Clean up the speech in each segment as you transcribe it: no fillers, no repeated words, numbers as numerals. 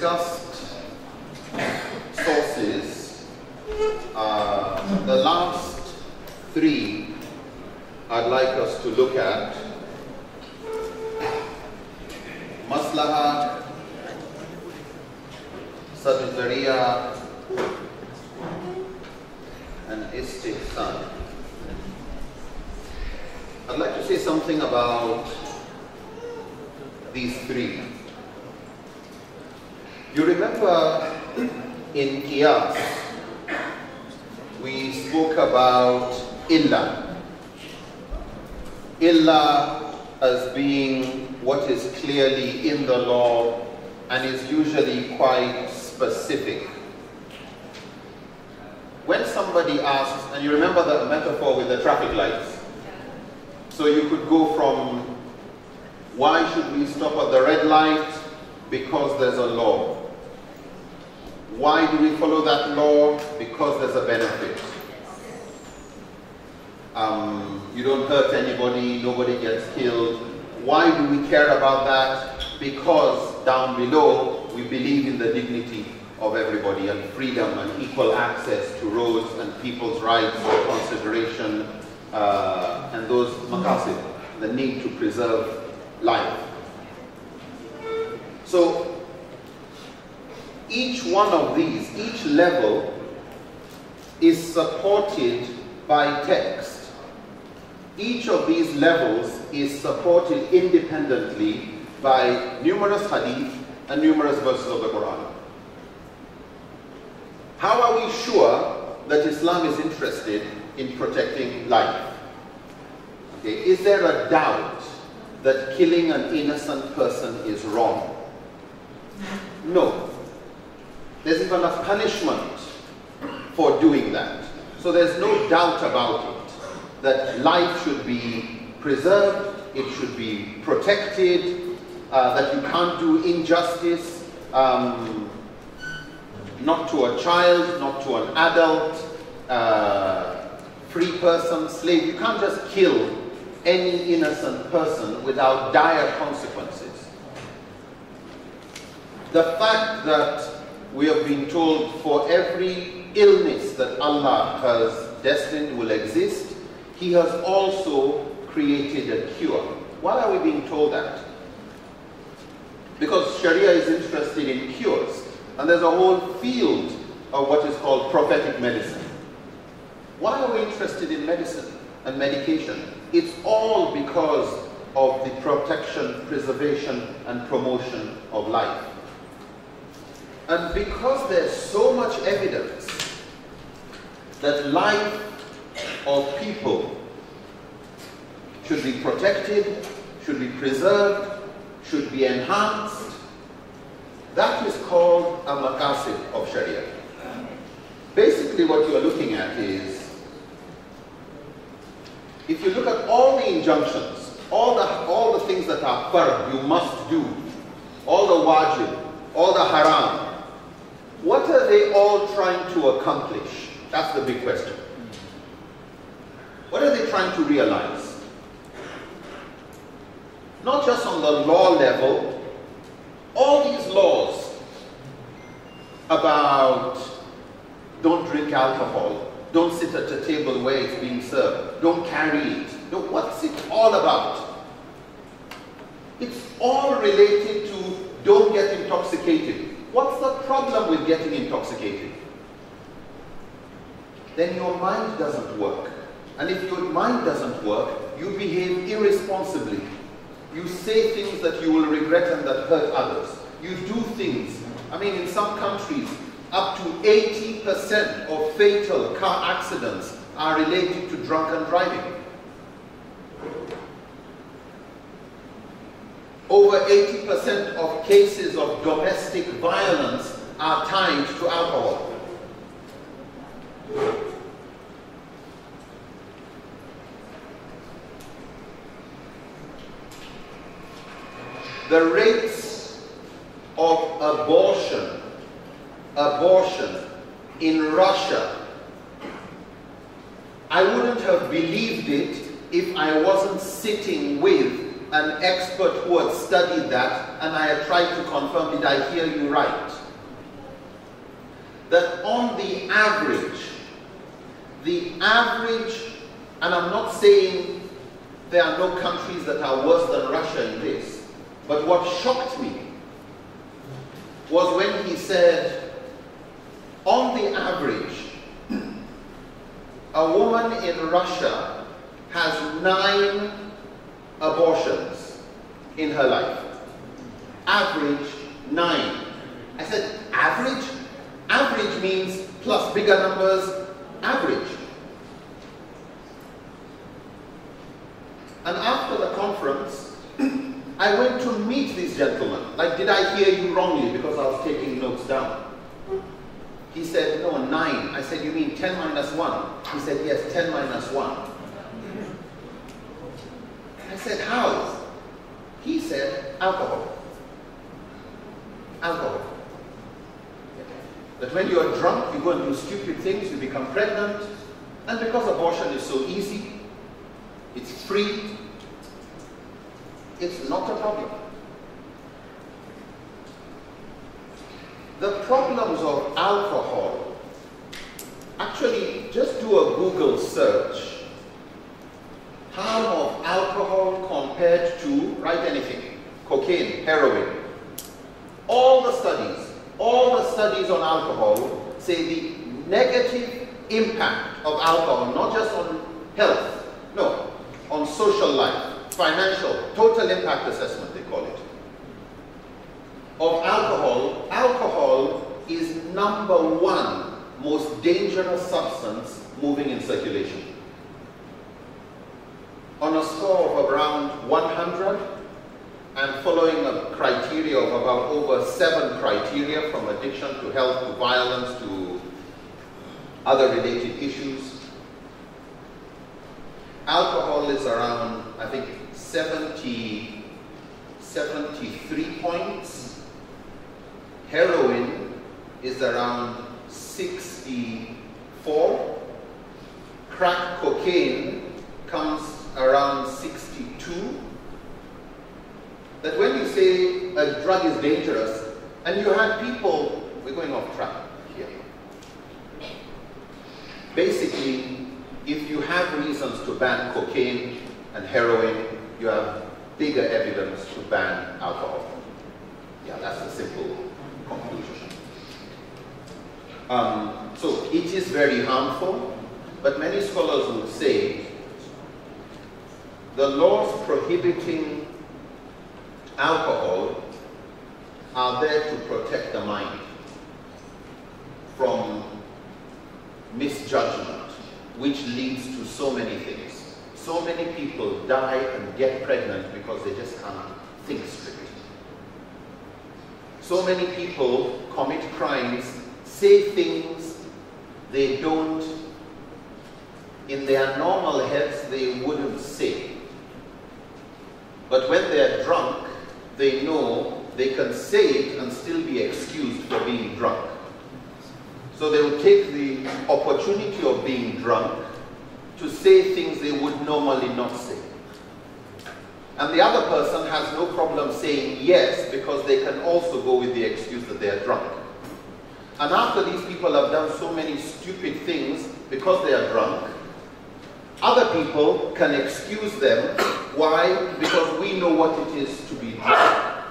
discussed sources. The last three I'd like us to look at: Maslaha, Sadr-Zariya, and Istihsan. I'd like to say something about these three. You remember in Qiyas, we spoke about Illa. Illa as being what is clearly in the law and is usually quite specific. When somebody asks, and you remember the metaphor with the traffic lights, so you could go from, why should we stop at the red light? Because there's a law. Why do we follow that law? Because there's a benefit. You don't hurt anybody, nobody gets killed. Why do we care about that? Because down below, we believe in the dignity of everybody and freedom and equal access to roads and people's rights and consideration and those maqasid, the need to preserve life. So each one of these, each level is supported by text. Each of these levels is supported independently by numerous hadith and numerous verses of the Quran. How are we sure that Islam is interested in protecting life? Okay, is there a doubt that killing an innocent person is wrong? No. There's even a punishment for doing that. So there's no doubt about it, that life should be preserved, it should be protected, that you can't do injustice, not to a child, not to an adult, free person, slave. You can't just kill any innocent person without dire consequences. The fact that we have been told for every illness that Allah has destined will exist, He has also created a cure. Why are we being told that? Because Sharia is interested in cures, and there's a whole field of what is called prophetic medicine. Why are we interested in medicine and medication? It's all because of the protection, preservation, and promotion of life. And because there's so much evidence that life of people should be protected, should be preserved, should be enhanced, that is called a maqasid of Sharia. Basically what you are looking at is, if you look at all the injunctions, all the things that are fard, you must do, all the wajib, all the haram, what are they all trying to accomplish? That's the big question. What are they trying to realize? Not just on the law level, all these laws about don't drink alcohol, don't sit at a table where it's being served, don't carry it. What's it all about? It's all related to don't get intoxicated. What's the problem with getting intoxicated? Then your mind doesn't work. And if your mind doesn't work, you behave irresponsibly. You say things that you will regret and that hurt others. You do things. I mean, in some countries, up to 80% of fatal car accidents are related to drunken driving. Over 80% of cases of domestic violence are tied to alcohol. The rates of abortion in Russia, I wouldn't have believed it if I wasn't sitting with an expert who had studied that and I had tried to confirm, did I hear you right? that on the average, and I'm not saying there are no countries that are worse than Russia in this, but what shocked me was when he said, on the average, a woman in Russia has 9 abortions in her life. Average 9. I said, average? Average means plus bigger numbers, average. And after the conference, I went to meet this gentleman. Like, did I hear you wrongly? Because I was taking notes down. He said, no, 9. I said, you mean 10 minus 1? He said, yes, 10 minus 1. I said, how? He said, alcohol. Alcohol. That when you're drunk, you go and do stupid things, you become pregnant, and because abortion is so easy, it's free, it's not a problem. The problems of alcohol, actually, just do a Google search. Harm of alcohol compared to, write anything, cocaine, heroin. All the studies on alcohol say the negative impact of alcohol, not just on health, no, on social life, financial, total impact assessment they call it, of alcohol. Alcohol is #1 most dangerous substance moving in circulation. On a score of around 100, and following a criteria of about over 7 criteria, from addiction to health to violence to other related issues, alcohol is around, I think, 73 points. Heroin is around 64. Crack cocaine comes around 62. That when you say a drug is dangerous, and you had people, we're going off track here. Basically, if you have reasons to ban cocaine and heroin, you have bigger evidence to ban alcohol. Yeah, that's a simple conclusion. So it is very harmful, but many scholars would say the laws prohibiting alcohol are there to protect the mind from misjudgment, which leads to so many things. So many people die and get pregnant because they just can't think straight. So many people commit crimes, say things they don't, in their normal heads, they wouldn't say. But when they're drunk, they know they can say it and still be excused for being drunk. So they will take the opportunity of being drunk to say things they would normally not say. And the other person has no problem saying yes, because they can also go with the excuse that they are drunk. And after these people have done so many stupid things because they are drunk, other people can excuse them. Why? Because we know what it is to be drunk.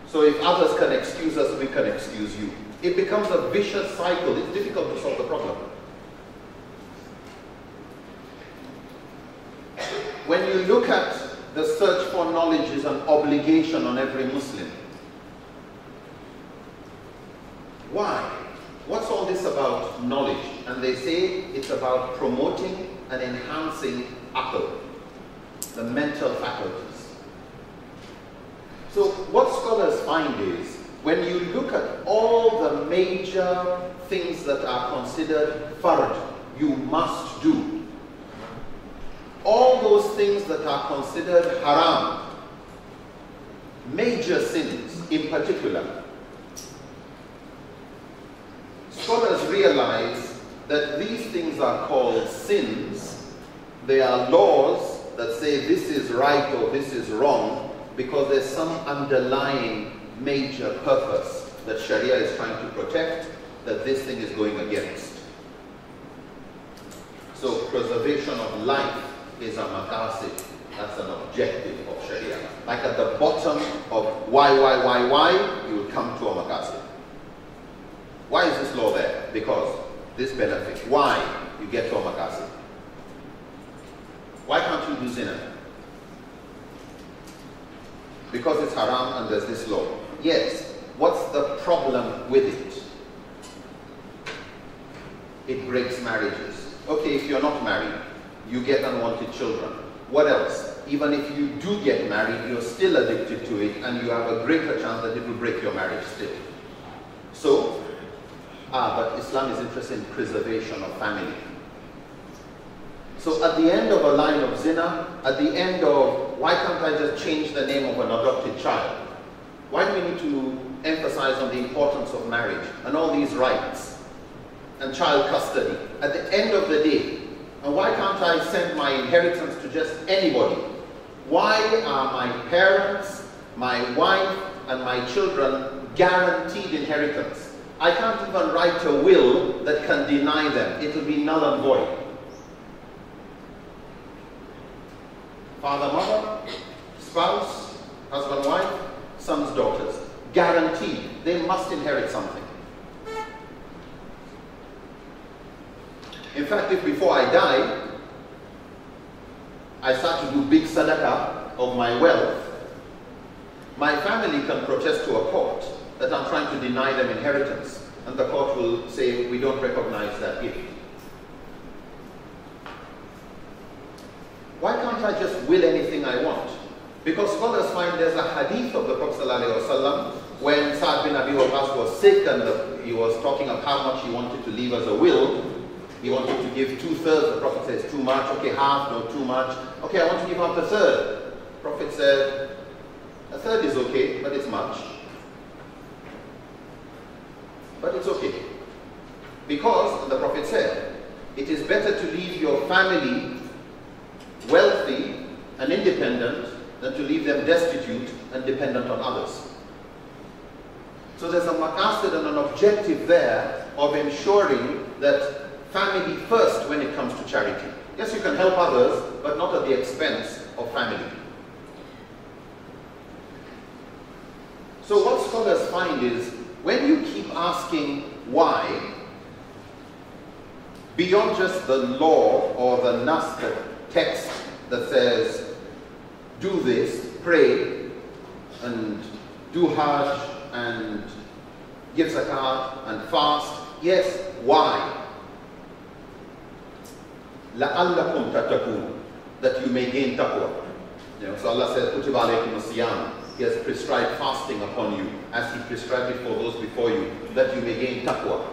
So if others can excuse us, we can excuse you. It becomes a vicious cycle. It's difficult to solve the problem. When you look at the search for knowledge is an obligation on every Muslim. Why? What's all this about knowledge? And they say it's about promoting and enhancing aql, the mental faculties. So what scholars find is, when you look at all the major things that are considered fard, you must do, all those things that are considered haram, major sins in particular, scholars realize that these things are called sins. They are laws that say this is right or this is wrong, because there's some underlying major purpose that Sharia is trying to protect, that this thing is going against. So preservation of life is a maqasid. That's an objective of Sharia. Like at the bottom of why, you will come to a maqasid. Why is this law there? Because this benefit. Why? You get to a maqasid. Why can't you do zina? Because it's haram and there's this law. Yes. What's the problem with it? It breaks marriages. Okay, if you're not married, you get unwanted children. What else? Even if you do get married, you're still addicted to it and you have a greater chance that it will break your marriage still. So, but Islam is interested in preservation of family. So at the end of a line of zina, at the end of, why can't I just change the name of an adopted child? Why do we need to emphasize on the importance of marriage and all these rights and child custody at the end of the day? And why can't I send my inheritance to just anybody? Why are my parents, my wife, and my children guaranteed inheritance? I can't even write a will that can deny them. It will be null and void. Father, mother, spouse, husband, wife, sons, daughters. Guaranteed. They must inherit something. In fact, if before I die, I start to do big sadaqah of my wealth, my family can protest to a court that I'm trying to deny them inheritance. And the court will say, we don't recognize that gift. Why can't I just will anything I want? Because scholars find there's a hadith of the Prophet ﷺ when Sa'd bin Abi Waqqas was sick and he was talking of how much he wanted to leave as a will. He wanted to give 2/3. The Prophet says, too much. Okay, half, no, too much. Okay, I want to give up 1/3. The Prophet said, 1/3 is okay, but it's much. But it's okay. Because, the Prophet said, it is better to leave your family wealthy and independent than to leave them destitute and dependent on others. So there's a maqasid and an objective there of ensuring that family first when it comes to charity. Yes, you can help others, but not at the expense of family. So what scholars find is, when you keep asking why, beyond just the law or the nas, the text that says, do this, pray, and do hajj, and give zakat, and fast. Yes, why? لَعَلَّكُمْ تَتَّقُونَ, that you may gain taqwa. So Allah says, كُتِبَ عَلَيْكُمُ الصِّيَامُ. He has prescribed fasting upon you, as He prescribed it for those before you, that you may gain taqwa.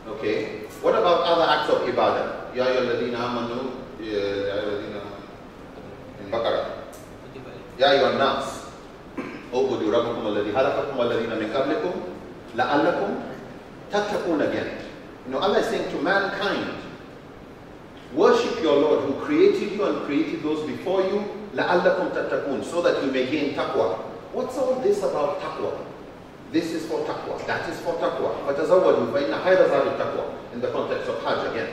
Okay? What about other acts of ibadah? Ya ayyuhalladhina amanu, in Baqarah. Ya ayyuhan nas, u'budu rabbakum alladhi khalaqakum walladhina min qablikum la'allakum tattaqun again. Allah is saying to mankind, worship your Lord who created you and created those before you, la'allakum tattaqun, so that you may gain taqwa. What's all this about taqwa? This is for taqwa, that is for taqwa. فَتَزَوَّدُوا فَإِنَّ خَيْرَ زَادِ التَّقْوَى. In the context of Hajj again.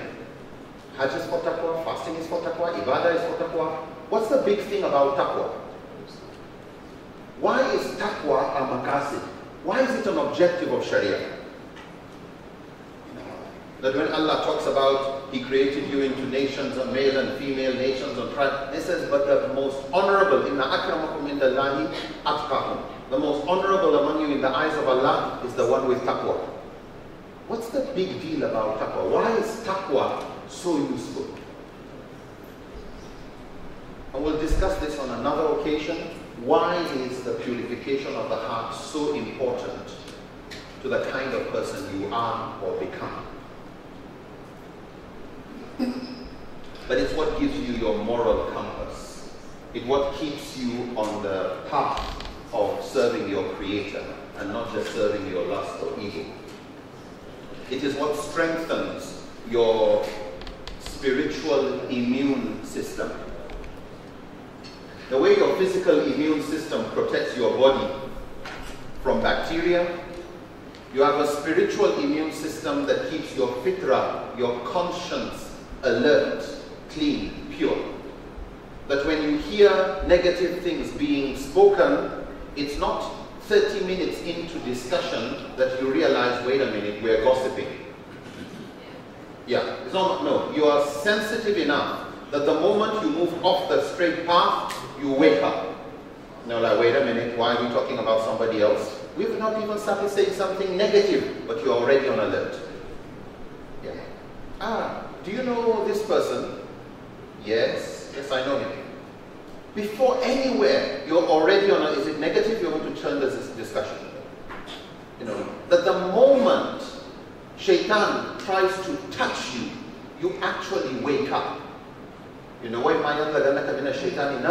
Hajj is for taqwa, fasting is for taqwa, ibadah is for taqwa. What's the big thing about taqwa? Why is taqwa a maqasid? Why is it an objective of Sharia? That when Allah talks about He created you into nations, male and female nations and tribes, He says, but the most honorable, inna akramakum indallahi atqakum. The most honorable among you in the eyes of Allah is the one with taqwa. What's the big deal about taqwa? Why is taqwa so useful? And we'll discuss this on another occasion. Why is the purification of the heart so important to the kind of person you are or become? But it's what gives you your moral compass. It's what keeps you on the path of serving your Creator and not just serving your lust or ego. It is what strengthens your spiritual immune system. The way your physical immune system protects your body from bacteria, You have a spiritual immune system that keeps your fitra, your conscience, alert, clean, pure. That when you hear negative things being spoken, it's not 30 minutes into discussion that you realize, wait a minute, we're gossiping. Yeah, it's not, no, you are sensitive enough that the moment you move off the straight path, you wake up. No, like, wait a minute, why are we talking about somebody else? We've not even started saying something negative, but you're already on alert. Yeah. Ah, do you know this person? Yes, yes, I know him. Before anywhere, you're already on is it negative? You're going to turn this discussion. You know, that the moment Shaitan tries to touch you, you actually wake up. You know, when Shaitan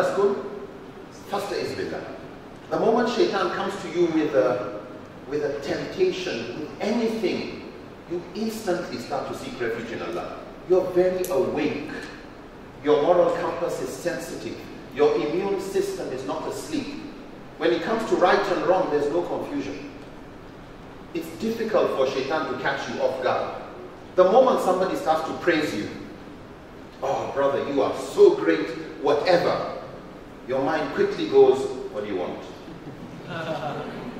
faster is bigger. The moment Shaitan comes to you with a temptation, with anything, you instantly start to seek refuge in Allah. You're very awake. Your moral compass is sensitive. Your immune system is not asleep. When it comes to right and wrong, there's no confusion. It's difficult for Shaitan to catch you off guard. The moment somebody starts to praise you, oh brother, you are so great, whatever, your mind quickly goes, what do you want?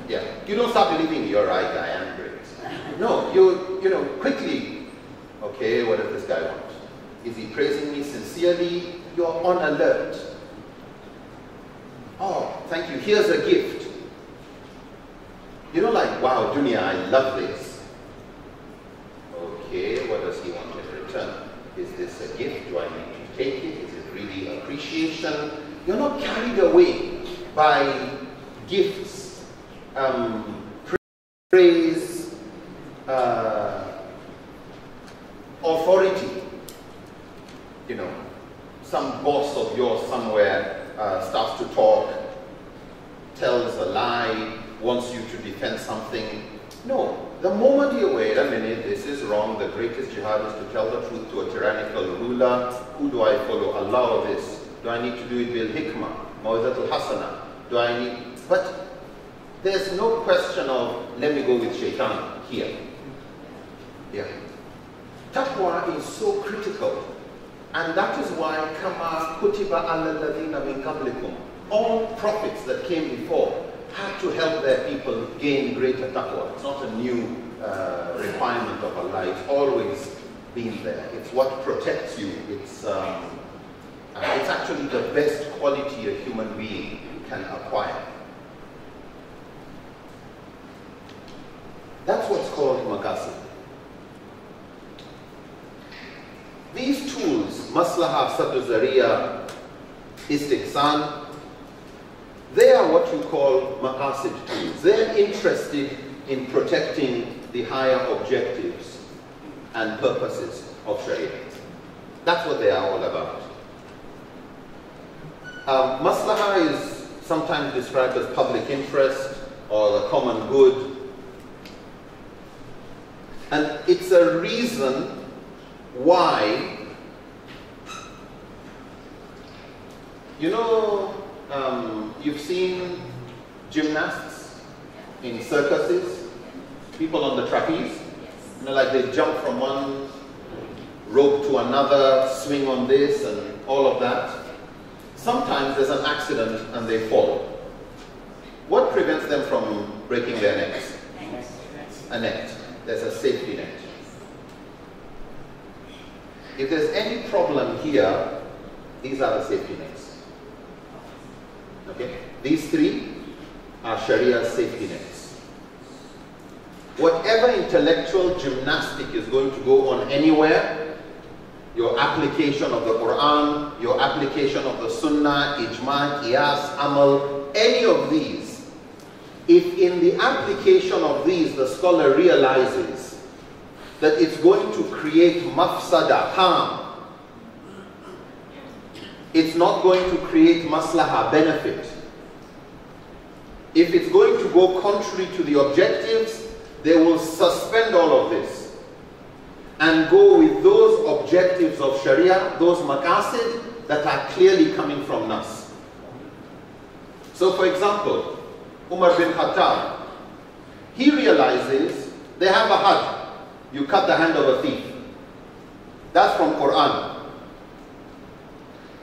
Yeah, you don't start believing you're right, I am great. No, you know, quickly, okay, what does this guy want? Is he praising me sincerely? You're on alert. Oh, thank you, here's a gift. You don't like, wow, dunya, I love this. Okay, what does he want in return? Is this a gift? Do I need to take it? Is it really appreciation? You're not carried away by gifts, praise, authority. You know, some boss of yours somewhere starts to talk, tells a lie, wants you to defend something. No, the moment you wait a minute, this is wrong, the greatest jihad is to tell the truth to a tyrannical ruler. Who do I follow? Allah or this? Do I need to do it bil hikmah, mawizatul hasana? Do I need, but there's no question of, let me go with shaitan here. Yeah. Taqwa is so critical. And that is why, kama kutiba ala alladhina min qablikum, all prophets that came before had to help their people gain greater taqwa. It's not a new requirement of Allah. It's always been there. It's what protects you. It's actually the best quality a human being can acquire. That's what's called maqasid. These tools, maslaha, saddu zariya, istihsan, they are what you call maqasid tools. They're interested in protecting the higher objectives and purposes of Sharia. That's what they are all about. Maslaha is sometimes described as public interest or the common good. And it's a reason why, you know, you've seen gymnasts in circuses, people on the trapeze, you know, like they jump from one rope to another, swing on this and all of that. Sometimes there's an accident and they fall. What prevents them from breaking their necks? A net. There's a safety net. If there's any problem here, these are the safety nets. Okay? These three are Sharia safety nets. Whatever intellectual gymnastic is going to go on anywhere, your application of the Quran, your application of the Sunnah, Ijma, Qiyas, Amal, any of these, if in the application of these the scholar realizes that it's going to create mafsada, harm, it's not going to create maslaha, benefit. If it's going to go contrary to the objectives, they will suspend all of this and go with those objectives of Sharia, those maqasid that are clearly coming from Nas. So for example, Umar bin Khattab, he realizes They have a had. You cut the hand of a thief. That's from Quran.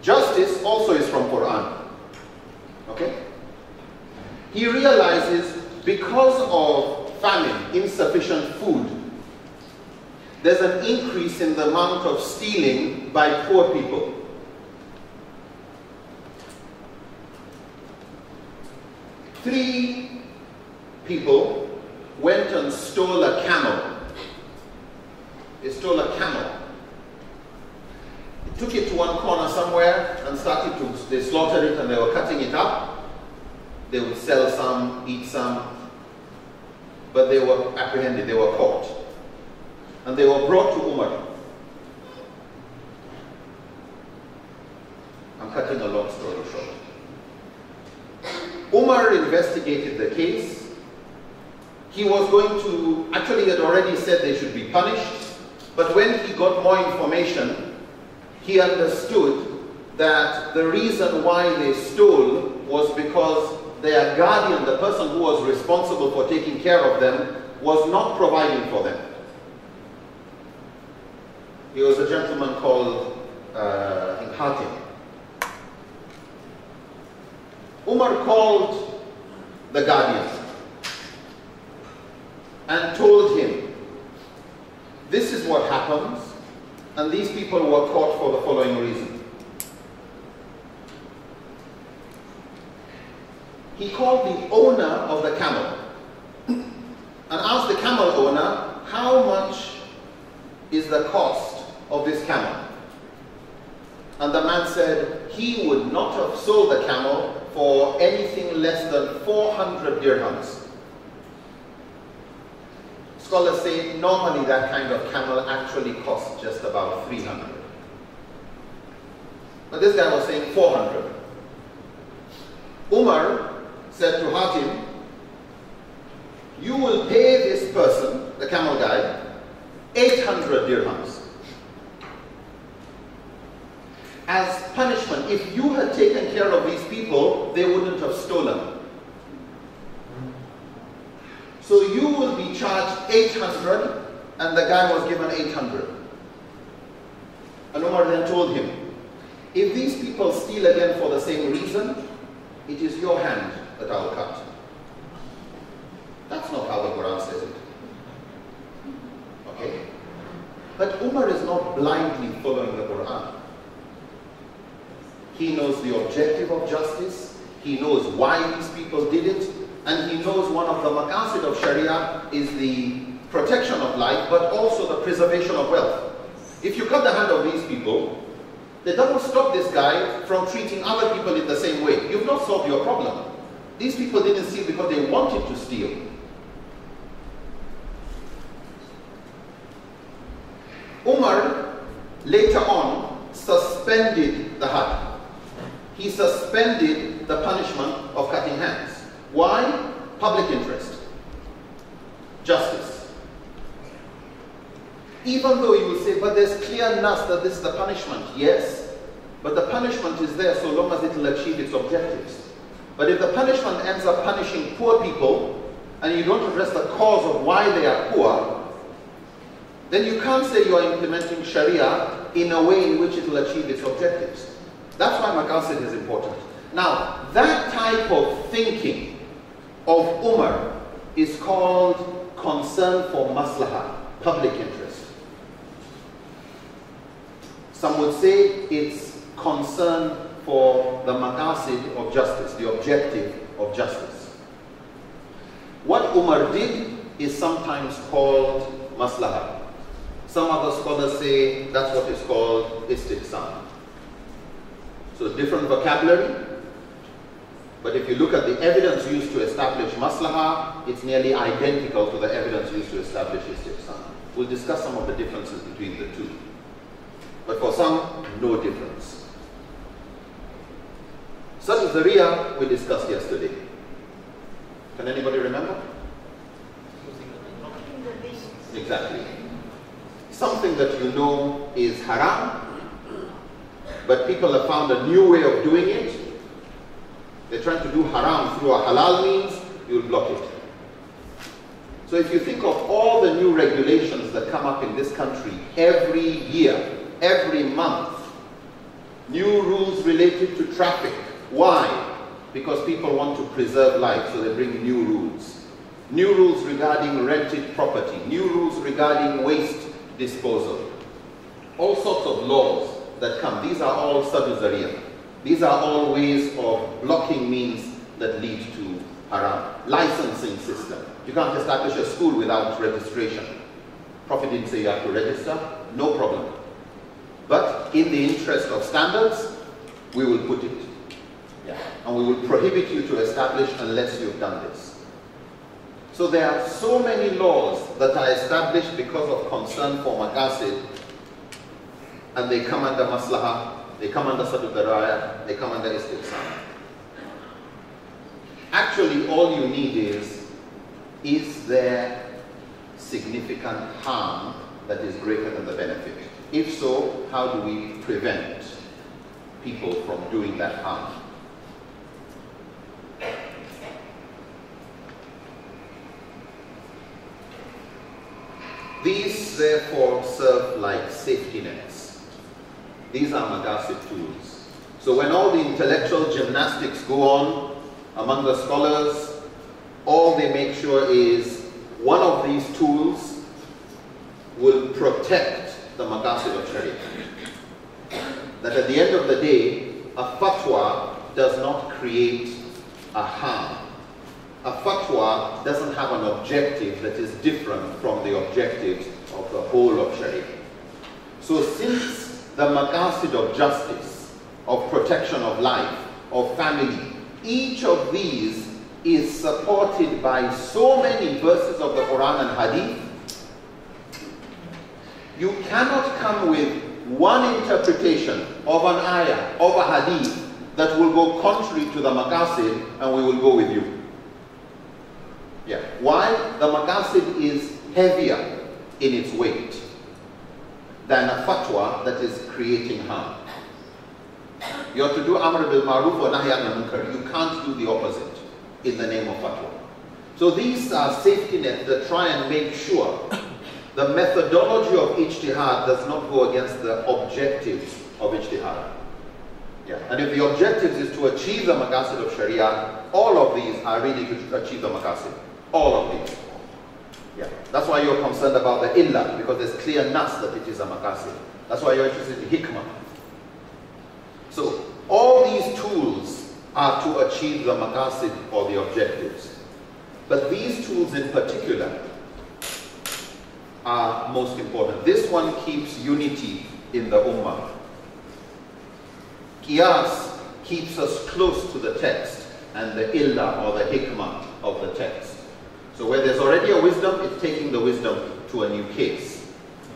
Justice also is from Quran. Okay? He realizes because of famine, insufficient food, there's an increase in the amount of stealing by poor people. Three people went and stole a camel. They stole a camel. They took it to one corner somewhere and they slaughtered it and they were cutting it up. They would sell some, eat some, but they were apprehended, they were caught. And they were brought to Umar. I'm cutting a long story short. Umar investigated the case. He was going to, actually he had already said they should be punished, but when he got more information, he understood that the reason why they stole was because their guardian, the person who was responsible for taking care of them, was not providing for them. He was a gentleman called Hatim. Umar called the guardian and told him, this is what happens, and these people were caught for the following reason. He called the owner of the camel and asked the camel owner, how much is the cost of this camel? And the man said he would not have sold the camel for anything less than 400 dirhams. Scholars say normally that kind of camel actually costs just about 300. But this guy was saying 400. Umar said to Hatim, you will pay this person, the camel guy, 800 dirhams. As punishment, if you had taken care of these people, they wouldn't have stolen. So you will be charged 800, and the guy was given 800. And Umar then told him, if these people steal again for the same reason, it is your hand that I will cut. That's not how the Quran says it. Okay? But Umar is not blindly following the Quran. He knows the objective of justice, he knows why these people did it, and he knows one of the maqasid of Sharia is the protection of life, but also the preservation of wealth. If you cut the hand of these people, that doesn't stop this guy from treating other people in the same way. You've not solved your problem. These people didn't steal because they wanted to steal. Umar later on suspended the had. He suspended the punishment of cutting hands. Why? Public interest. Justice. Even though you will say, but there's clear nas that this is the punishment. Yes, but the punishment is there so long as it will achieve its objectives. But if the punishment ends up punishing poor people, and you don't address the cause of why they are poor, then you can't say you are implementing Sharia in a way in which it will achieve its objectives. That's why maqasid is important. Now, that type of thinking of Umar is called concern for maslahah, public interest. Some would say it's concern for the maqasid of justice, the objective of justice. What Umar did is sometimes called maslahah. Some other scholars say that's what is called istihsan. So different vocabulary, but if you look at the evidence used to establish maslahah, it's nearly identical to the evidence used to establish istihsan. We'll discuss some of the differences between the two. But for some, no difference. Such as the Riyah we discussed yesterday. Can anybody remember? Exactly. Something that you know is haram, but people have found a new way of doing it. They're trying to do haram through a halal means, you'll block it. So if you think of all the new regulations that come up in this country every year, every month, new rules related to traffic. Why? Because people want to preserve life, so they bring new rules. New rules regarding rented property, new rules regarding waste disposal. All sorts of laws that come. These are all saduzariya. These are all ways of blocking means that lead to haram. Licensing system. You can't establish a school without registration. Prophet didn't say you have to register, no problem. But in the interest of standards, we will put it. Yeah. And we will prohibit you to establish unless you've done this. So there are so many laws that are established because of concern for maqasid, and they come under maslaha, they come under sadudaraya, they come under istihsan. Actually, all you need is there significant harm that is greater than the benefit? If so, how do we prevent people from doing that harm? These therefore serve like safety nets. These are maqasid tools. So when all the intellectual gymnastics go on among the scholars, all they make sure is one of these tools will protect the maqasid of Sharia. That at the end of the day, a fatwa does not create a harm. A fatwa doesn't have an objective that is different from the objectives of the whole of Sharia. So since the maqasid of justice, of protection of life, of family, each of these is supported by so many verses of the Quran and Hadith, you cannot come with one interpretation of an ayah, of a hadith, that will go contrary to the maqasid, and we will go with you. Yeah. Why? The maqasid is heavier in its weight than a fatwa that is creating harm. You have to do amr bil ma'ruf wa nahy anil munkar. You can't do the opposite in the name of fatwa. So these are safety nets that try and make sure the methodology of ijtihad does not go against the objectives of ijtihad. Yeah. And if the objectives is to achieve the maqasid of Sharia, all of these are really to achieve the maqasid. All of these. Yeah. That's why you're concerned about the illah, because there's clear nas that it is a maqasid. That's why you're interested in hikmah. So all these tools are to achieve the maqasid or the objectives. But these tools in particular are most important. This one keeps unity in the ummah. Qiyas keeps us close to the text and the illah or the hikmah of the text. So where there's already a wisdom, it's taking the wisdom to a new case.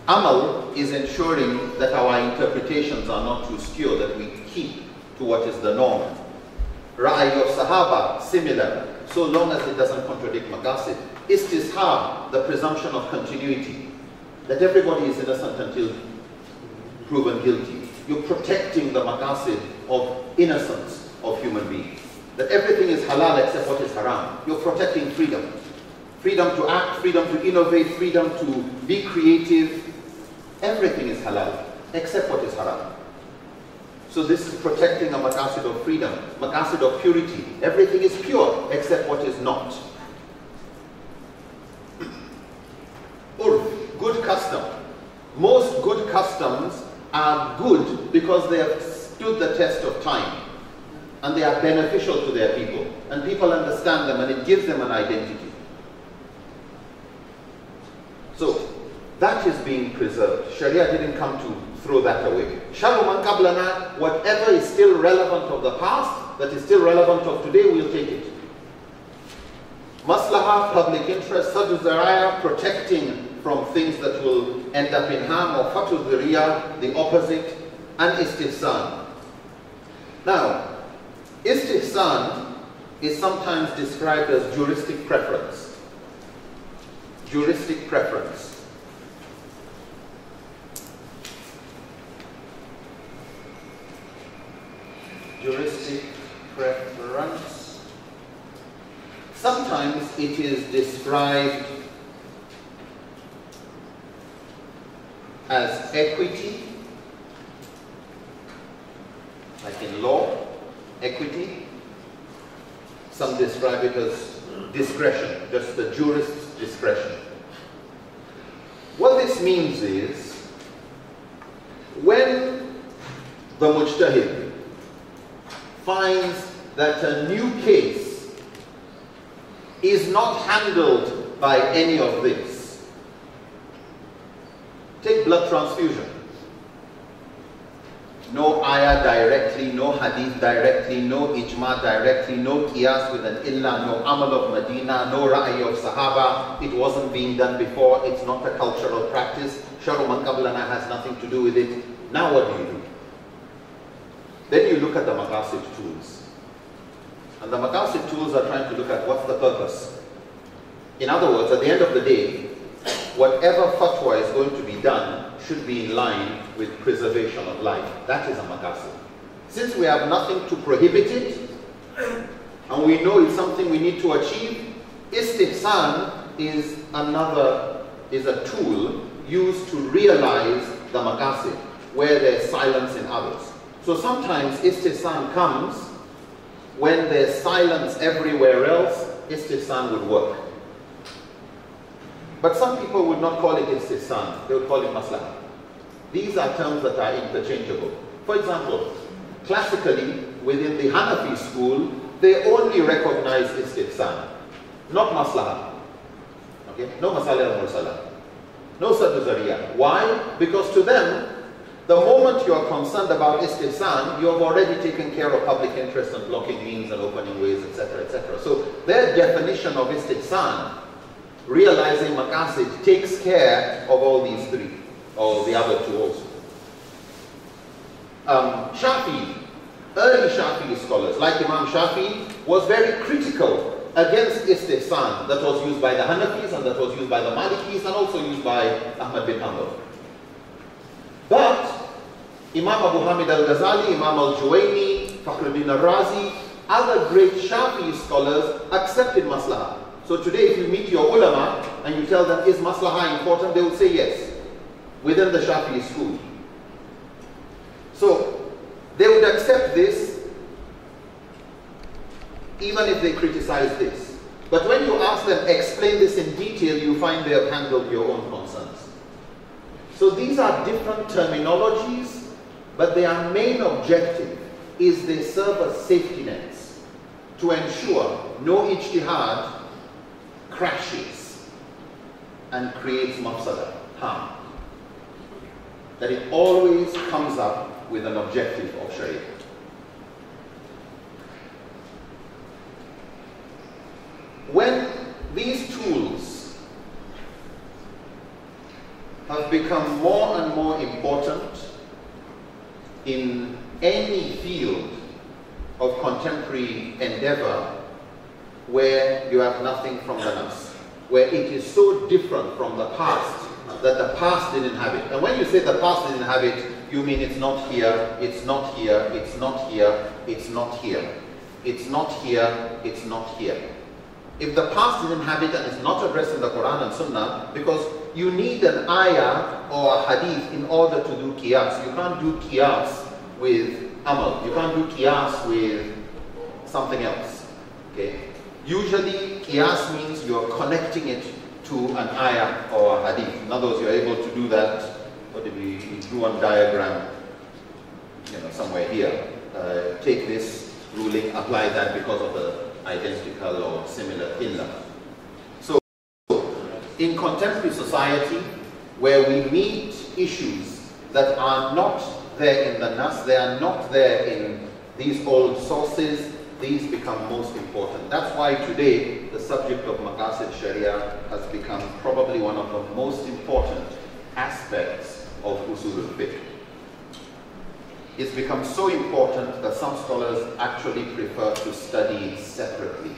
Amal is ensuring that our interpretations are not too skewed, that we keep to what is the norm. Ra'i of Sahaba, similar, so long as it doesn't contradict maqasid. Istishab, the presumption of continuity, that everybody is innocent until proven guilty. You're protecting the maqasid of innocence of human beings. That everything is halal except what is haram. You're protecting freedom. Freedom to act, freedom to innovate, freedom to be creative. Everything is halal except what is haram. So this is protecting a maqasid of freedom, maqasid of purity. Everything is pure except what is not. Urf, good custom. Most good customs are good because they have stood the test of time and they are beneficial to their people and people understand them and it gives them an identity. So that is being preserved. Sharia didn't come to throw that away. Sharu man qablana, whatever is still relevant of the past, that is still relevant of today, we'll take it. Maslaha, public interest, saddu zaraya, protecting from things that will end up in harm, or fatu dhuriya, the opposite, and istihsan. Now, istihsan is sometimes described as juristic preference. Juristic preference. Juristic preference. Sometimes it is described as equity, like in law, equity. Some describe it as discretion, just the jurist's discretion. What this means is, when the mujtahid finds that a new case is not handled by any of this, take blood transfusion. No ayah directly, no hadith directly, no ijma directly, no qiyas with an illa, no amal of Medina, no ra'i of Sahaba. It wasn't being done before, it's not a cultural practice. Sharu man qablana has nothing to do with it. Now what do? Then you look at the maqasid tools. And the maqasid tools are trying to look at what's the purpose. In other words, at the end of the day, whatever fatwa is going to be done should be in line with preservation of life. That is a maqasid. Since we have nothing to prohibit it, and we know it's something we need to achieve, istihsan is a tool used to realize the maqasid, where there's silence in others. So sometimes istihsan comes when there's silence everywhere else, istihsan would work. But some people would not call it istihsan, they would call it maslahah. These are terms that are interchangeable. For example, classically, within the Hanafi school, they only recognize istihsan, not maslahah. Okay? No masalih al-mursala, no saddu zariya. Why? Because to them, the moment you are concerned about istihsan, you have already taken care of public interest and blocking means and opening ways, etc., etc. So their definition of istihsan, realizing maqasid, takes care of all these three, or the other two also. Shafi'i, early Shafi'i scholars, like Imam Shafi'i, was very critical against istihsan that was used by the Hanafis and that was used by the Malikis and also used by Ahmad bin Hanbal. But Imam Abu Hamid al-Ghazali, Imam al-Juwayni, Fakhruddin al-Razi, other great Shafi'i scholars accepted maslahah. So today if you meet your ulama and you tell them, is maslahah important? They will say yes, within the Shafi'i school. So they would accept this even if they criticize this. But when you ask them, explain this in detail, you find they have handled your own concerns. So these are different terminologies, but their main objective is they serve as safety nets to ensure no ijtihad crashes and creates mafsada, harm. That it always comes up with an objective of Sharia. When these tools have become more and more important in any field of contemporary endeavor where you have nothing from the nas, where it is so different from the past that the past didn't have it. And when you say the past didn't have it, you mean it's not here, it's not here, it's not here, it's not here, it's not here, it's not here. If the past didn't have it and it's not addressed in the Quran and Sunnah, because you need an ayah or a hadith in order to do qiyas. You can't do qiyas with amal. You can't do qiyas with something else. Okay? Usually qiyas means you're connecting it to an ayah or a hadith. In other words, you're able to do that. What did we drew on diagram, somewhere here. Take this ruling, apply that because of the identical or similar illa. So, in contemporary society, where we meet issues that are not there in the nas, they are not there in these old sources, these become most important. That's why today the subject of Maqasid Sharia has become probably one of the most important aspects of Usul al-Fiqh. It's become so important that some scholars actually prefer to study it separately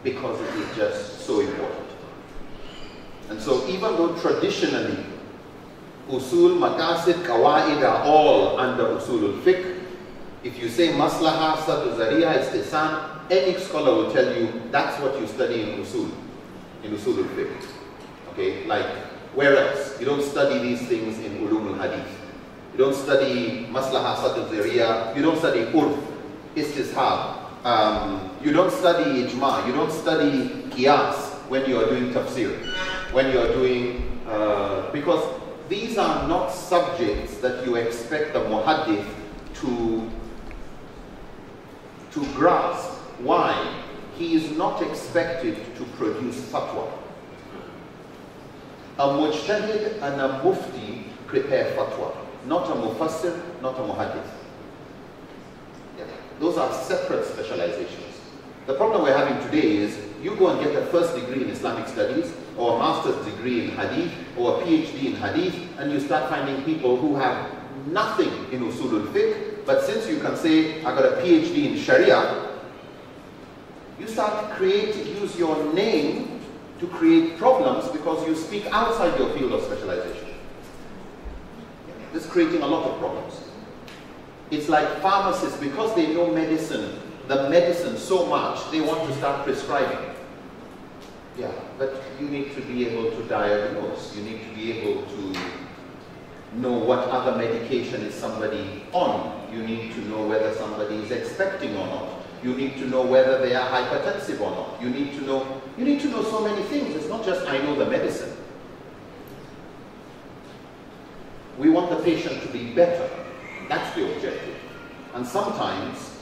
because it is just so important. And so even though traditionally Usul, Maqasid, Qawaid are all under Usul al-Fiqh, if you say Maslaha, Saddu Zariya, Istihsan, any scholar will tell you that's what you study in Usul al-Fiqh. Okay, like Where else? You don't study these things in ulum al-hadith. You don't study maslaha satl-zariya. You don't study urf, istishab. You don't study ijma. You don't study qiyas when you are doing tafsir. When you are doing, because these are not subjects that you expect the muhaddith to grasp. Why? He is not expected to produce fatwa. A mujtahid and a mufti prepare fatwa, not a mufassir, not a muhaddith. Yeah. Those are separate specializations. The problem we're having today is you go and get a first degree in Islamic studies or a master's degree in hadith or a PhD in hadith, and you start finding people who have nothing in usulul fiqh, but since you can say, I got a PhD in Sharia, you start use your name to create problems because you speak outside your field of specialization. This is creating a lot of problems. It's like pharmacists, because they know medicine, the medicine so much, they want to start prescribing. Yeah, but you need to be able to diagnose. You need to be able to know what other medication is somebody on. You need to know whether somebody is expecting or not. You need to know whether they are hypertensive or not. You need to know so many things. It's not just I know the medicine. We want the patient to be better. That's the objective. And sometimes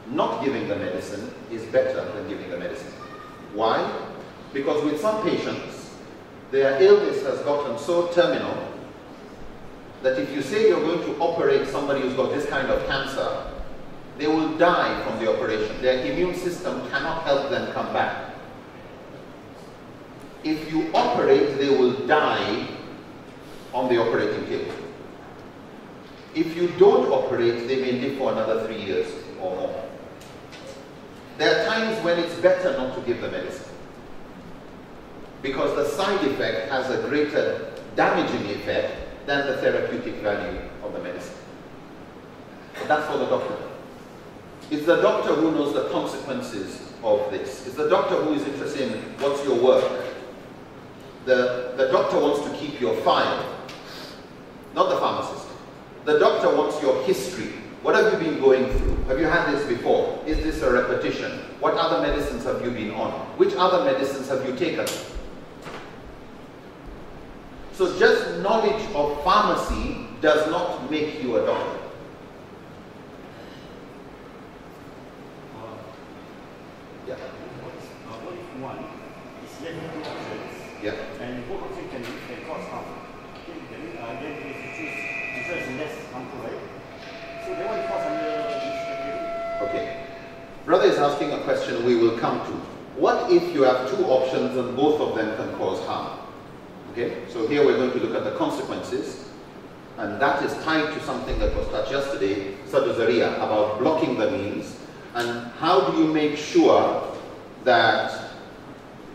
not giving the medicine is better than giving the medicine. Why? Because with some patients, their illness has gotten so terminal that if you say you're going to operate somebody who's got this kind of cancer, they will die from the operation. Their immune system cannot help them come back. If you operate, they will die on the operating table. If you don't operate, they may live for another 3 years or more. There are times when it's better not to give the medicine, because the side effect has a greater damaging effect than the therapeutic value of the medicine. But that's for the doctor. It's the doctor who knows the consequences of this. It's the doctor who is interested in what's your work. The doctor wants to keep your file, not the pharmacist. The doctor wants your history. What have you been going through? Have you had this before? Is this a repetition? What other medicines have you been on? Which other medicines have you taken? So just knowledge of pharmacy does not make you a doctor. Yeah. What if one is left with two options? Yeah. And both options can cause harm. Then if you choose, which one is less harmful, right? So they want to cause under this category. Okay. Brother is asking a question we will come to. What if you have two options and both of them can cause harm? Okay, so here we're going to look at the consequences, and that is tied to something that was touched yesterday, Sadhu-Zariya, about blocking the means, and how do you make sure that,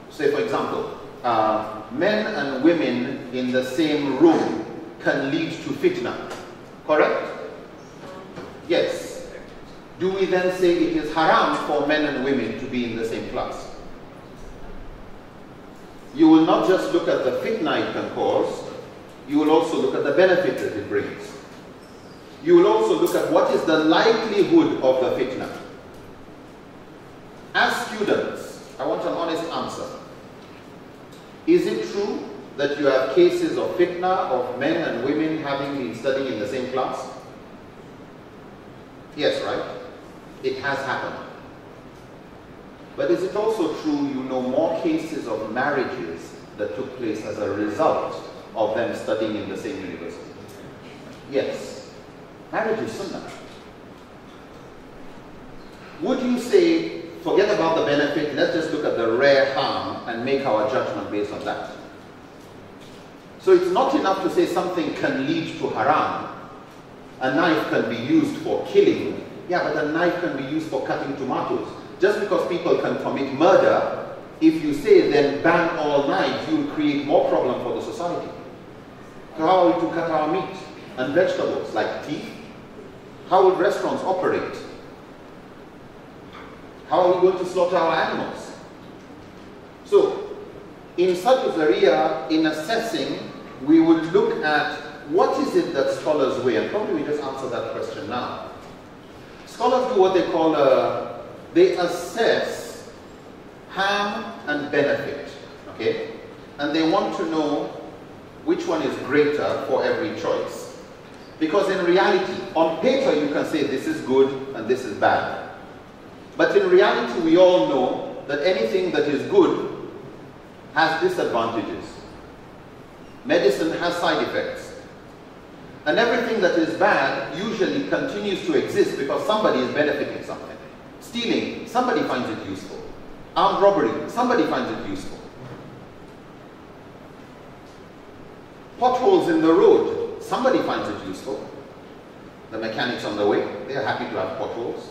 say for example, men and women in the same room can lead to fitna, correct? Yes. Do we then say it is haram for men and women to be in the same class? You will not just look at the fitna it can cause, you will also look at the benefit that it brings. You will also look at what is the likelihood of the fitna. As students, I want an honest answer. Is it true that you have cases of fitna of men and women having been studying in the same class? Yes, right? It has happened. But is it also true you know more cases of marriages that took place as a result of them studying in the same university? Yes. Marriage is sunnah. Would you say, forget about the benefit, let's just look at the rare harm and make our judgment based on that? So it's not enough to say something can lead to haram. A knife can be used for killing. Yeah, but a knife can be used for cutting tomatoes. Just because people can commit murder, if you say then ban all knives, you will create more problem for the society. So how are we to cut our meat and vegetables, like teeth? How will restaurants operate? How are we going to slaughter our animals? So, in such a area, in assessing, we would look at what is it that scholars weigh, and probably we just answer that question now. Scholars do what they call they assess harm and benefit, okay? And they want to know which one is greater for every choice. Because in reality, on paper you can say this is good and this is bad. But in reality we all know that anything that is good has disadvantages. Medicine has side effects. And everything that is bad usually continues to exist because somebody is benefiting something. Stealing, somebody finds it useful. Armed robbery, somebody finds it useful. Potholes in the road, somebody finds it useful. The mechanics on the way, they are happy to have potholes.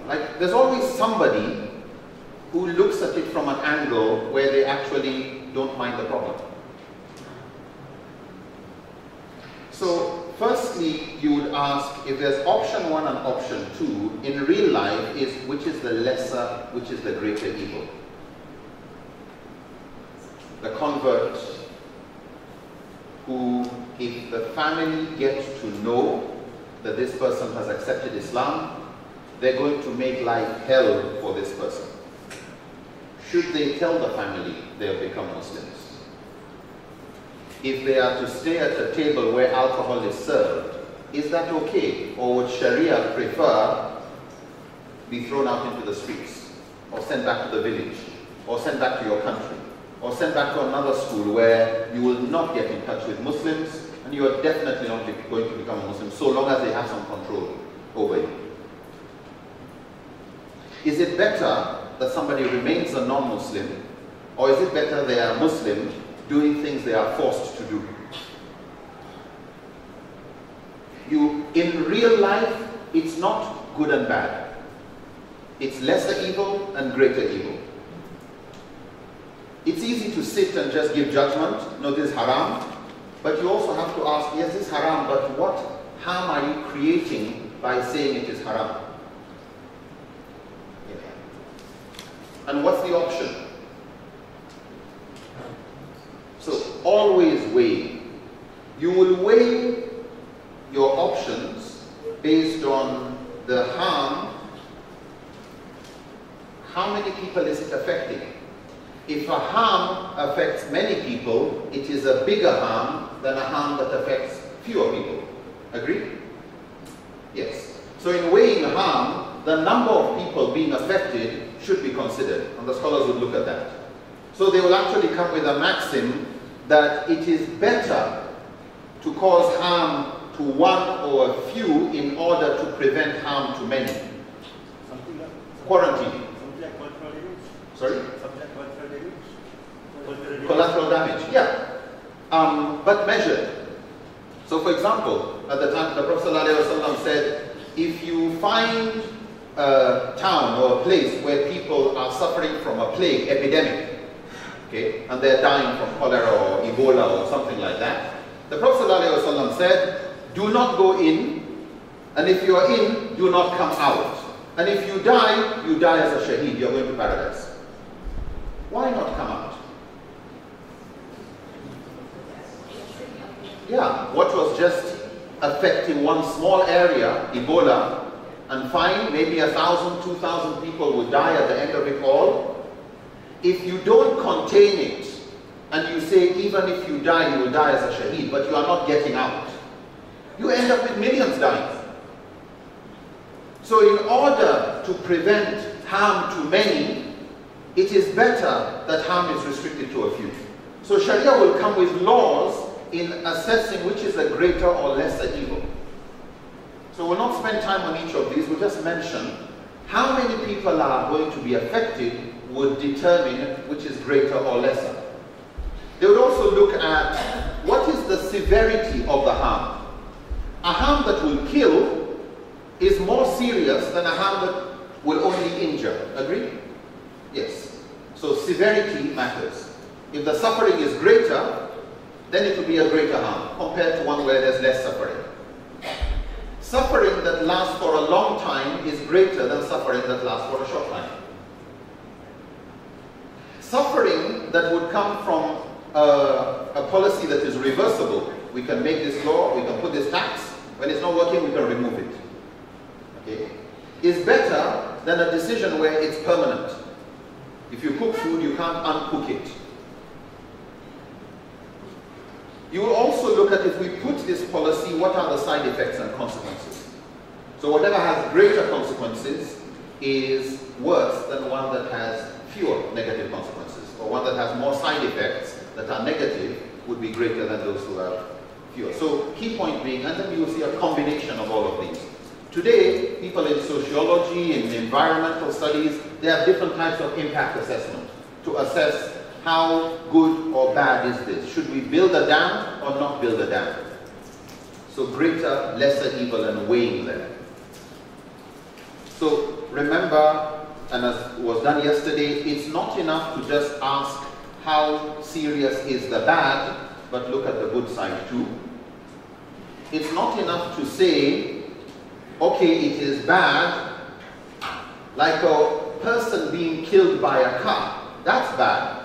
Like, there's always somebody who looks at it from an angle where they actually don't mind the problem. So, firstly, you would ask if there's option 1 and option 2, in real life, is which is the lesser, which is the greater evil? The convert who, if the family gets to know that this person has accepted Islam, they're going to make life hell for this person. Should they tell the family they have become Muslims? If they are to stay at a table where alcohol is served, is that okay? Or would Sharia prefer be thrown out into the streets, or sent back to the village, or sent back to your country, or sent back to another school where you will not get in touch with Muslims, and you are definitely not going to become a Muslim so long as they have some control over you? Is it better that somebody remains a non-Muslim, or is it better they are Muslim doing things they are forced to do? In real life, it's not good and bad. It's lesser evil and greater evil. It's easy to sit and just give judgment, no, this is haram, but you also have to ask, yes, this is haram, but what harm are you creating by saying it is haram? And what's the option? So always weigh. You will weigh your options based on the harm. How many people is it affecting? If a harm affects many people, it is a bigger harm than a harm that affects fewer people. Agree? Yes. So in weighing harm, the number of people being affected should be considered, and the scholars would look at that. So they will actually come with a maxim that it is better to cause harm to one or a few in order to prevent harm to many. Quarantine. Sorry? Collateral damage, yeah. But measured. So for example, at the time the Prophet ﷺ said, if you find a town or a place where people are suffering from a plague epidemic, okay, and they're dying from cholera or Ebola or something like that, the Prophet ﷺ said, do not go in, and if you are in, do not come out. And if you die as a shaheed, you're going to paradise. Why not come out? Yeah, what was just affecting one small area, Ebola, and fine, maybe 1,000, 2,000 people would die at the end of it all. If you don't contain it, and you say even if you die, you will die as a shaheed, but you are not getting out, you end up with millions dying. So in order to prevent harm to many, it is better that harm is restricted to a few. So Sharia will come with laws in assessing which is a greater or lesser evil. So we'll not spend time on each of these, we'll just mention how many people are going to be affected would determine which is greater or lesser. They would also look at what is the severity of the harm. A harm that will kill is more serious than a harm that will only injure. Agree? Yes. So severity matters. If the suffering is greater, then it will be a greater harm compared to one where there's less suffering. Suffering that lasts for a long time is greater than suffering that lasts for a short time. Suffering that would come from a policy that is reversible. We can make this law, we can put this tax, when it's not working, we can remove it. Okay? Is better than a decision where it's permanent. If you cook food, you can't uncook it. You will also look at, if we put this policy, what are the side effects and consequences? So whatever has greater consequences is worse than one that has fewer negative consequences, or one that has more side effects that are negative would be greater than those who have fewer. So key point being, and then you will see a combination of all of these. Today, people in sociology, in environmental studies, they have different types of impact assessment to assess how good or bad is this. Should we build a dam or not build a dam? So greater, lesser evil, and weighing them. So remember, and as was done yesterday, it's not enough to just ask how serious is the bad, but look at the good side too. It's not enough to say, okay, it is bad, like a person being killed by a car. That's bad.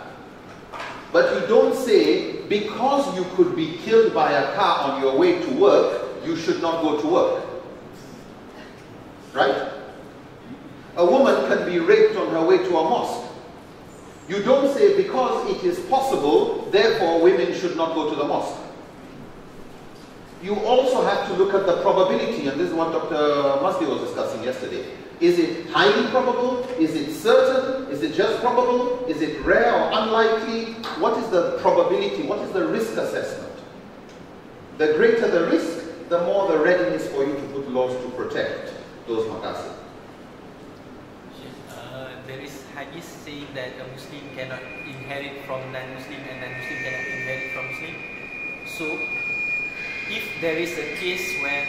But you don't say, because you could be killed by a car on your way to work, you should not go to work. Right? A woman can be raped on her way to a mosque. You don't say, because it is possible, therefore women should not go to the mosque. You also have to look at the probability, and this is what Dr. Masdi was discussing yesterday. Is it highly probable? Is it certain? Is it just probable? Is it rare or unlikely? What is the probability? What is the risk assessment? The greater the risk, the more the readiness for you to put laws to protect those maqasid. There is hadith saying that a Muslim cannot inherit from non-Muslim and non-Muslim cannot inherit from Muslim. So, if there is a case where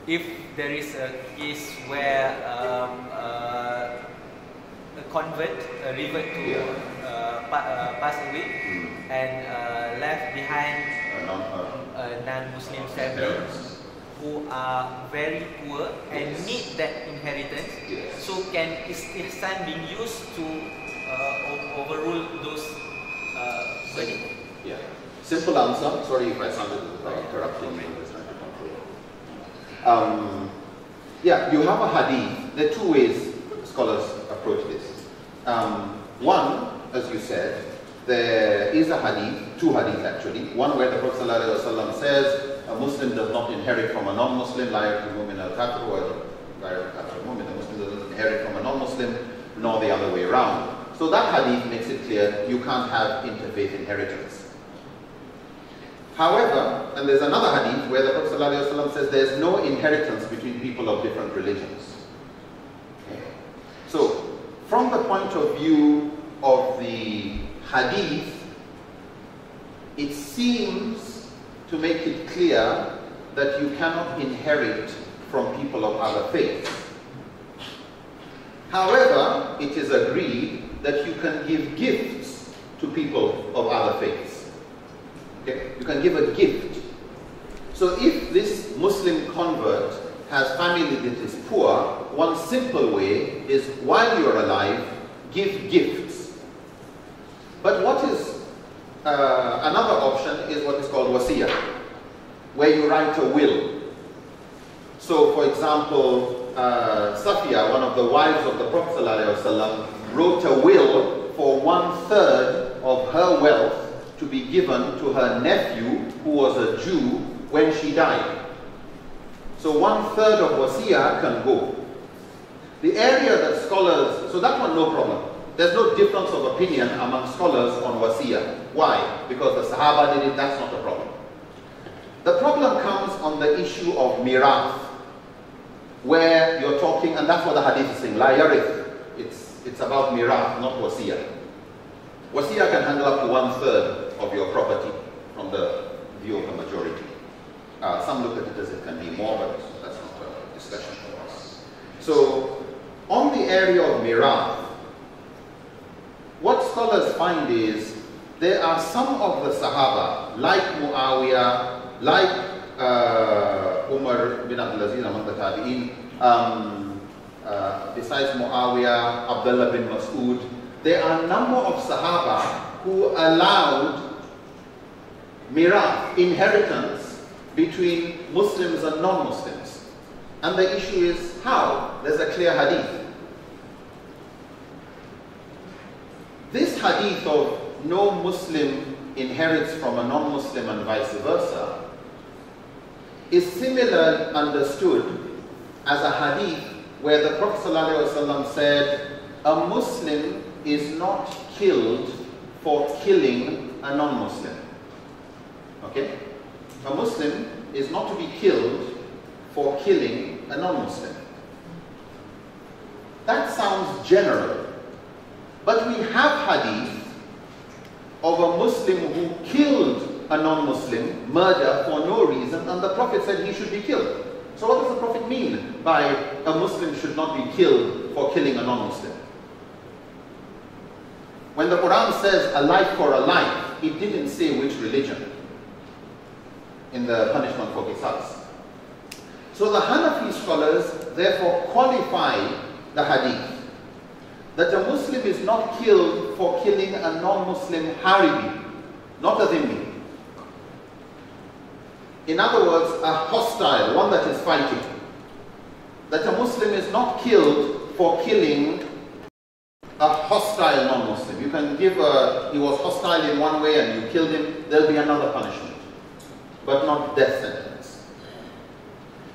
if there is a case where a convert, a revert to pass away and left behind a non-Muslim family who are very poor and need that inheritance, so can ihsan being used to overrule those verdicts? Yeah. Simple answer. Sorry if I sounded interrupting me. Yeah, you have a hadith. There are two ways scholars approach this. One, as you said, there is a hadith, two hadiths actually. One where the Prophet ﷺ says, a Muslim does not inherit from a non-Muslim, la yarithul mu'min al-kafir, or la yarithul mu'min, a Muslim doesn't inherit from a non-Muslim, nor the other way around. So that hadith makes it clear you can't have interfaith inheritance. However, and there's another hadith where the Prophet ﷺ says there's no inheritance between people of different religions. Okay. So, from the point of view of the hadith, it seems to make it clear that you cannot inherit from people of other faiths. However, it is agreed that you can give gifts to people of other faiths. Okay? You can give a gift. So if this Muslim convert has family that is poor, one simple way is, while you're alive, give gifts. But what is another option is what is called wasiyah, where you write a will. So, for example, Safiya, one of the wives of the Prophet ﷺ, wrote a will for 1/3 of her wealth to be given to her nephew, who was a Jew, when she died. So 1/3 of wasiyah can go. The area that scholars, so that one no problem. There's no difference of opinion among scholars on wasiyah. Why? Because the Sahaba did it, that's not a problem. The problem comes on the issue of mirath, where you're talking, and that's what the hadith is saying, la yarith. It's about mirath, not wasiyah. Wasiyah can handle up to 1/3 of your property from the view of the majority. Some look at it as it can be more, but that's not a discussion for us. So, on the area of mirath, what scholars find is there are some of the Sahaba, like Muawiyah, like Umar bin Abdul Aziz among the Tabi'in, besides Muawiyah, Abdullah bin Mas'ud, there are a number of Sahaba who allowed mirath, inheritance, between Muslims and non-Muslims. And the issue is how? There's a clear hadith. This hadith of no Muslim inherits from a non-Muslim and vice versa is similarly understood as a hadith where the Prophet ﷺ said, a Muslim is not killed for killing a non-Muslim. Okay? A Muslim is not to be killed for killing a non-Muslim. That sounds general, but we have hadith of a Muslim who killed a non-Muslim, murder for no reason, and the Prophet said he should be killed. So what does the Prophet mean by a Muslim should not be killed for killing a non-Muslim? When the Quran says a life for a life, it didn't say which religion in the punishment for qisas. So the Hanafi scholars therefore qualify the hadith that a Muslim is not killed for killing a non-Muslim haribi, not a dhimmi. In other words, a hostile, one that is fighting. That a Muslim is not killed for killing a hostile non-Muslim. You can give he was hostile in one way and you killed him, there'll be another punishment, but not death sentence.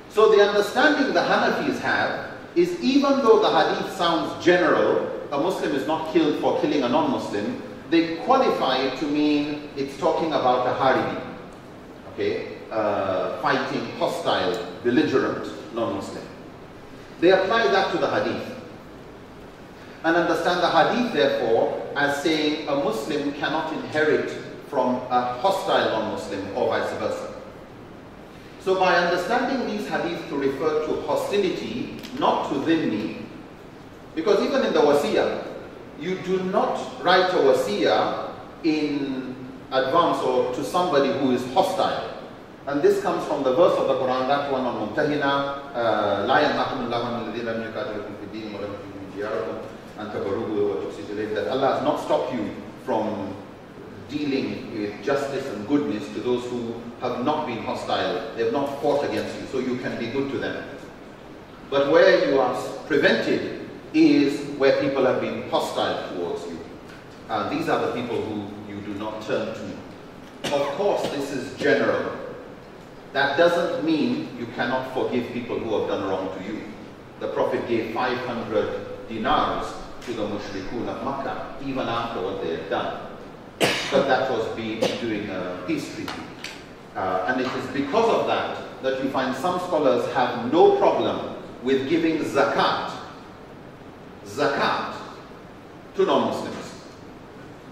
So the understanding the Hanafis have is even though the hadith sounds general, a Muslim is not killed for killing a non-Muslim, they qualify it to mean it's talking about a haribi, okay, fighting, hostile, belligerent non-Muslim. They apply that to the hadith and understand the hadith therefore as saying a Muslim cannot inherit from a hostile non-Muslim or vice versa. So by understanding these hadith to refer to hostility, not to dhimmi, because even in the wasiyah, you do not write a wasiyah in advance or to somebody who is hostile. And this comes from the verse of the Quran, that one on Mumtahina, لا ينهاكم الله عن الذين لم يقاتلوكم في الدين ولم يخرجوكم من دياركم أن تبروه وتقسطوا إليهم, that Allah has not stopped you from dealing with justice and goodness to those who have not been hostile, they have not fought against you, so you can be good to them. But where you are prevented is where people have been hostile towards you. These are the people who you do not turn to. Of course, this is general. That doesn't mean you cannot forgive people who have done wrong to you. The Prophet gave 500 dinars to the mushrikun of Makkah, even after what they had done. But that was doing a peace treaty. And it is because of that that you find some scholars have no problem with giving zakat to non-Muslims,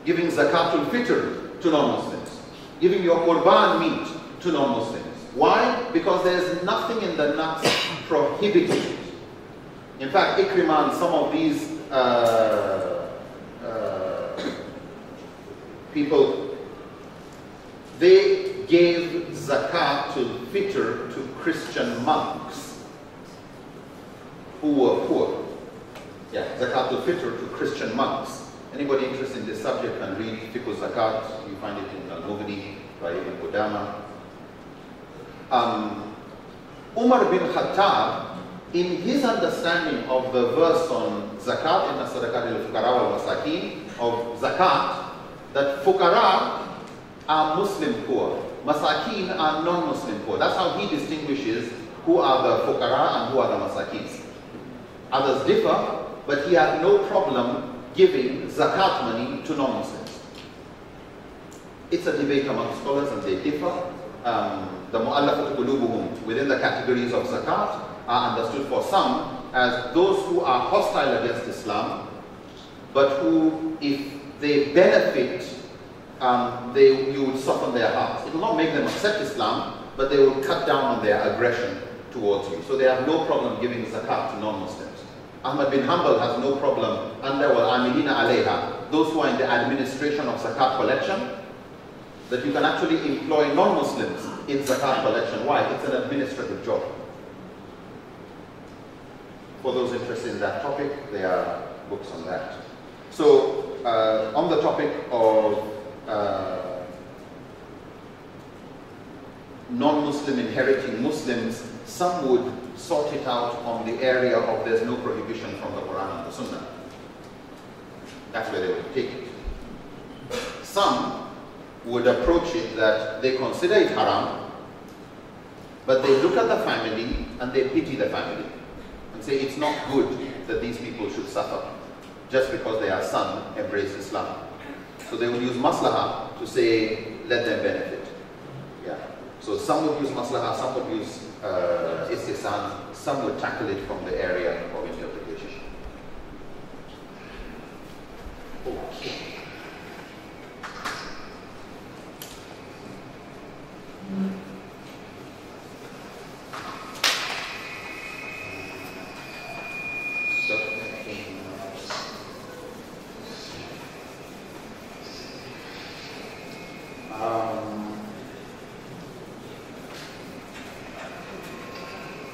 giving zakatul fitr to non-Muslims, giving your qurban meat to non-Muslims. Why? Because there is nothing in the Nas prohibiting it. In fact, Ikrimah and some of these people, they gave zakatul fitr to Christian monks who were poor. Yeah, zakatul fitr to Christian monks. Anybody interested in this subject can read Fiqh Zakat. You find it in Al-Mughni by Ibn Qudama. Umar bin Khattab, in his understanding of the verse on zakat in as-sadaqat al-fuqara wal-masakin, of zakat, that fuqara are Muslim poor, masakin are non-Muslim poor. That's how he distinguishes who are the fuqara and who are the masakins. Others differ, but he had no problem giving zakat money to non-Muslims. It's a debate among scholars and they differ. The mu'allafatu qulubuhum within the categories of zakat are understood for some as those who are hostile against Islam, but who, if they benefit, you would soften their hearts. It will not make them accept Islam, but they will cut down on their aggression towards you. So they have no problem giving zakat to non-Muslims. Ahmad bin Hanbal has no problem under wal-amilina alayha, those who are in the administration of zakat collection, that you can actually employ non-Muslims in zakat collection. Why? It's an administrative job. For those interested in that topic, there are books on that. So, on the topic of non-Muslim inheriting Muslims, some would sort it out on the area of there's no prohibition from the Quran and the Sunnah. That's where they would take it. Some would approach it that they consider it haram, but they look at the family and they pity the family and say it's not good that these people should suffer just because their son embraced Islam. So they would use maslahah to say, let them benefit. Yeah. So some would use maslahah, some would use istihsan, some would tackle it from the area of interpretation. Okay.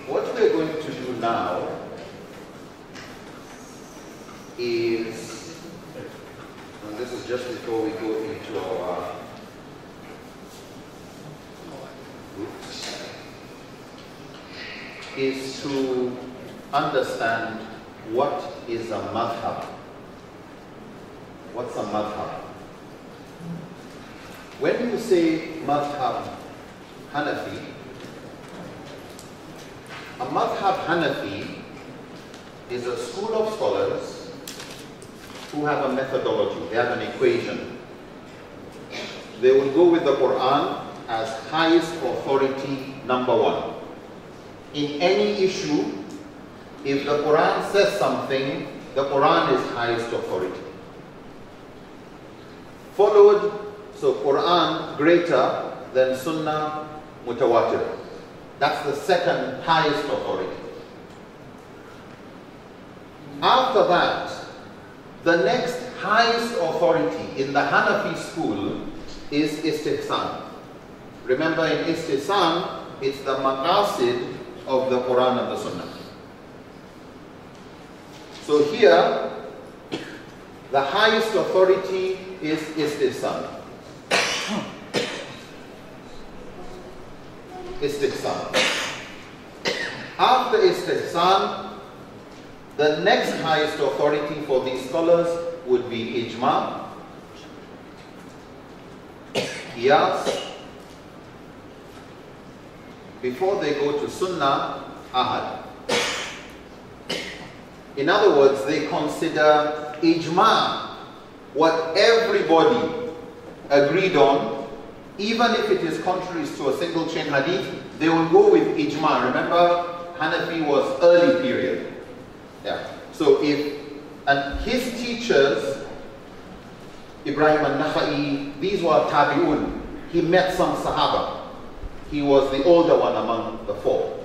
What we're going to do now is, and this is just before we go into our groups, is to understand what is a madhab. What's a madhab? When you say madhab Hanafi, a madhab Hanafi is a school of scholars who have a methodology, they have an equation. They will go with the Quran as highest authority number one. In any issue, if the Quran says something, the Quran is highest authority. Followed, so Quran greater than Sunnah mutawatir. That's the second highest authority. After that, the next highest authority in the Hanafi school is istihsan. Remember, in istihsan, it's the maqasid of the Quran and the Sunnah. So here, the highest authority is istihsan. Istihsan. After istihsan, the next highest authority for these scholars would be ijma, qiyas. Before they go to sunnah, ahad. In other words, they consider ijma what everybody agreed on, even if it is contrary to a single chain hadith, they will go with ijma. Remember, Hanafi was early period. Yeah. So and his teachers, Ibrahim al-Nakhai, these were tabi'un. He met some sahaba. He was the older one among the four.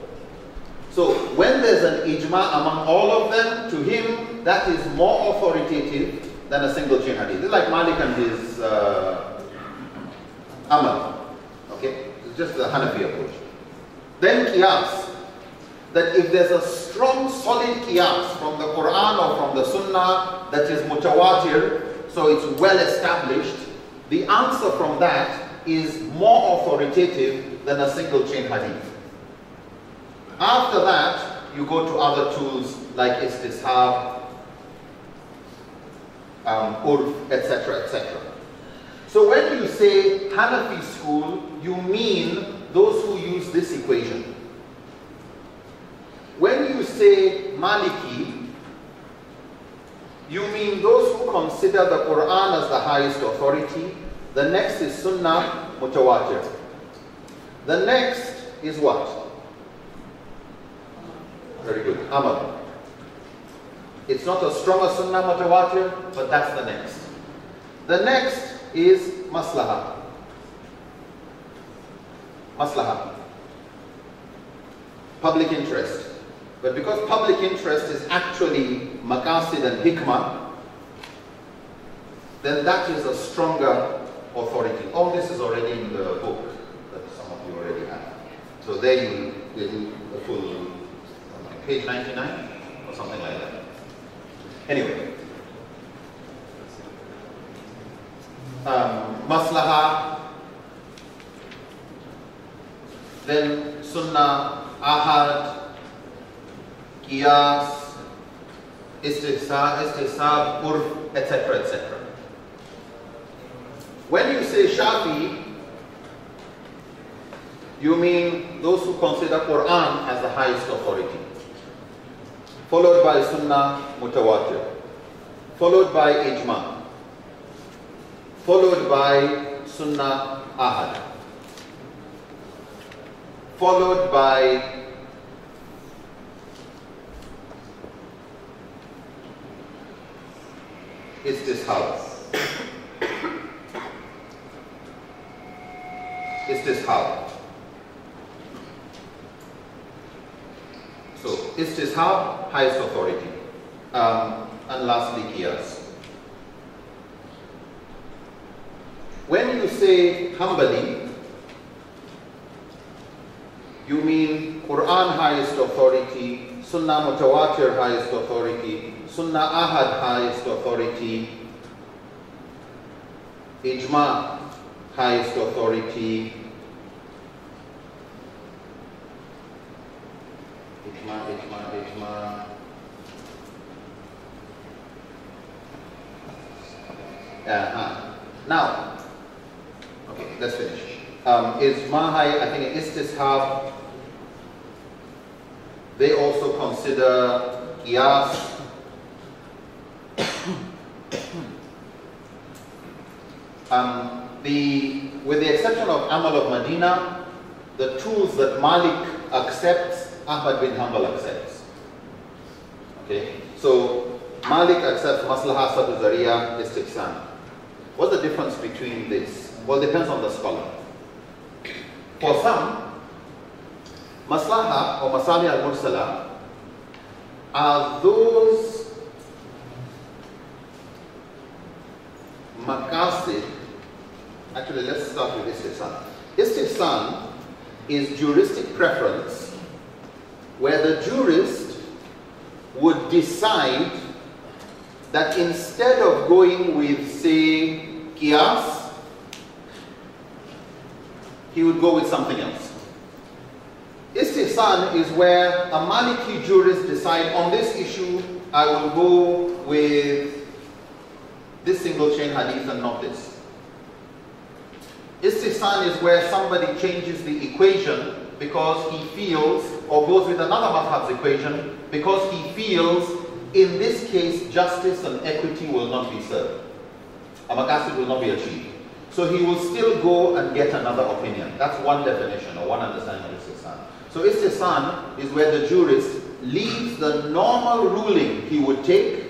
So when there's an ijma among all of them, to him, that is more authoritative than a single chain hadith. It's like Malik and his Amal. Okay? It's just the Hanafi approach. Then qiyas. That if there's a strong, solid qiyas from the Quran or from the Sunnah that is mutawatir, so it's well established, the answer from that is more authoritative than a single chain hadith. After that, you go to other tools like istishab, urf, etc., etc. So when you say Hanafi school, you mean those who use this equation. When you say Maliki, you mean those who consider the Quran as the highest authority. The next is Sunnah mutawatir. The next is what? Very good. Amal. It's not as strong as Sunnah mutawatir, but that's the next. The next is maslahah. Maslahah. Public interest. But because public interest is actually maqasid and hikmah, then that is a stronger authority. All this is already in the book that some of you already have. So there you do the full, page 99 or something like that. Anyway, maslaha, then sunnah, ahad, qiyas, istihsab, urf, etc., etc. When you say Shafi, you mean those who consider Quran as the highest authority, followed by Sunnah Mutawatir, followed by Ijma, followed by Sunnah Ahad, followed by Istishab. Istishab. So, Istishab, highest authority. And lastly, Qiyas. When you say Hanbali, you mean Quran highest authority, Sunnah Mutawatir highest authority, Sunnah Ahad highest authority, Ijma highest authority, Ijma. Now, okay, let's finish. Ijma high, I think Istishab, they also consider Qiyas. With the exception of Amal of Medina, the tools that Malik accepts, Ahmad bin Hanbal accepts. Okay, so Malik accepts Maslaha, Sadu Zariya, Istihsan. What's the difference between this? Well, it depends on the scholar. For some, Maslaha or Masalih al-Mursala are those maqasid. Actually, let's start with Istihsan. Istihsan is juristic preference where the jurist would decide that instead of going with, say, Qiyas, he would go with something else. Istihsan is where a Maliki jurist decide on this issue, I will go with this single chain hadith and not this. Istihsan is where somebody changes the equation because he feels, or goes with another madhab's equation because he feels in this case justice and equity will not be served. A maqasid will not be achieved. So he will still go and get another opinion. That's one definition or one understanding of Istihsan. So Istihsan is where the jurist leaves the normal ruling he would take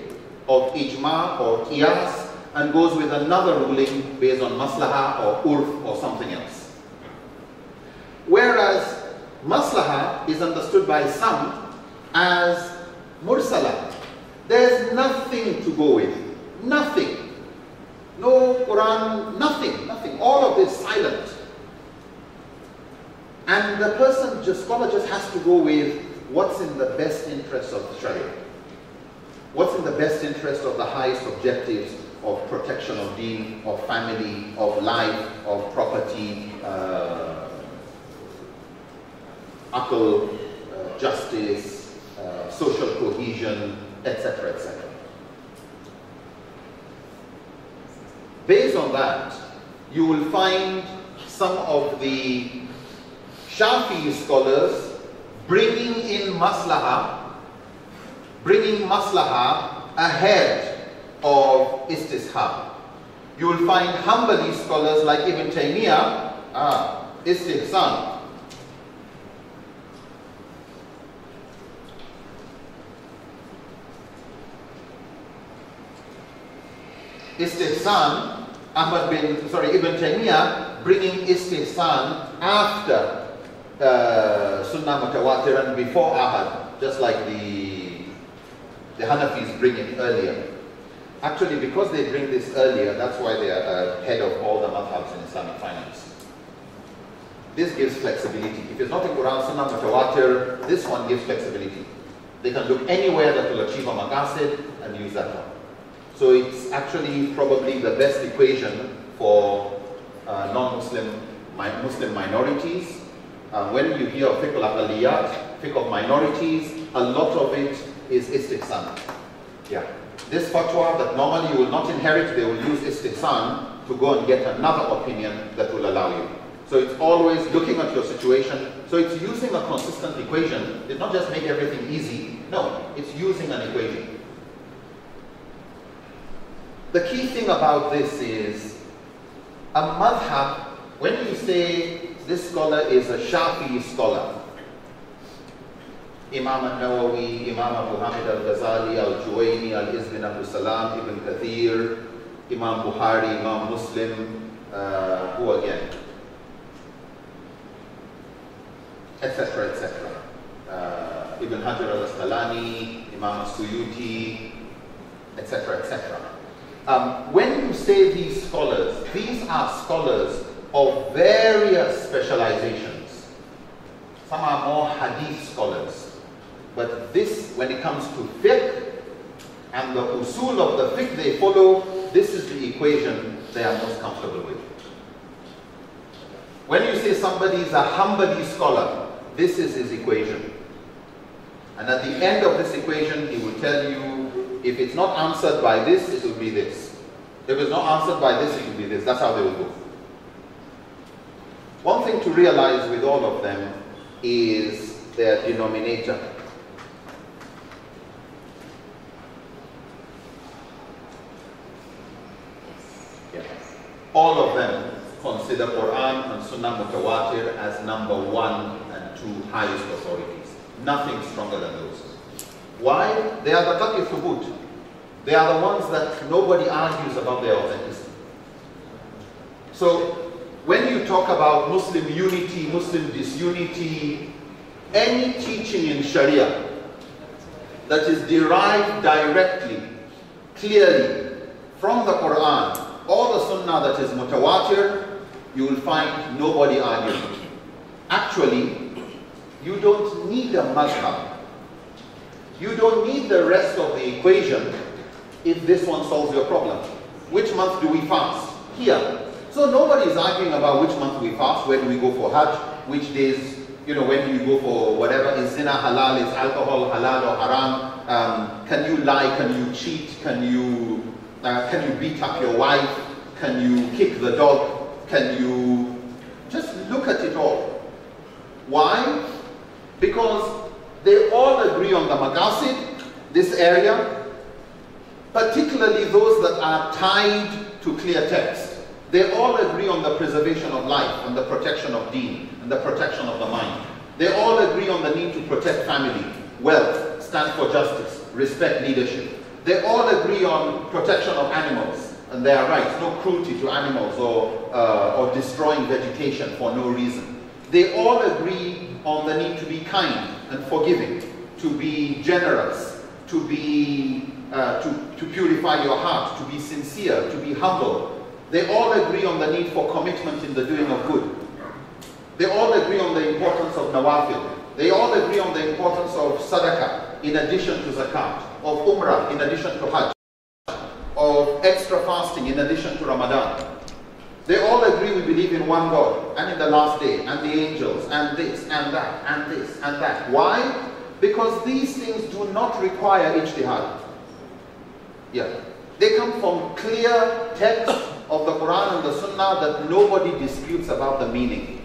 of Ijma or Qiyas and goes with another ruling based on Maslaha or Urf or something else. Whereas Maslaha is understood by some as Mursala. There's nothing to go with. Nothing. No Quran, nothing. All of this silent. And the person, scholar just has to go with what's in the best interest of the Sharia. What's in the best interest of the highest objectives of protection of deen, of family, of life, of property, aql, justice, social cohesion, etc., etc. Based on that, you will find some of the Shafi'i scholars bringing maslaha ahead of istishab. You will find Hanbali scholars like Ibn Taymiyyah, istihsan. Istihsan, Ibn Taymiyyah bringing istihsan after Sunnah Mutawatir and before Ahad, just like the Hanafis bring it earlier. Actually, because they bring this earlier, that's why they are head of all the madhabs in Islamic finance. This gives flexibility. If it's not in Quran, Sunnah Mutawatir, this one gives flexibility. They can look anywhere that will achieve a maqasid and use that one. So it's actually probably the best equation for non-Muslim Muslim minorities. When you hear of fiqh al-aqaliyat, fiqh of minorities, a lot of it is istihsan. Yeah. This fatwa that normally you will not inherit, they will use istihsan to go and get another opinion that will allow you. So it's always looking at your situation. So it's using a consistent equation. It's not just make everything easy. No, it's using an equation. The key thing about this is a madhab, when you say this scholar is a Shafi'i scholar, Imam al-Nawawi, Imam Abu Hamid al-Ghazali, al-Juwayni, al-Izmin Abdul Salam, Ibn Kathir, Imam Bukhari, Imam Muslim, who again? Etc., etc. Ibn Hajar al-Asqalani, Imam al-Suyuti, etc., etc. When you say these scholars, these are scholars of various specializations. Some are more hadith scholars. But this, when it comes to fiqh and the usul of the fiqh they follow, this is the equation they are most comfortable with. When you say somebody is a Hanbali scholar, this is his equation. And at the end of this equation, he will tell you, if it's not answered by this, it will be this. If it's not answered by this, it will be this. That's how they will go. One thing to realize with all of them is their denominator. Yeah. All of them consider Quran and Sunnah Mutawatir as number 1 and 2 highest authorities. Nothing stronger than those. Why? They are the Qat'i Thubut. They are the ones that nobody argues about their authenticity. So, when you talk about Muslim unity, Muslim disunity, any teaching in Sharia that is derived directly, clearly from the Quran or the Sunnah that is mutawatir, you will find nobody arguing. Actually, you don't need a mazhab. You don't need the rest of the equation if this one solves your problem. Which month do we fast? Here. So nobody is arguing about which month we fast, when we go for Hajj, which days, when you go for whatever. Is zina halal, is alcohol halal or haram? Can you lie, can you cheat, can you beat up your wife, can you kick the dog, can you just look at it all. Why? Because they all agree on the maqasid, this area, particularly those that are tied to clear text. They all agree on the preservation of life and the protection of deen and the protection of the mind. They all agree on the need to protect family, wealth, stand for justice, respect leadership. They all agree on protection of animals and their rights, no cruelty to animals or destroying vegetation for no reason. They all agree on the need to be kind and forgiving, to be generous, to purify your heart, to be sincere, to be humble. They all agree on the need for commitment in the doing of good. They all agree on the importance of nawafil. They all agree on the importance of sadaqah in addition to zakat, of umrah in addition to hajj, of extra fasting in addition to Ramadan. They all agree we believe in one God and in the last day and the angels and this and that and this and that. Why? Because these things do not require ijtihad. Yeah. They come from clear text of the Quran and the Sunnah that nobody disputes about the meaning.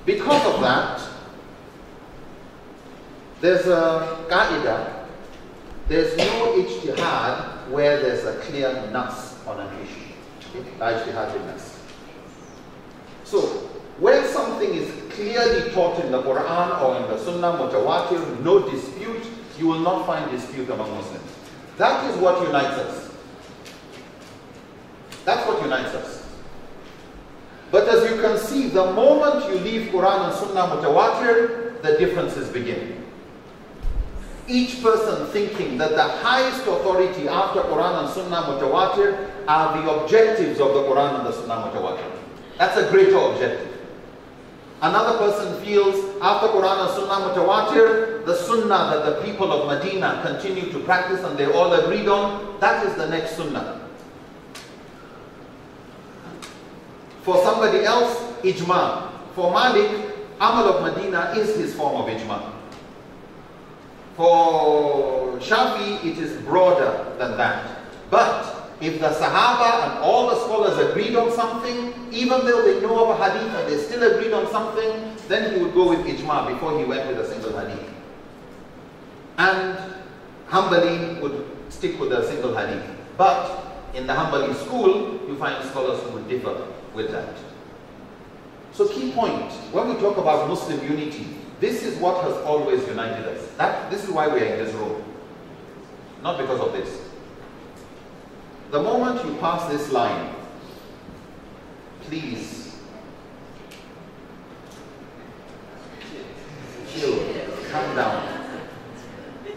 Because of that, there's a qaida, there's no ijtihad where there's a clear nas on an issue. Ijtihad nas. So, where something is clearly taught in the Quran or in the Sunnah, mutawatir, no dispute, you will not find dispute among Muslims. That is what unites us. That's what unites us. But as you can see, the moment you leave Quran and Sunnah mutawatir, the differences begin. Each person thinking that the highest authority after Quran and Sunnah mutawatir are the objectives of the Quran and the Sunnah mutawatir. That's a greater objective. Another person feels after Quran and Sunnah mutawatir, the Sunnah that the people of Medina continue to practice and they all agreed on, that is the next Sunnah. For somebody else, Ijma. For Malik, Amal of Medina is his form of Ijma. For Shafi, it is broader than that. But if the Sahaba and all the scholars agreed on something, even though they know of a hadith and they still agreed on something, then he would go with Ijma before he went with a single hadith. And Hanbali would stick with a single hadith. But in the Hanbali school, you find scholars who would differ with that. So key point, when we talk about Muslim unity, this is what has always united us. This is why we are in this room. Not because of this. The moment you pass this line, please chill, calm down.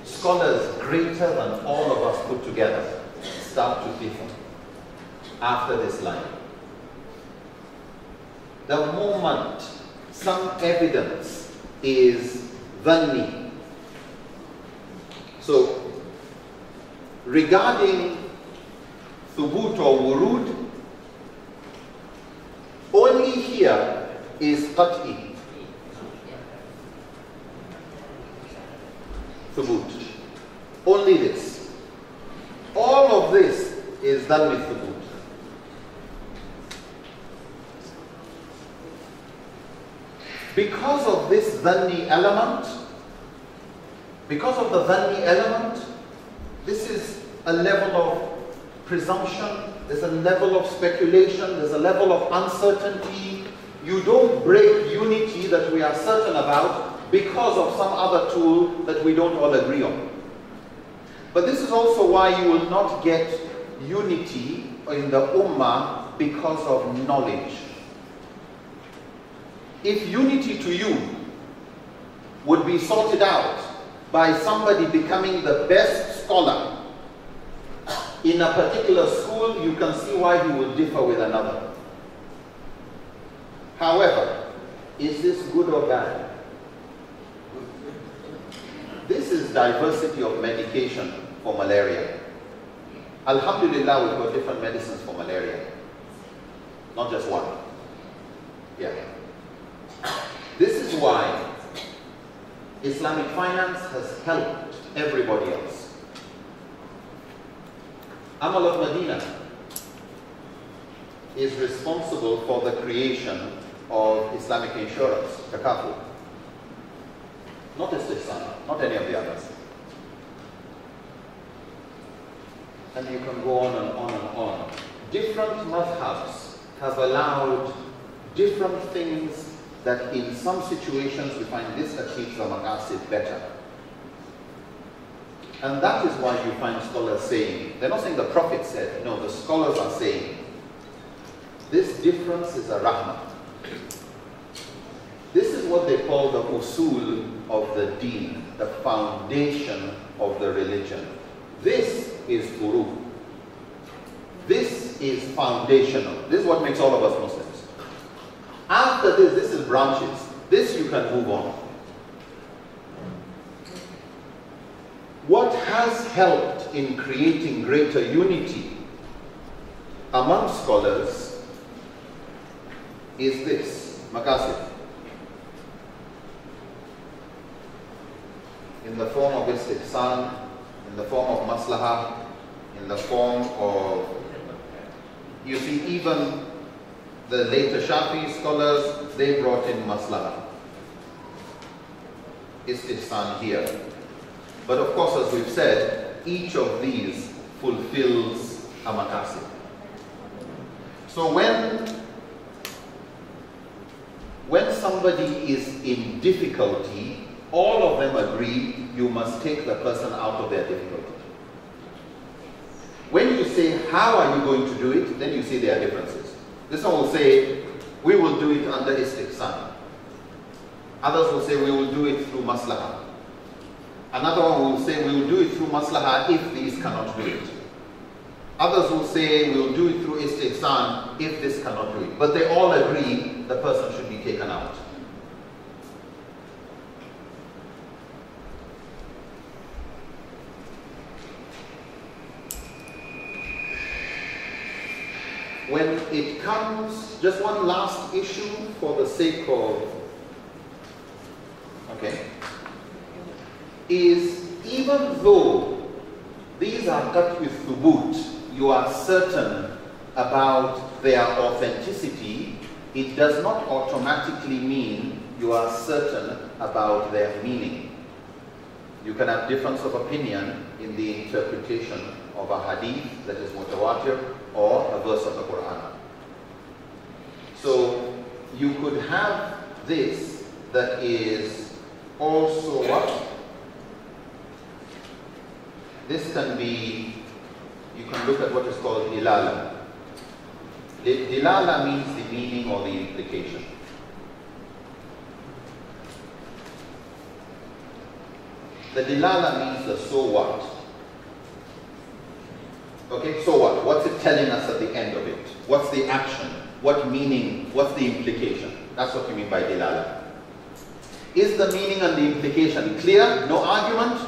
Scholars greater than all of us put together start to differ after this line. The moment some evidence is dhanni. So, regarding thubut or wurud, only here is qat'i. Thubut. Only this. All of this is done with thubut. Because of this dhanni element, because of the dhanni element, this is a level of presumption, there's a level of speculation, there's a level of uncertainty. You don't break unity that we are certain about because of some other tool that we don't all agree on. But this is also why you will not get unity in the ummah because of knowledge. If unity to you would be sorted out by somebody becoming the best scholar in a particular school, you can see why he will differ with another. However, is this good or bad? This is diversity of medication for malaria. Alhamdulillah, we've got different medicines for malaria. Not just one. Yeah. This is why Islamic finance has helped everybody else. Amal of Medina is responsible for the creation of Islamic insurance, Takaful. Not Istihsan, not any of the others. And you can go on and on and on. Different madhabs have allowed different things that in some situations we find this achieves the maqasid better. And that is why you find scholars saying, they're not saying the Prophet said, no, the scholars are saying, this difference is a rahmah. This is what they call the usul of the deen, the foundation of the religion. This is furu. This is foundational. This is what makes all of us Muslims. After this, this is branches. This you can move on. What has helped in creating greater unity among scholars is this, maqasid. In the form of istihsan, in the form of maslahah, in the form of, you see, even the later Shafi scholars, they brought in maslahah, istihsan here. But of course, as we've said, each of these fulfills a maqasid. So when somebody is in difficulty, all of them agree you must take the person out of their difficulty. When you say, how are you going to do it, then you see there are differences. This one will say, we will do it under istihsan. Others will say, we will do it through maslahah. Another one will say, we will do it through maslahah if these cannot do it. Others will say, we will do it through istihsan if this cannot do it. But they all agree the person should be taken out. when it comes, just one last issue for the sake of, okay, is even though these are cut with thubut, you are certain about their authenticity, it does not automatically mean you are certain about their meaning. You can have difference of opinion in the interpretation of a hadith that is mutawatir or a verse of the Quran. So you could have this that is also what? This can be, you can look at what is called dilala. Dilala means the meaning or the implication. The dilala means the so what. Okay, so what? What's it telling us at the end of it? What's the action? What meaning? What's the implication? That's what you mean by dilala. Is the meaning and the implication clear? No argument?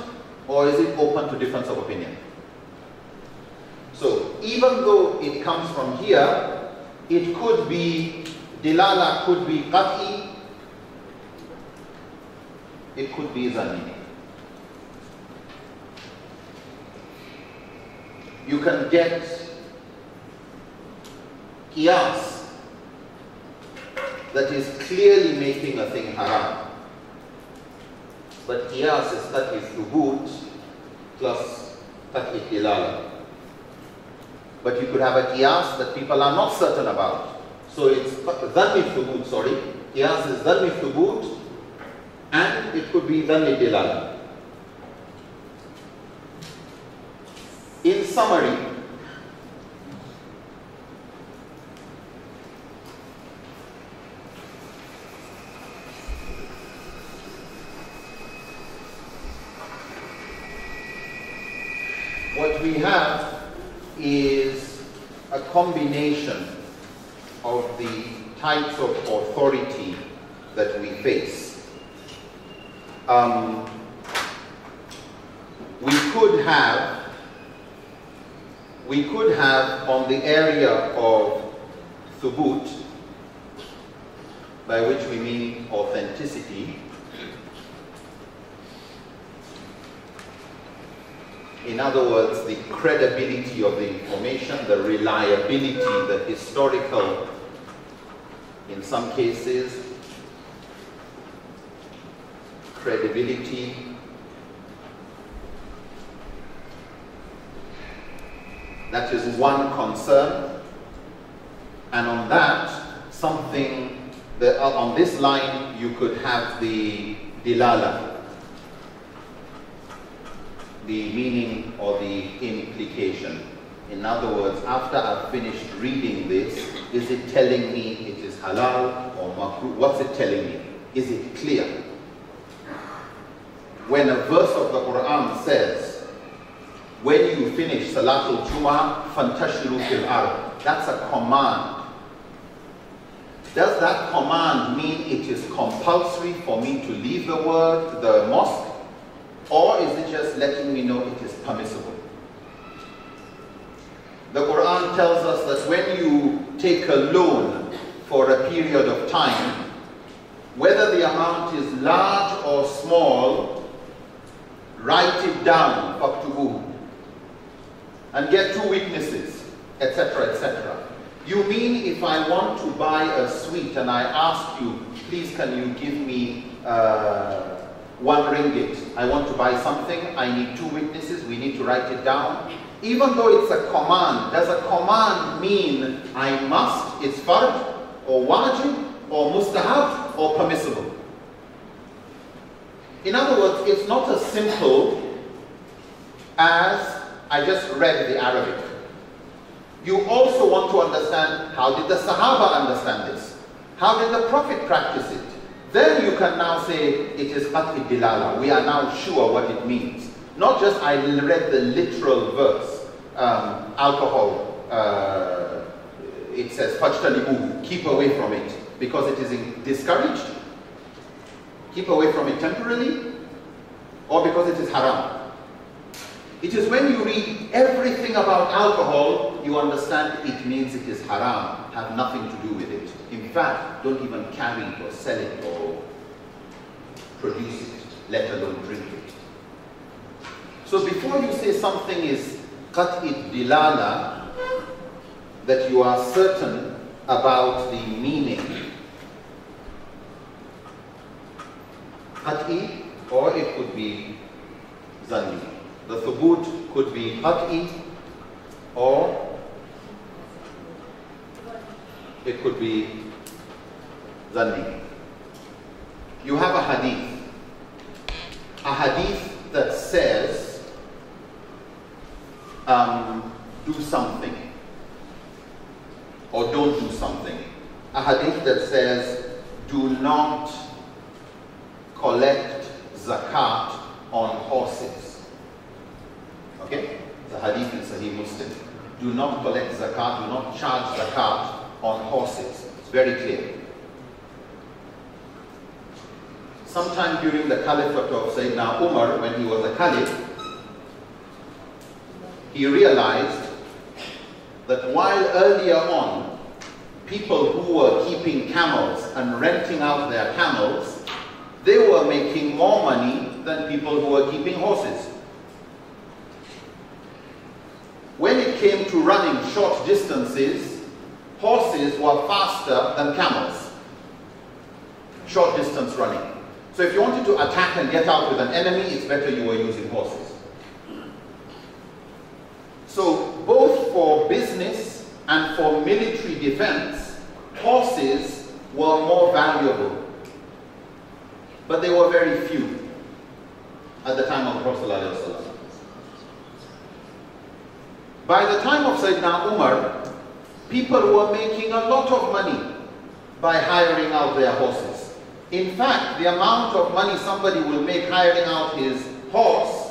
Or is it open to difference of opinion? So, even though it comes from here, it could be, dilala could be qat'i, it could be zanni. You can get qiyas that is clearly making a thing haram. But qiyas is qat'i thubut plus qat'i dilala. But you could have a qiyas that people are not certain about. So it's dhanni thubut, sorry. Qiyas is dhanni thubut and it could be dhanni dilala. In summary, what we have is a combination of the types of authority that we face. We could have on the area of thubut, by which we mean authenticity, in other words, the credibility of the information, the reliability, the historical, in some cases, credibility, that is one concern, and on that, something, on this line, you could have the dilala, the meaning or the implication. In other words, after I've finished reading this, is it telling me it is halal or makruh? What's it telling me? Is it clear? When a verse of the Quran says, when you finish Salatul Jumu'ah, fantashiru fil ard, that's a command. Does that command mean it is compulsory for me to leave the mosque? Or is it just letting me know it is permissible? The Quran tells us that when you take a loan for a period of time, whether the amount is large or small, write it down, faktubuhu, and get 2 witnesses, etc., etc. You mean if I want to buy a sweet and I ask you, please can you give me 1 ringgit, I want to buy something, I need 2 witnesses, we need to write it down. Even though it's a command, does a command mean I must, it's fard, or wajib, or mustahab, or permissible? In other words, it's not as simple as I just read the Arabic. You also want to understand, how did the Sahaba understand this? How did the Prophet practice it? Then you can now say, it is qat'i dilala. We are now sure what it means. Not just I read the literal verse, alcohol, it says, fajtanibuhu, keep away from it, because it is discouraged. Keep away from it temporarily, or because it is haram. It is when you read everything about alcohol, you understand it means it is haram, have nothing to do with it. In fact, don't even carry it or sell it or produce it, let alone drink it. So before you say something is qat'i dilala, that you are certain about the meaning. Qat'i, or it could be zanni. The thubut could be qat'i, or it could be zanni. You have a hadith that says, do something, or don't do something. A hadith that says, do not collect zakat on horses. Okay? The hadith in Sahih Muslim. Do not collect zakat, do not charge zakat on horses. It's very clear. Sometime during the caliphate of Sayyidina Umar, when he was a caliph, he realized that while earlier on, people who were keeping camels and renting out their camels, they were making more money than people who were keeping horses. When it came to running short distances, horses were faster than camels. Short distance running. So if you wanted to attack and get out with an enemy, it's better you were using horses. So both for business and for military defense, horses were more valuable. But they were very few at the time of the Prophet ﷺ. By the time of Sayyidina Umar, people were making a lot of money by hiring out their horses. In fact, the amount of money somebody will make hiring out his horse,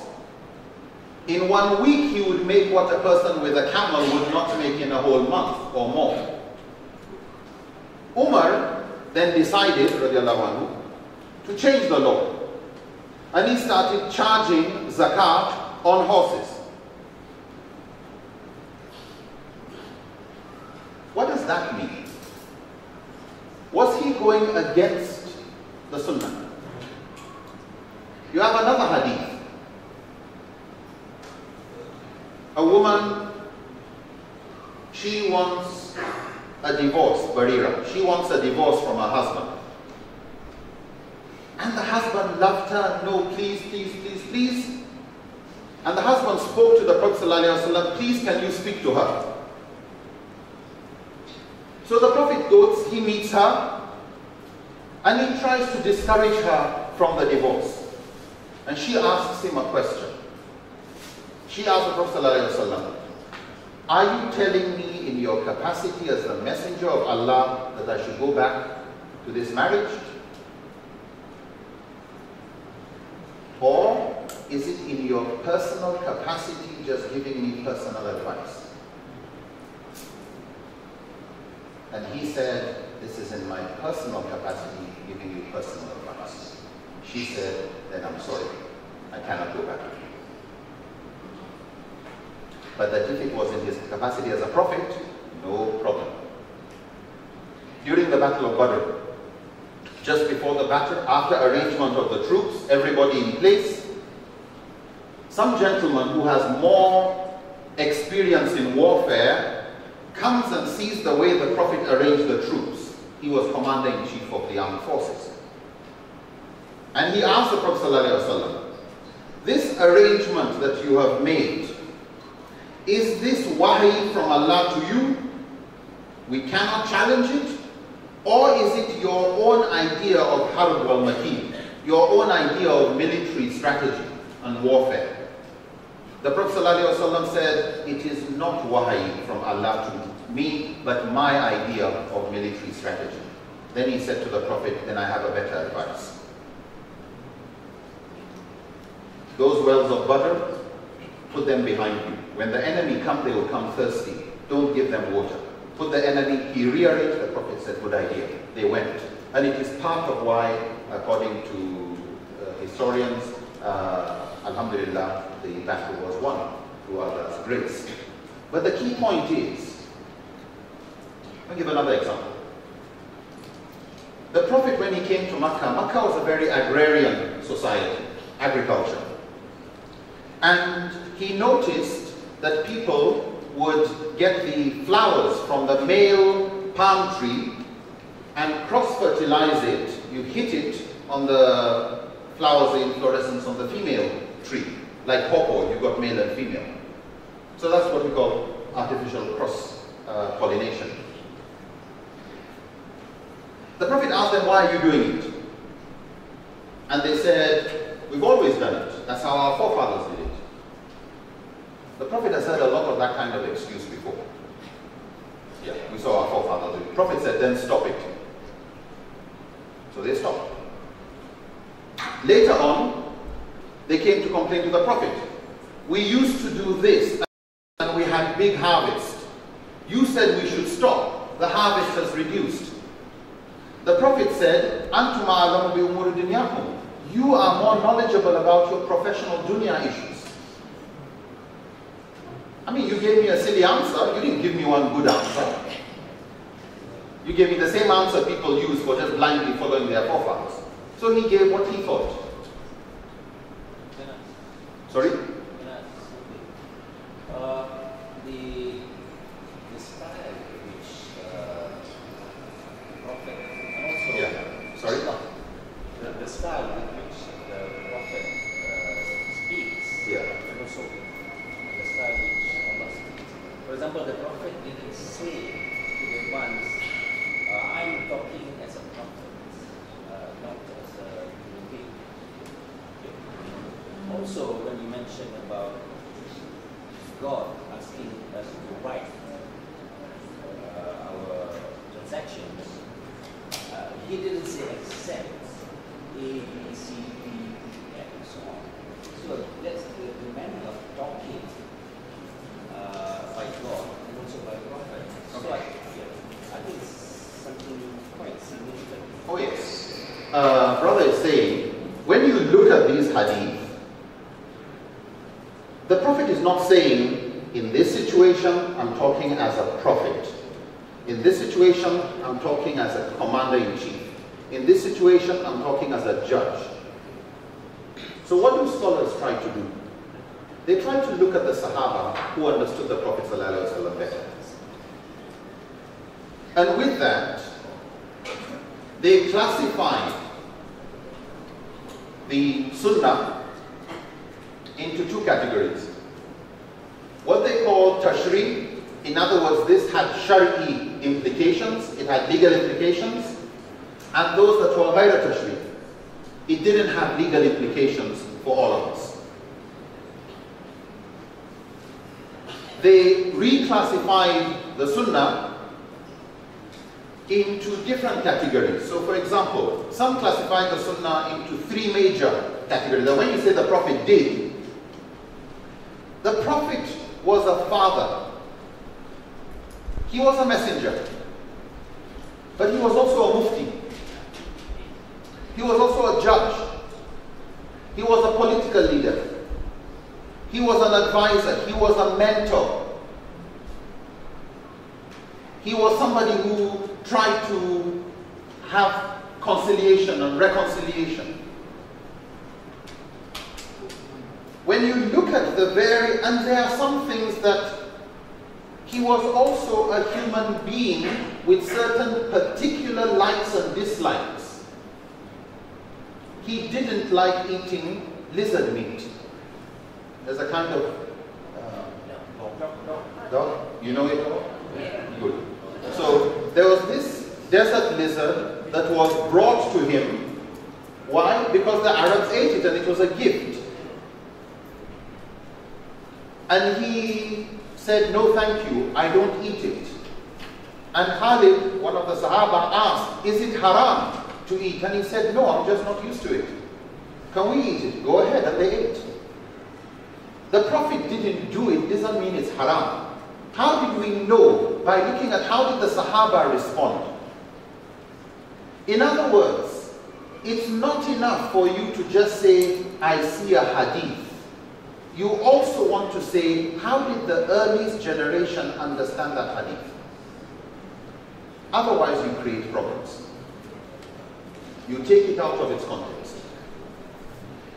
in 1 week he would make what a person with a camel would not make in a whole month or more. Umar then decided, radiallahu anhu, to change the law. And he started charging zakat on horses. What does that mean? Was he going against the sunnah? You have another hadith. A woman, she wants a divorce, barira. She wants a divorce from her husband. And the husband loved her, no, please, please, please, please. And the husband spoke to the Prophet ﷺ, please can you speak to her? So the Prophet goes, he meets her, and he tries to discourage her from the divorce. And she asks him a question. She asked the Prophet ﷺ, are you telling me in your capacity as the messenger of Allah that I should go back to this marriage? Or is it in your personal capacity just giving me personal advice? And he said, this is in my personal capacity giving you personal advice. She said, then I'm sorry, I cannot go back. But that if it was in his capacity as a prophet, no problem. During the Battle of Badr, just before the battle, after arrangement of the troops, everybody in place, some gentleman who has more experience in warfare comes and sees the way the Prophet arranged the troops. He was commander-in-chief of the armed forces. And he asked the Prophet ﷺ, this arrangement that you have made, is this wahi from Allah to you? We cannot challenge it? Or is it your own idea of harb wal-makin, your own idea of military strategy and warfare? The Prophet ﷺ said, it is not wahi from Allah to me, but my idea of military strategy. Then he said to the Prophet, then I have a better advice. Those wells of Badr, put them behind you. When the enemy come, they will come thirsty. Don't give them water. Put the enemy, he rearranged, the Prophet said, good idea. They went. And it is part of why, according to historians, alhamdulillah, the battle was won through Allah's grace. But the key point is, I'll give another example. The Prophet, when he came to Makkah, Makkah was a very agrarian society, agriculture. And he noticed that people would get the flowers from the male palm tree and cross-fertilize it. You hit it on the flowers, the inflorescence on the female tree. Like pawpaw, you've got male and female. So that's what we call artificial cross-pollination. The Prophet asked them, why are you doing it? And they said, we've always done it. That's how our forefathers did it. The Prophet has heard a lot of that kind of excuse before. Yeah, we saw our forefathers do it. The Prophet said, then stop it. So they stopped. Later on, they came to complain to the Prophet. We used to do this and we had big harvest. You said we should stop. The harvest has reduced. The Prophet said, Antum a'lamu bi umuri dunyakum. You are more knowledgeable about your professional dunya issues. I mean, you gave me a silly answer. You didn't give me one good answer. You gave me the same answer people use for just blindly following their forefathers. So he gave what he thought. Sorry? The style which the Prophet and also Sorry? The style with which the Prophet speaks, and also the style which Allah speaks. For example, the Prophet didn't say to the ones, I'm talking as a prophet, not as a human being. Also, when you mentioned about God asking us to write our transactions, he didn't say except A, B, C, D, E, and so on. So that's the manner of talking by God and also by Prophet. So I think it's something quite significant. Oh yes. Brother is saying, when you look at these hadith, the Prophet is not saying, in this situation, I'm talking as a prophet. In this situation, I'm talking as a commander-in-chief. In this situation, I'm talking as a judge. So what do scholars try to do? They try to look at the Sahaba who understood the Prophet ﷺ better. And with that, they classified the Sunnah into two categories. What they call tashri', in other words, this had shari'i implications, it had legal implications, and those that were ghayra tashri', it didn't have legal implications for all of us. They reclassified the Sunnah into different categories. So for example, some classified the Sunnah into three major categories. Now when you say the Prophet did, the Prophet was a father. He was a messenger. But he was also a mufti. He was also a judge. He was a political leader. He was an advisor. He was a mentor. He was somebody who tried to have conciliation and reconciliation. When you look at the and there are some things that he was also a human being with certain particular likes and dislikes. He didn't like eating lizard meat. There's a kind of dog. You know it? Good. So there was this desert lizard that was brought to him. Why? Because the Arabs ate it and it was a gift. And he said, no thank you, I don't eat it. And Khalid, one of the Sahaba, asked, is it haram to eat? And he said, no, I'm just not used to it. Can we eat it? Go ahead. And they ate. The Prophet didn't do it, doesn't mean it's haram. How did we know? By looking at how did the Sahaba respond. In other words, it's not enough for you to just say, I see a hadith. you also want to say, how did the earliest generation understand that hadith? Otherwise, you create problems. You take it out of its context.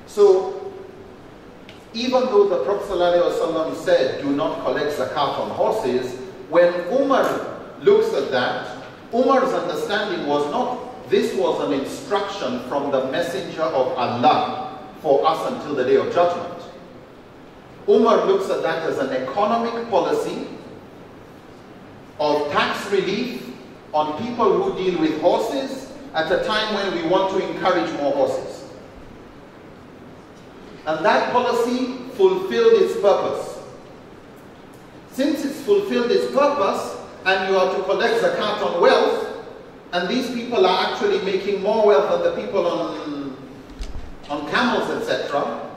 So, even though the Prophet ﷺ said, do not collect zakat on horses, when Umar looks at that, Umar's understanding was not, this was an instruction from the Messenger of Allah for us until the Day of Judgment. Umar looks at that as an economic policy of tax relief on people who deal with horses at a time when we want to encourage more horses. And that policy fulfilled its purpose. Since it's fulfilled its purpose, and you are to collect zakat on wealth, and these people are actually making more wealth than the people on camels, etc.,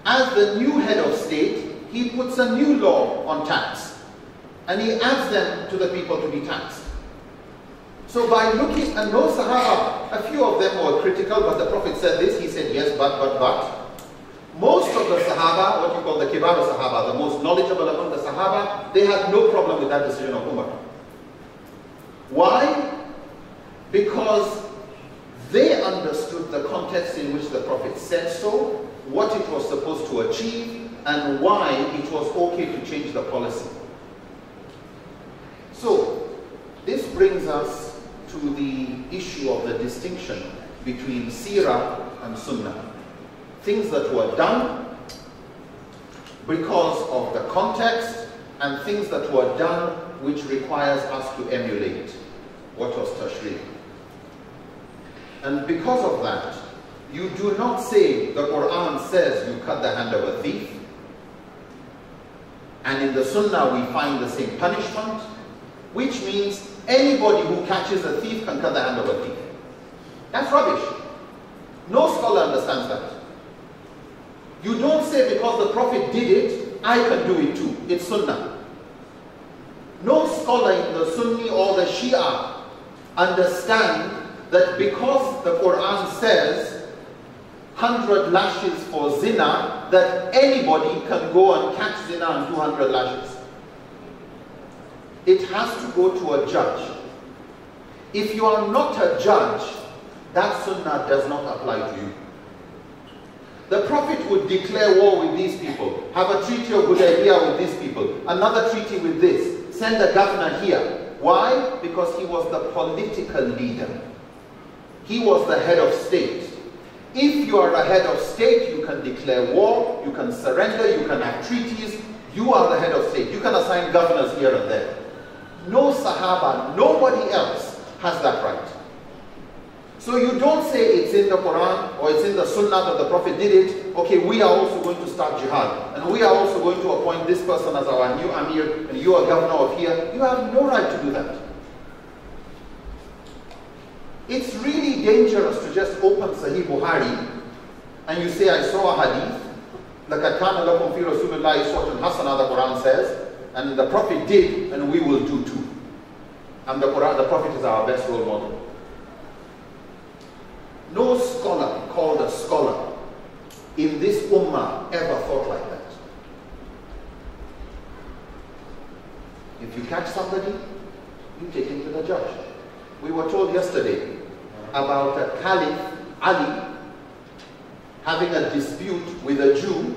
as the new head of state, he puts a new law on tax, and he adds them to the people to be taxed. So by looking, and no Sahaba, a few of them were critical, but the Prophet said this, he said yes, but. Most of the Sahaba, what you call the Kibar Sahaba, the most knowledgeable among the Sahaba, they had no problem with that decision of Umar. Why? Because they understood the context in which the Prophet said so, what it was supposed to achieve, and why it was okay to change the policy. So, this brings us to the issue of the distinction between Sirah and Sunnah. Things that were done because of the context, and things that were done which requires us to emulate what was tashri'. And because of that, you do not say, the Quran says you cut the hand of a thief, and in the Sunnah we find the same punishment, which means anybody who catches a thief can cut the hand of a thief. That's rubbish. No scholar understands that. You don't say because the Prophet did it, I can do it too. It's Sunnah. No scholar in the Sunni or the Shia understand that because the Quran says 100 lashes for zina, that anybody can go and catch zina and 200 lashes. It has to go to a judge. If you are not a judge, that Sunnah does not apply to you. The Prophet would declare war with these people, have a treaty of Hudaybiyah with these people, another treaty with this, send a governor here. Why? Because he was the political leader. He was the head of state. If you are a head of state, you can declare war, you can surrender, you can have treaties. You are the head of state. You can assign governors here and there. No Sahaba, nobody else has that right. So you don't say it's in the Quran or it's in the Sunnah that the Prophet did it. Okay, we are also going to start jihad. And we are also going to appoint this person as our new Amir, and you are governor of here. You have no right to do that. It's really dangerous to just open Sahih Bukhari and you say, I saw a hadith, لَقَدْ كَانَ لَكُمْ فِي رَسُولِ اللَّهِ أُسْوَةٌ حَسَنَةٌ, the Quran says, and the Prophet did, and we will do too. And the Prophet is our best role model. No scholar called a scholar in this ummah ever thought like that. If you catch somebody, you take him to the judge. We were told yesterday about a Caliph, Ali, having a dispute with a Jew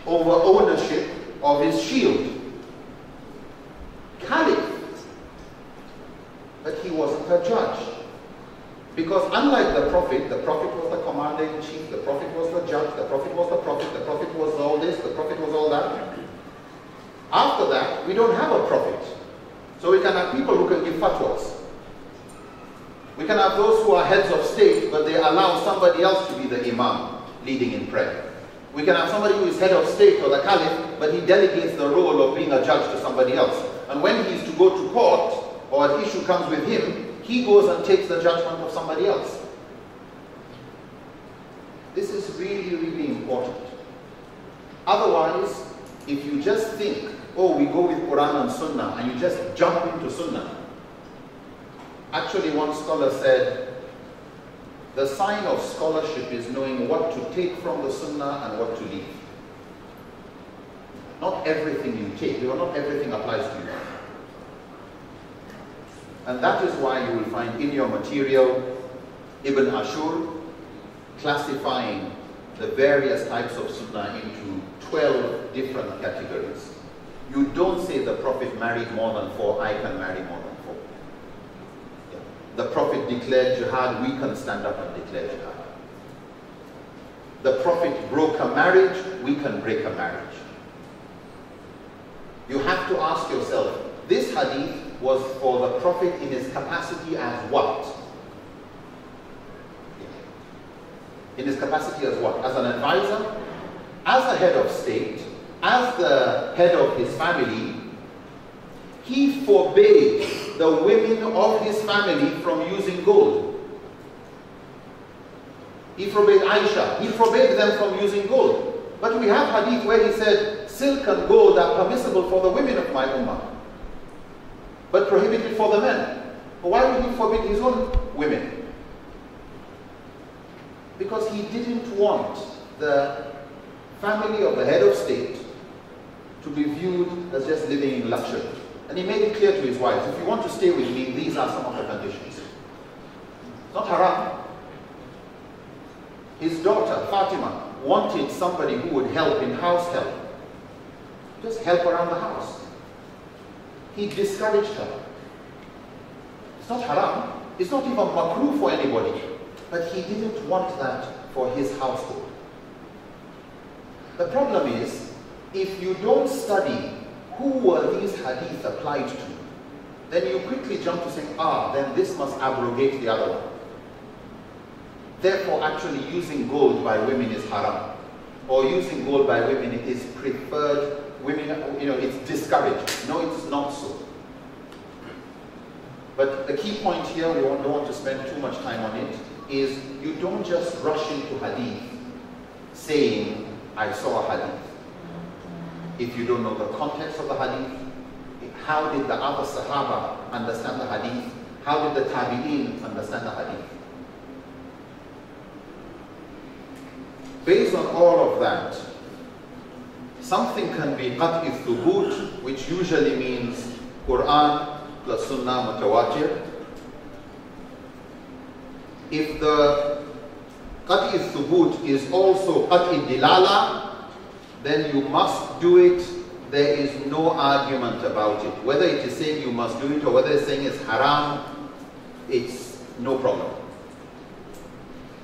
over ownership of his shield. Caliph. But he wasn't a judge. Because unlike the Prophet was the commander-in-chief, the Prophet was the judge, the Prophet was the Prophet was all this, the Prophet was all that. After that, we don't have a Prophet. So we can have people who can give fatwas. We can have those who are heads of state, but they allow somebody else to be the imam, leading in prayer. We can have somebody who is head of state or the caliph, but he delegates the role of being a judge to somebody else. And when he is to go to court, or an issue comes with him, he goes and takes the judgment of somebody else. This is really, really important. Otherwise, if you just think, oh, we go with Quran and Sunnah, and you just jump into Sunnah. Actually, one scholar said, the sign of scholarship is knowing what to take from the Sunnah and what to leave. Not everything you take, not everything applies to you. And that is why you will find in your material Ibn Ashur classifying the various types of sunnah into 12 different categories. You don't say the Prophet married more than 4, I can marry more than 4. Yeah. The Prophet declared jihad, we can stand up and declare jihad. The Prophet broke a marriage, we can break a marriage. You have to ask yourself, this hadith was for the Prophet in his capacity as what? In his capacity as what? As an advisor? As a head of state? As the head of his family? He forbade the women of his family from using gold. He forbade Aisha. He forbade them from using gold. But we have hadith where he said, silk and gold are permissible for the women of my ummah, but prohibited for the men. But why would he forbid his own women? Because he didn't want the family of the head of state to be viewed as just living in luxury. And he made it clear to his wives, if you want to stay with me, these are some of the conditions. It's not haram. His daughter, Fatima, wanted somebody who would help in house help. Just help around the house. He discouraged her. It's not haram. It's not even makruh for anybody. But he didn't want that for his household. The problem is, if you don't study who were these hadith applied to, then you quickly jump to saying, then this must abrogate the other one. Therefore, actually using gold by women is haram. Or using gold by women is preferred. Women, it's discouraged. No, it's not so. But the key point here, we don't want to spend too much time on it, is you don't just rush into hadith saying, I saw a hadith. If you don't know the context of the hadith, how did the other Sahaba understand the hadith? How did the Tabi'in understand the hadith? Based on all of that, something can be qat'i thubut, which usually means Quran plus Sunnah mutawatir. If the qat'i thubut is also qat'i dilala, then you must do it. There is no argument about it. Whether it is saying you must do it or whether it's saying it's haram, it's no problem.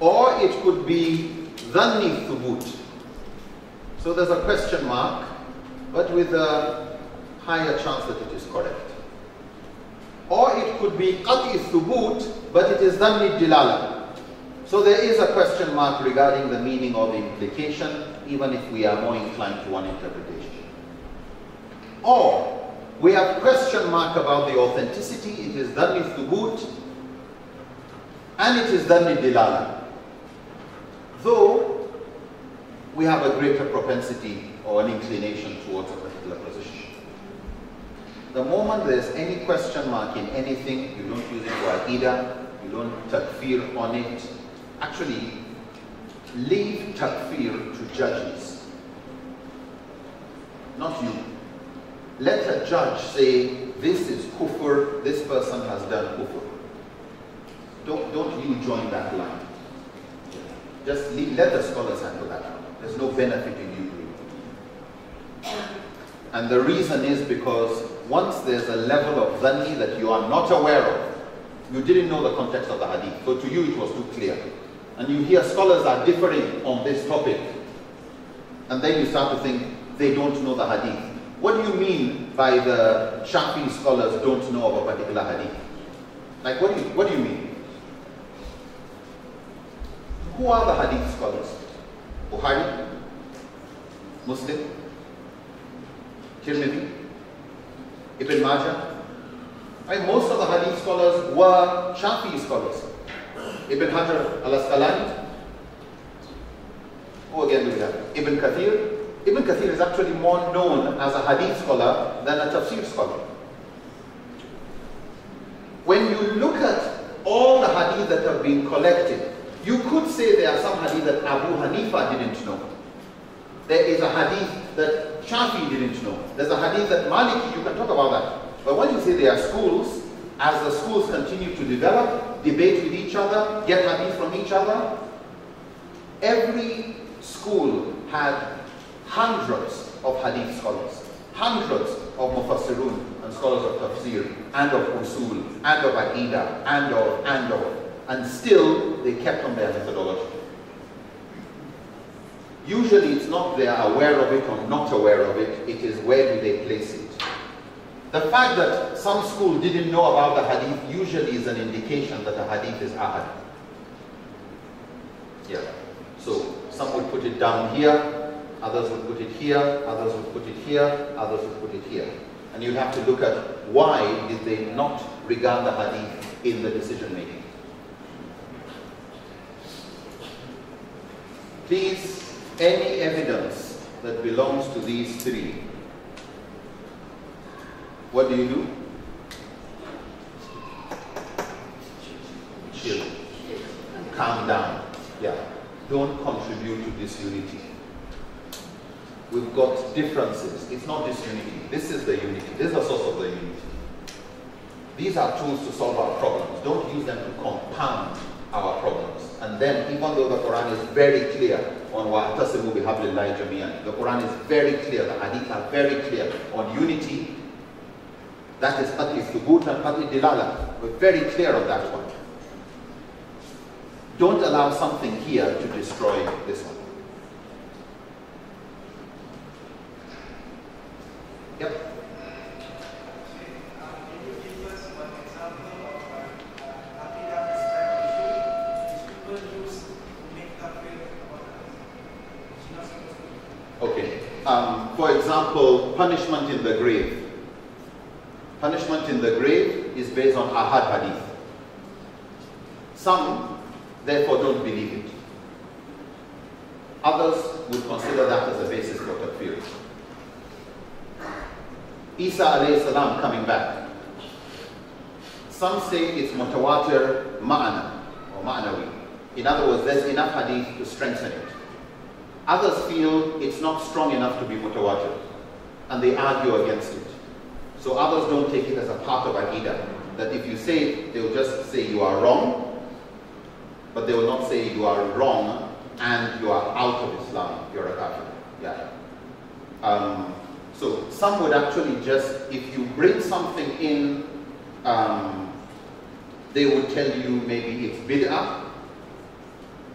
Or it could be dhanni thubut. So there's a question mark, but with a higher chance that it is correct. Or it could be qat'i thubut, but it is dhanni dilala. So there is a question mark regarding the meaning or the implication, even if we are more inclined to one interpretation. Or we have question mark about the authenticity. It is dhanni thubut, and it is dhanni dilala. Though we have a greater propensity or an inclination towards a particular position. The moment there's any question mark in anything, you don't use it for aqidah, you don't takfir on it. Actually, leave takfir to judges, not you. Let a judge say, this is kufr, this person has done kufr. Don't you join that line. Just let the scholars handle that. There's no benefit in you doing it. And the reason is because once there's a level of dhanni that you are not aware of, you didn't know the context of the hadith, so to you it was too clear. And you hear scholars are differing on this topic, and then you start to think they don't know the hadith. What do you mean by the Shafi scholars don't know of a particular hadith? Like what do you mean? Who are the hadith scholars? Bukhari, Muslim, Tirmidhi, Ibn Majah. Right? Most of the hadith scholars were Shafi scholars. Ibn Hajar al-Asqalani. Who again do we have? Ibn Kathir. Ibn Kathir is actually more known as a hadith scholar than a tafsir scholar. When you look at all the hadith that have been collected, you could say there are some hadith that Abu Hanifa didn't know. There is a hadith that Shafi didn't know. There's a hadith that Maliki, you can talk about that. But when you say there are schools, as the schools continue to develop, debate with each other, get hadith from each other, every school had hundreds of hadith scholars, hundreds of mufassirun and scholars of tafsir, and of usul, and of aqidah, and still they kept on their methodology. Usually it's not they are aware of it or not aware of it, it is where do they place it. The fact that some school didn't know about the hadith usually is an indication that the hadith is ahad. Yeah. So some would put it down here, others would put it here, others would put it here, others would put it here. And you have to look at why did they not regard the hadith in the decision making. Please, any evidence that belongs to these three, what do? Chill. Calm down. Yeah. Don't contribute to disunity. We've got differences. It's not disunity. This is the unity. This is the source of the unity. These are tools to solve our problems. Don't use them to compound our problems. And then, even though the Quran is very clear on wa'tasimu bihablillahi jami'an, the Quran is very clear, the hadith are very clear on unity. That is qat'i thubut and qat'i dilala. We're very clear on that one. Don't allow something here to destroy this one. Yep. Okay. For example, punishment in the grave. Punishment in the grave is based on ahad hadith. Some, therefore, don't believe it. Others would consider that as a basis for takfir. Isa alayhi salam coming back. Some say it's mutawatir ma'ana or ma'nawi. In other words, there's enough hadith to strengthen it. Others feel it's not strong enough to be mutawatir, and they argue against it. So others don't take it as a part of aqidah, that if you say it, they'll just say you are wrong, but they will not say you are wrong and you are out of Islam, you're a kafir. Yeah. So some would actually just, if you bring something in, they would tell you maybe it's bid'ah,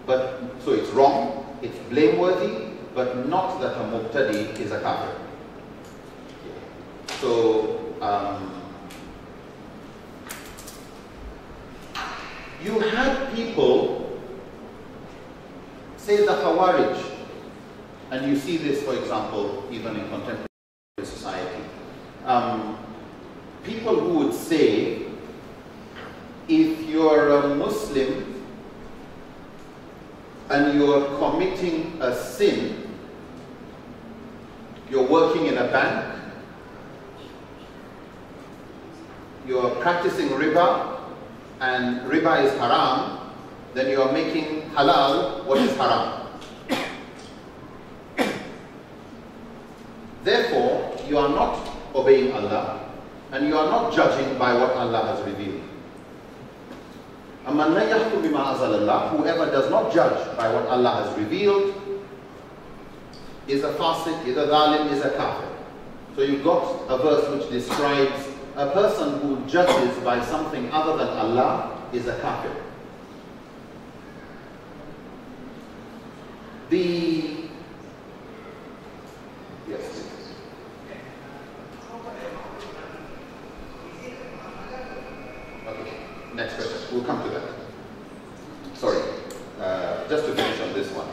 but so it's wrong, it's blameworthy, but not that a mubtadi is a kafir. So you had people say the Khawarij, and you see this, for example, even in contemporary society. People who would say, if you're a Muslim and you're committing a sin, you're working in a bank, you're practicing riba, and riba is haram, then you are making halal what is haram. Therefore, you are not obeying Allah, and you are not judging by what Allah has revealed. Whoever does not judge by what Allah has revealed is a fasiq, is a zalim, is a kafir. So you've got a verse which describes a person who judges by something other than Allah is a kafir. Yes. Okay, next question. We'll come to that. Sorry, just to finish on this one.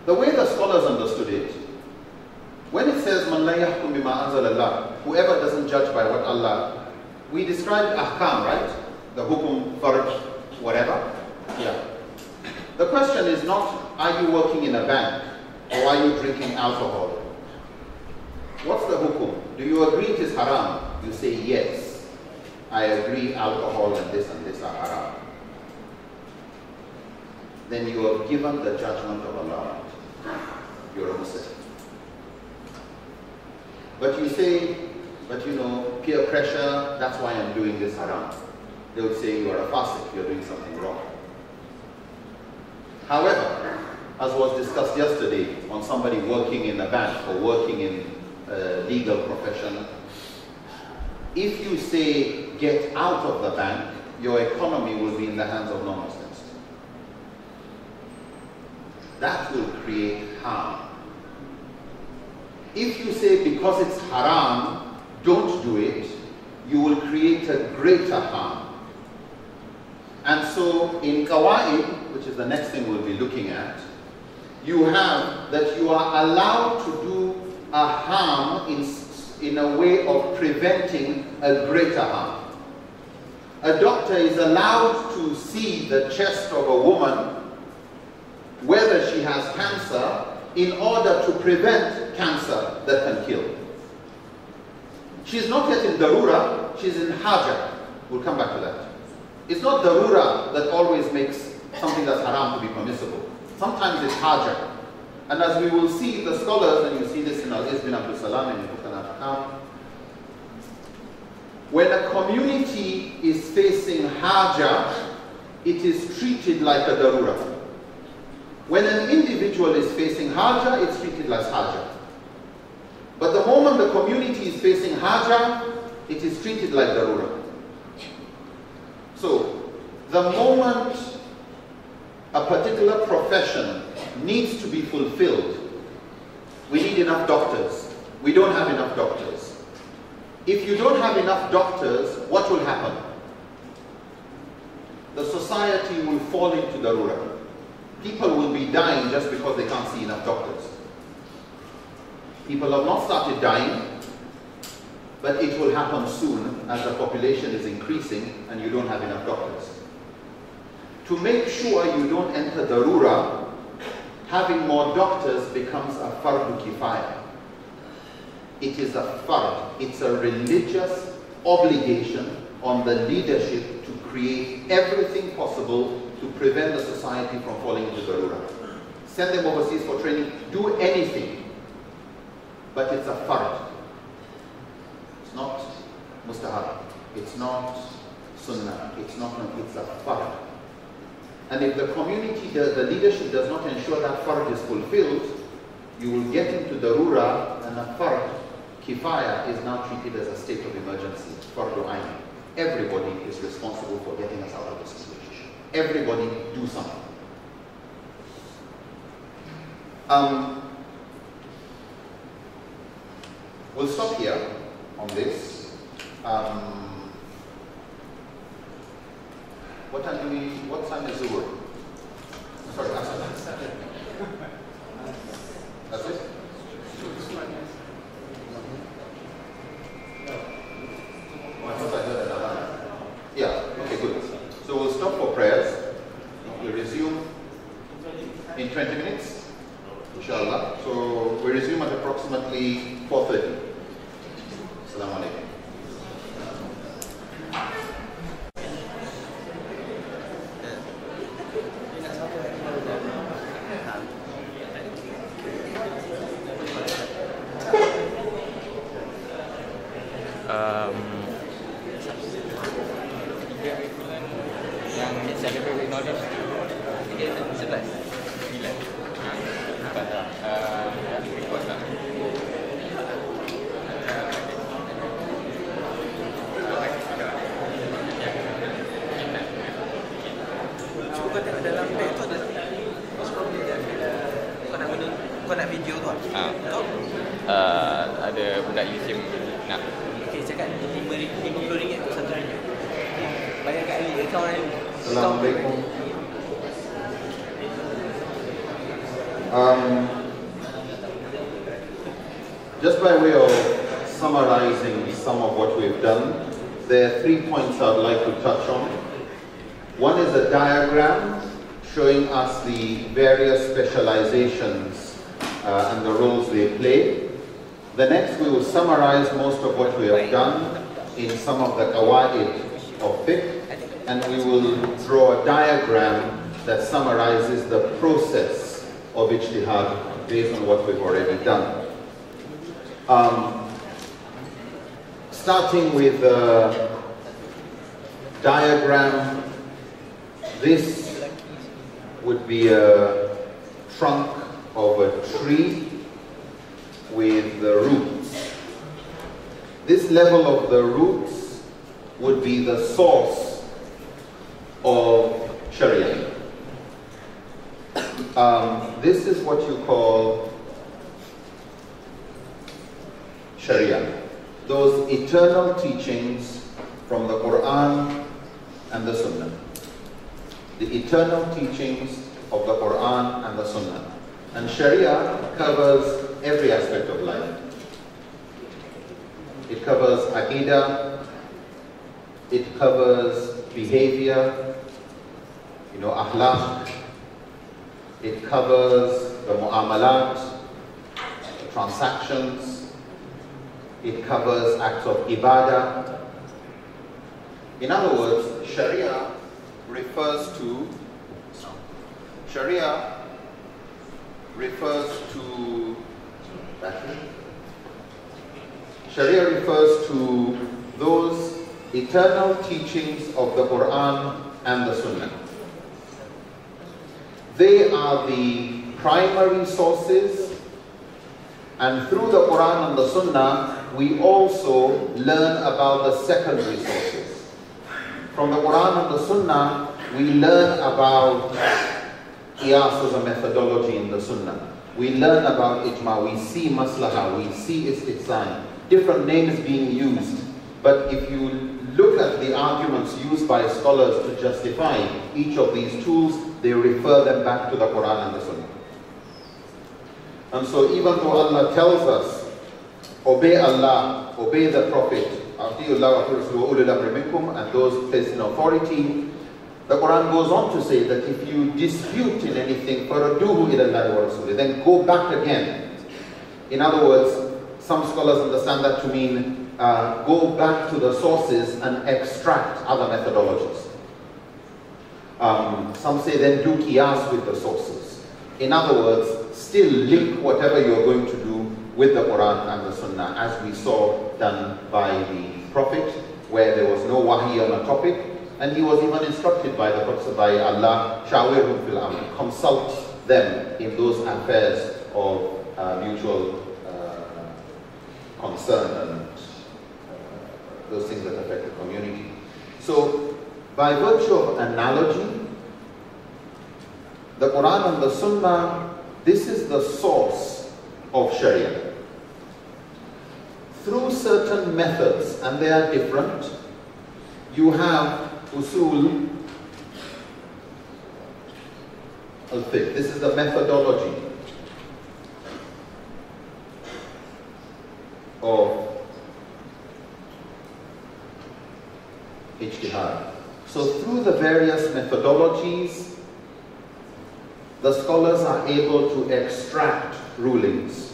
The way the scholars understood it, when it says man la yahkum bima anzalallah, whoever doesn't judge by what Allah, we described ahkam, right? The hukum, farj, whatever. Yeah. The question is not, are you working in a bank or are you drinking alcohol? What's the hukum? Do you agree it is haram? You say yes. I agree alcohol and this are haram. Then you have given the judgment of Allah. you're a Muslim. But you say, but you know, peer pressure, that's why I'm doing this haram. They would say you are a fasik, you're doing something wrong. However, as was discussed yesterday on somebody working in a bank or working in a legal profession, if you say get out of the bank, your economy will be in the hands of non-Muslims. That will create harm. If you say because it's haram, don't do it, you will create a greater harm. And so in Qawaid, which is the next thing we'll be looking at, you have that you are allowed to do a harm in a way of preventing a greater harm. A doctor is allowed to see the chest of a woman, whether she has cancer, in order to prevent cancer that can kill. She's not yet in darura, she's in haja. We'll come back to that. It's not darura that always makes something that's haram to be permissible. Sometimes it's haja. And as we will see, the scholars, and you see this in Al-Iz bin Abdul Salam and Ibn Al-Ahkam, when a community is facing haja, it is treated like a darura. When an individual is facing haja, it's treated like haja. But the moment the community is facing haja, it is treated like darura. So, the moment a particular profession needs to be fulfilled, we need enough doctors. We don't have enough doctors. If you don't have enough doctors, what will happen? The society will fall into darura. People will be dying just because they can't see enough doctors. People have not started dying, but it will happen soon as the population is increasing and you don't have enough doctors. To make sure you don't enter darura, having more doctors becomes a fardu kifaya. It is a fard, it's a religious obligation on the leadership to create everything possible to prevent the society from falling into darura. Send them overseas for training, do anything. But it's a fard. It's not mustahab. It's not sunnah. It's a fard. And if the community, the leadership does not ensure that fard is fulfilled, you will get into darura, and a fard, kifaya, is now treated as a state of emergency. Fardu ayn. Everybody is responsible for getting us out of this situation. Everybody do something. We'll stop here on this. What time is Zuhur? Sorry, Asr. That's it? Yeah, okay, good. So we'll stop for prayers. We'll resume in 20 minutes, inshallah. So we resume at approximately 4:30. Assalamu alaikum. Ada budak UCM nak. Okey, cakap RM50 untuk satu video. Bayar kat Ali account Ali. Assalamualaikum. Just by way of summarizing some of what we've done, there are 3 points I'd like to touch on. One is a diagram showing us the various specializations and the roles they play. The next, we will summarize most of what we have done in some of the qawaid of fiqh, and we will draw a diagram that summarizes the process of ijtihad based on what we've already done. Starting with the diagram, this would be a trunk of a tree with the roots. This level of the roots would be the source of Sharia. This is what you call Sharia. Those eternal teachings from the Quran and the Sunnah. The eternal teachings of the Quran and the Sunnah. And Sharia covers every aspect of life. It covers Aqidah, it covers behavior, Akhlaq, it covers the Mu'amalat, the transactions, it covers acts of Ibadah. In other words, Sharia refers to those eternal teachings of the Quran and the Sunnah. They are the primary sources, and through the Quran and the Sunnah, we also learn about the secondary sources. From the Quran and the Sunnah, we learn about Qiyas as a methodology in the Sunnah. We learn about Ijma, we see Maslaha, we see Istihsan. Different names being used, but if you look at the arguments used by scholars to justify each of these tools, they refer them back to the Quran and the Sunnah. And so even though Allah tells us, obey Allah, obey the Prophet, and those placed in authority, the Quran goes on to say that if you dispute in anything, then go back again. In other words, some scholars understand that to mean go back to the sources and extract other methodologies. Some say then do qiyas with the sources. In other words, still link whatever you're going to do with the Quran and the Sunnah, as we saw done by the Prophet, where there was no wahi on a topic, and he was even instructed by the Prophet, by Allah, shawirhum fil amr, consult them in those affairs of mutual concern and those things that affect the community. So, by virtue of analogy, the Quran and the Sunnah, this is the source of Sharia. Through certain methods, and they are different, you have usul al-fiqh. This is the methodology of ijtihad. So through the various methodologies, the scholars are able to extract rulings.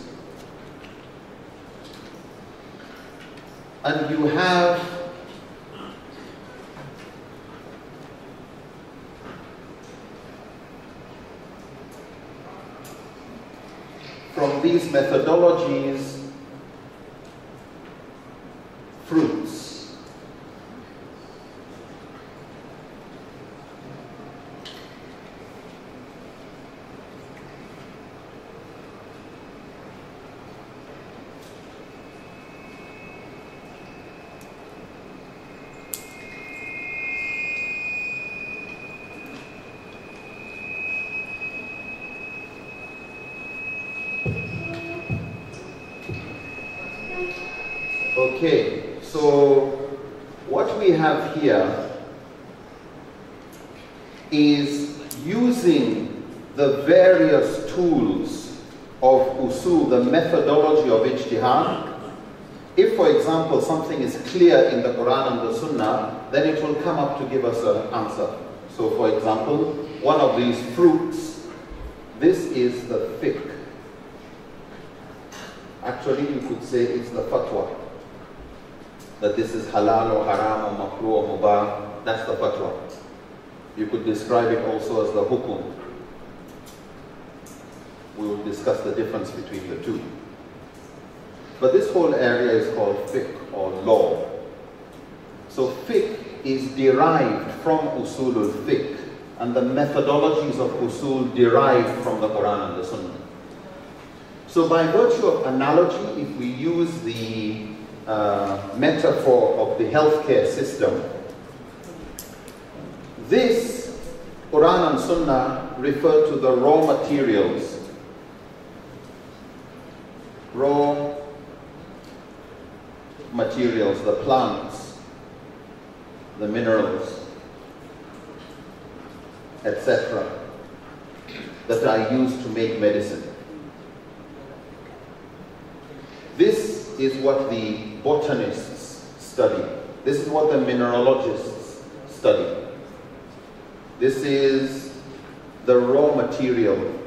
And you have from these methodologies fruits. Okay, so what we have here is using the various tools of usul, the methodology of ijtihad. If, for example, something is clear in the Quran and the Sunnah, then it will come up to give us an answer. So, for example, one of these fruits, this is the fiqh. Actually, you could say it's the fatwa. That this is halal or haram or makruh or mubah, that's the fatwa. You could describe it also as the hukum. we will discuss the difference between the two. But this whole area is called fiqh or law. So fiqh is derived from usulul fiqh, and the methodologies of usul derived from the Quran and the Sunnah. So by virtue of analogy, if we use the metaphor of the healthcare system, this Quran and Sunnah refer to the raw materials, the plants, the minerals, etc., that are used to make medicine. This is what the botanists study. This is what the mineralogists study. This is the raw material.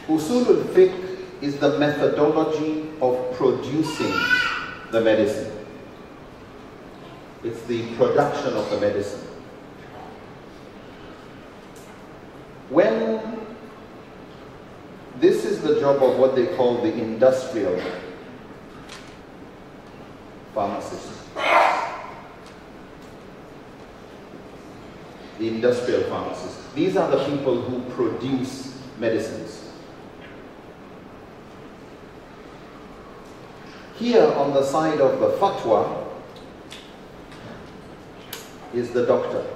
Usulul fiqh is the methodology of producing the medicine. It's the production of the medicine. This is the job of what they call the industrial pharmacist. The industrial pharmacist. These are the people who produce medicines. Here on the side of the fatwa is the doctor.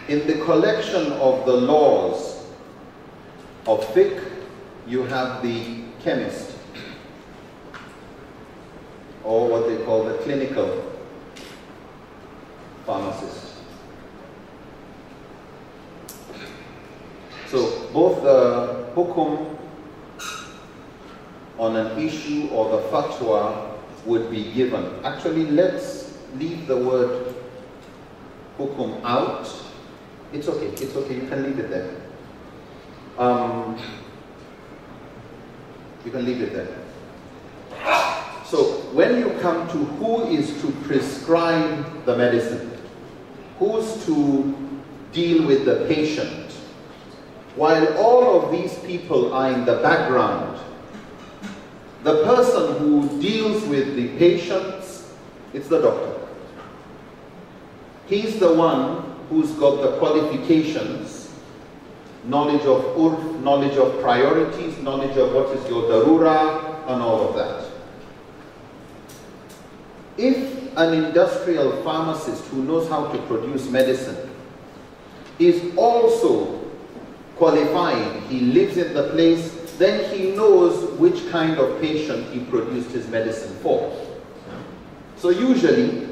In the collection of the laws of fiqh, you have the chemist, or what they call the clinical pharmacist. So both the hukum on an issue or the fatwa would be given. Actually, let's leave the word hukum out. It's okay, you can leave it there. You can leave it there. So when you come to who is to prescribe the medicine, who's to deal with the patient, while all of these people are in the background, the person who deals with the patients, it's the doctor. He's the one who's got the qualifications, knowledge of urf, knowledge of priorities, knowledge of what is your darura, and all of that. If an industrial pharmacist who knows how to produce medicine is also qualified, he lives in the place, then he knows which kind of patient he produced his medicine for. So usually,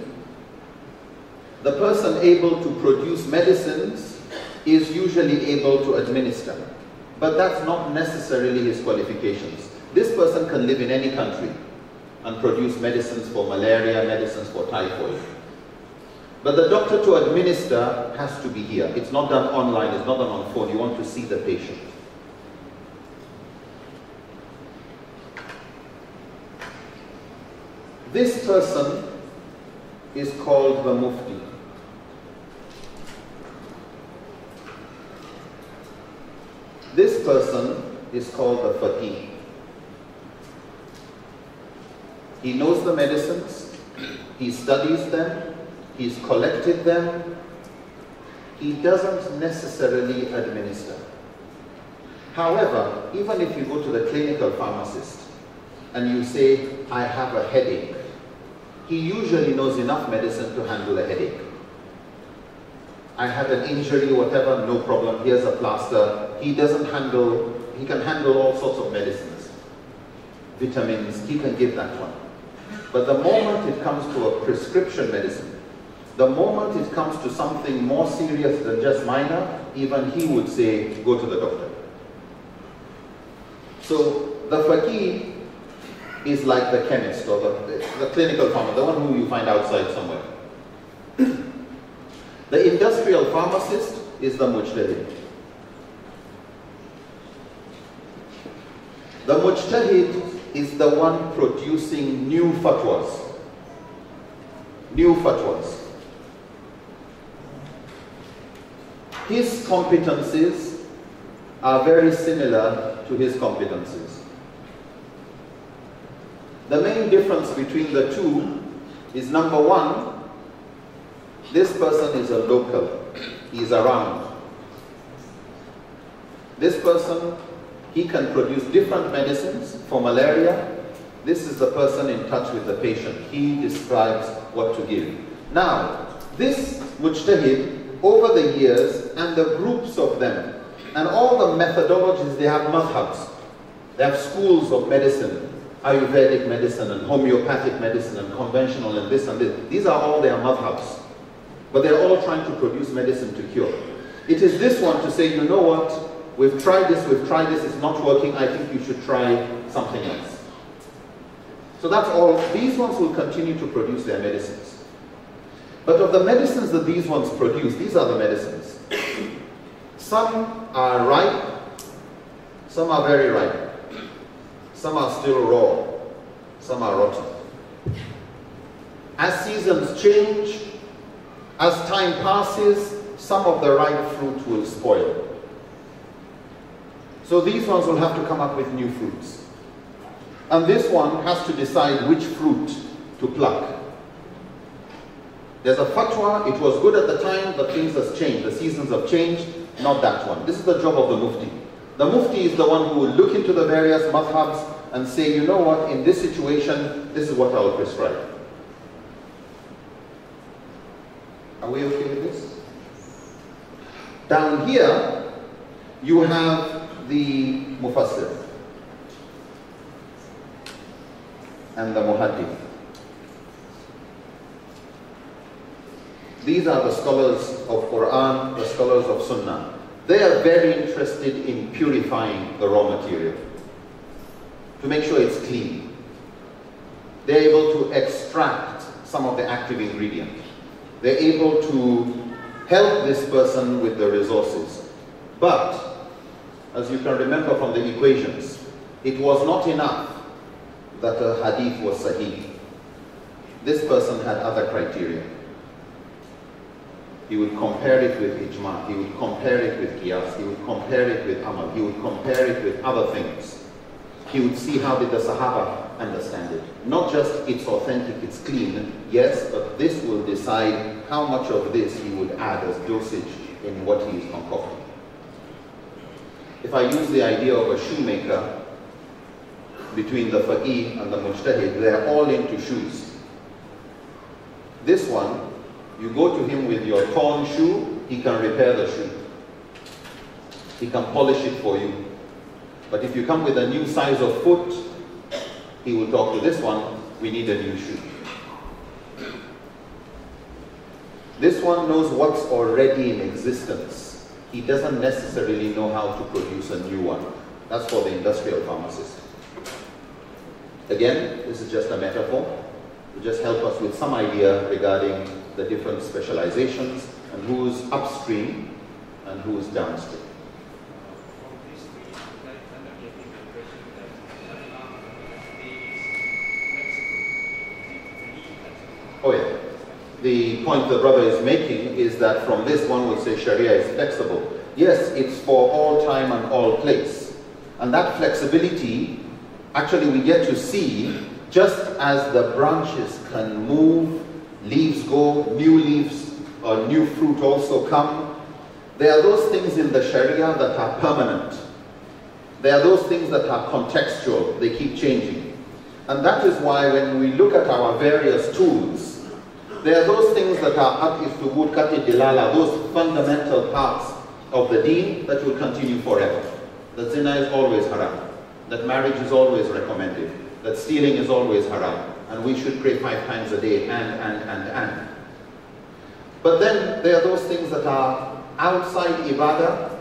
the person able to produce medicines is usually able to administer. But that's not necessarily his qualifications. This person can live in any country and produce medicines for malaria, medicines for typhoid. But the doctor to administer has to be here. It's not done online, it's not done on phone. You want to see the patient. This person is called the mufti. This person is called the faqih. He knows the medicines, he studies them, he's collected them, he doesn't necessarily administer. However, even if you go to the clinical pharmacist and you say, I have a headache, he usually knows enough medicine to handle a headache. I had an injury, whatever, no problem, here's a plaster. He can handle all sorts of medicines, vitamins, he can give that one. But the moment it comes to a prescription medicine, the moment it comes to something more serious than just minor, even he would say, go to the doctor. So the faqih is like the chemist or the clinical pharmacist, the one who you find outside somewhere. The industrial pharmacist is the mujtahid. The mujtahid is the one producing new fatwas. new fatwas. His competencies are very similar to his competencies. The main difference between the two is, number one, this person is a local. He is around. This person, he can produce different medicines for malaria. This is the person in touch with the patient. He describes what to give. Now, this mujtahid, over the years, and the groups of them, and all the methodologies, they have madhabs. They have schools of medicine, Ayurvedic medicine, and homeopathic medicine, and conventional, and this and this. These are all their madhabs. But they're all trying to produce medicine to cure. It is this one to say, you know what, we've tried this, it's not working, I think you should try something else. So that's all. These ones will continue to produce their medicines. But of the medicines that these ones produce, these are the medicines. Some are ripe, some are very ripe, some are still raw, some are rotten. As seasons change, as time passes, some of the ripe fruit will spoil. So these ones will have to come up with new fruits. And this one has to decide which fruit to pluck. There's a fatwa, it was good at the time, but things have changed, the seasons have changed, not that one. This is the job of the mufti. The mufti is the one who will look into the various madhabs and say, you know what, in this situation, this is what I will prescribe. Are we okay with this? Down here, you have the mufassir and the muhaddith. These are the scholars of Quran, the scholars of Sunnah. They are very interested in purifying the raw material to make sure it's clean. They're able to extract some of the active ingredient. They're able to help this person with the resources. But, as you can remember from the equations, it was not enough that a hadith was sahih. This person had other criteria. He would compare it with ijma, he would compare it with qiyas, he would compare it with amal, he would compare it with other things. He would see how did the Sahaba understand it. Not just it's authentic, it's clean, yes, but this will decide how much of this he would add as dosage in what he is concocting. If I use the idea of a shoemaker, between the faqih and the mujtahid, they're all into shoes. This one, you go to him with your torn shoe, he can repair the shoe. He can polish it for you. But if you come with a new size of foot, he will talk to this one, we need a new shoe. This one knows what's already in existence. He doesn't necessarily know how to produce a new one. That's for the industrial pharmacist. Again, this is just a metaphor to just help us with some idea regarding the different specializations and who's upstream and who's downstream. Oh yeah. The point the brother is making is that from this one would say Sharia is flexible. Yes, it's for all time and all place. And that flexibility, actually we get to see, just as the branches can move, leaves go, new leaves or new fruit also come. There are those things in the Sharia that are permanent. There are those things that are contextual, they keep changing. And that is why when we look at our various tools, there are those things that are at-istubud, kat-dilala, those fundamental parts of the deen that will continue forever. That zina is always haram, that marriage is always recommended, that stealing is always haram, and we should pray 5 times a day, and. But then there are those things that are outside ibadah.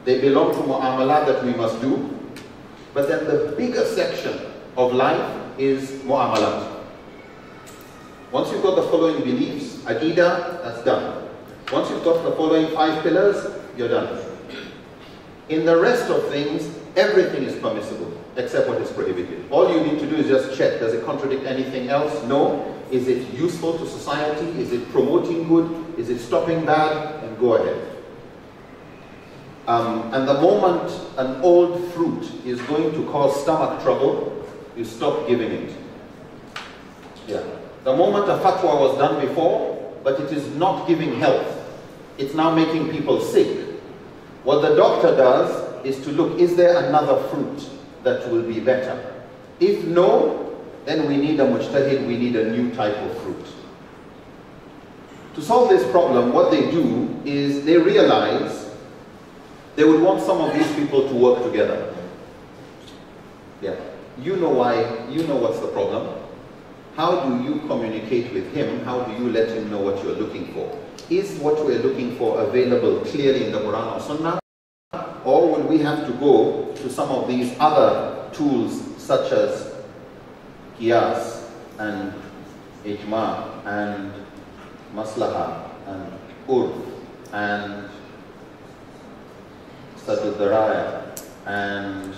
They belong to mu'amalah that we must do. But then the bigger section of life is mu'amalat. Once you've got the following beliefs, aqidah, that's done. Once you've got the following 5 pillars, you're done. In the rest of things, everything is permissible, except what is prohibited. All you need to do is just check, does it contradict anything else? No. Is it useful to society? Is it promoting good? Is it stopping bad? And go ahead. And the moment an old fruit is going to cause stomach trouble, you stop giving it. Yeah. The moment a fatwa was done before, but it is not giving health, it's now making people sick. What the doctor does is to look, is there another fruit that will be better? If no, then we need a mujtahid, we need a new type of fruit. To solve this problem, what they do is they realize they would want some of these people to work together. Yeah. You know why, you know what's the problem. How do you communicate with him? How do you let him know what you're looking for? Is what we're looking for available clearly in the Quran or Sunnah? Or will we have to go to some of these other tools such as Qiyas and Ijma and Maslaha and Urf and Sadud Daraya and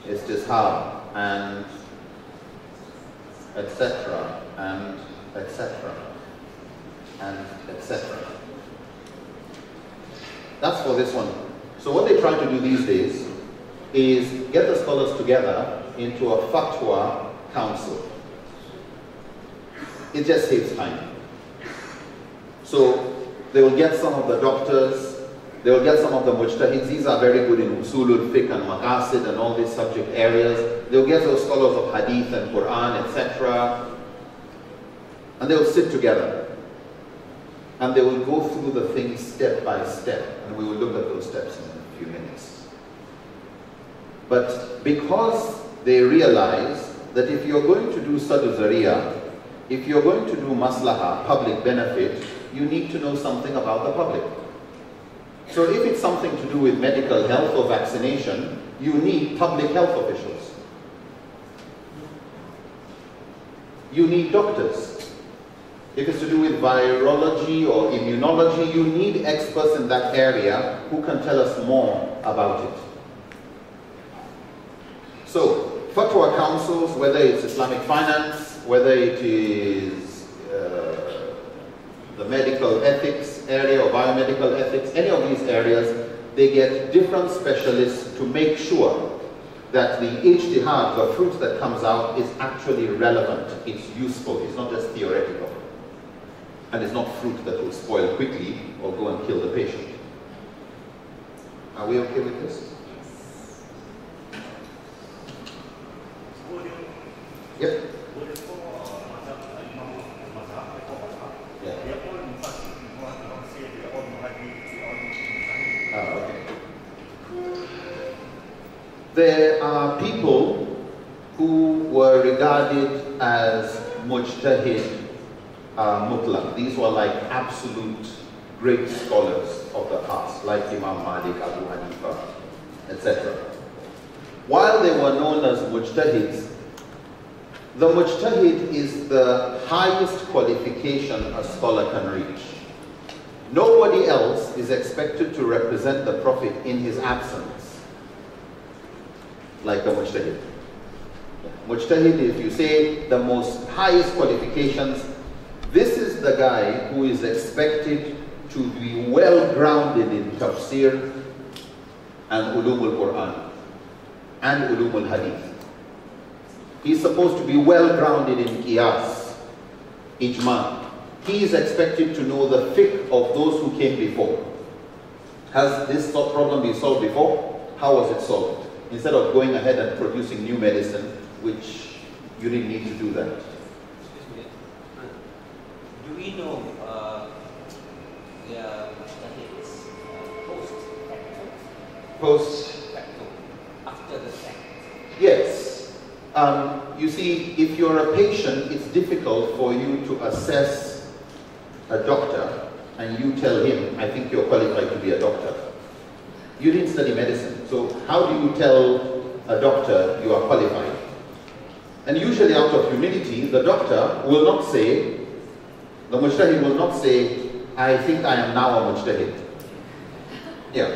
Istishab and etc. and etc. and etc. That's for this one. So what they try to do these days is get the scholars together into a fatwa council. It just saves time. So they will get some of the doctors, they will get some of the mujtahids. These are very good in usulul fiqh and maqasid and all these subject areas. They'll get those scholars of hadith and Quran, etc. And they will sit together. And they will go through the things step by step. And we will look at those steps in a few minutes. But because they realize that if you're going to do Sadhu Zariya, if you're going to do maslaha, public benefit, you need to know something about the public. So if it's something to do with medical health or vaccination, you need public health officials. You need doctors. If it's to do with virology or immunology, you need experts in that area who can tell us more about it. So, fatwa councils, whether it's Islamic finance, whether it is the medical ethics area or biomedical ethics, any of these areas, they get different specialists to make sure that the ijtihad, the fruit that comes out, is actually relevant, it's useful, it's not just theoretical. And it's not fruit that will spoil quickly or go and kill the patient. Are we okay with this? Yep. Okay. There are people who were regarded as mujtahid mutlaq. These were like absolute great scholars of the past, like Imam Malik, Abu Hanifa, etc. While they were known as mujtahids, the mujtahid is the highest qualification a scholar can reach. Nobody else is expected to represent the Prophet in his absence, like the mujtahid. Mujtahid, if you say the most highest qualifications, this is the guy who is expected to be well-grounded in tafsir and ulum al-Quran and ulum al-Hadith. He's supposed to be well-grounded in qiyas, ijma. He is expected to know the fiqh of those who came before. Has this problem been solved before? How was it solved? Instead of going ahead and producing new medicine, which you didn't need to do that. Do we know their mujtahids post-facto? Post-facto, after the fact? Yes. You see, if you're a patient, it's difficult for you to assess a doctor and you tell him, I think you're qualified to be a doctor. You didn't study medicine, so how do you tell a doctor you are qualified? And usually out of humility, the doctor will not say, the mujtahid will not say, I think I am now a mujtahid. Yeah,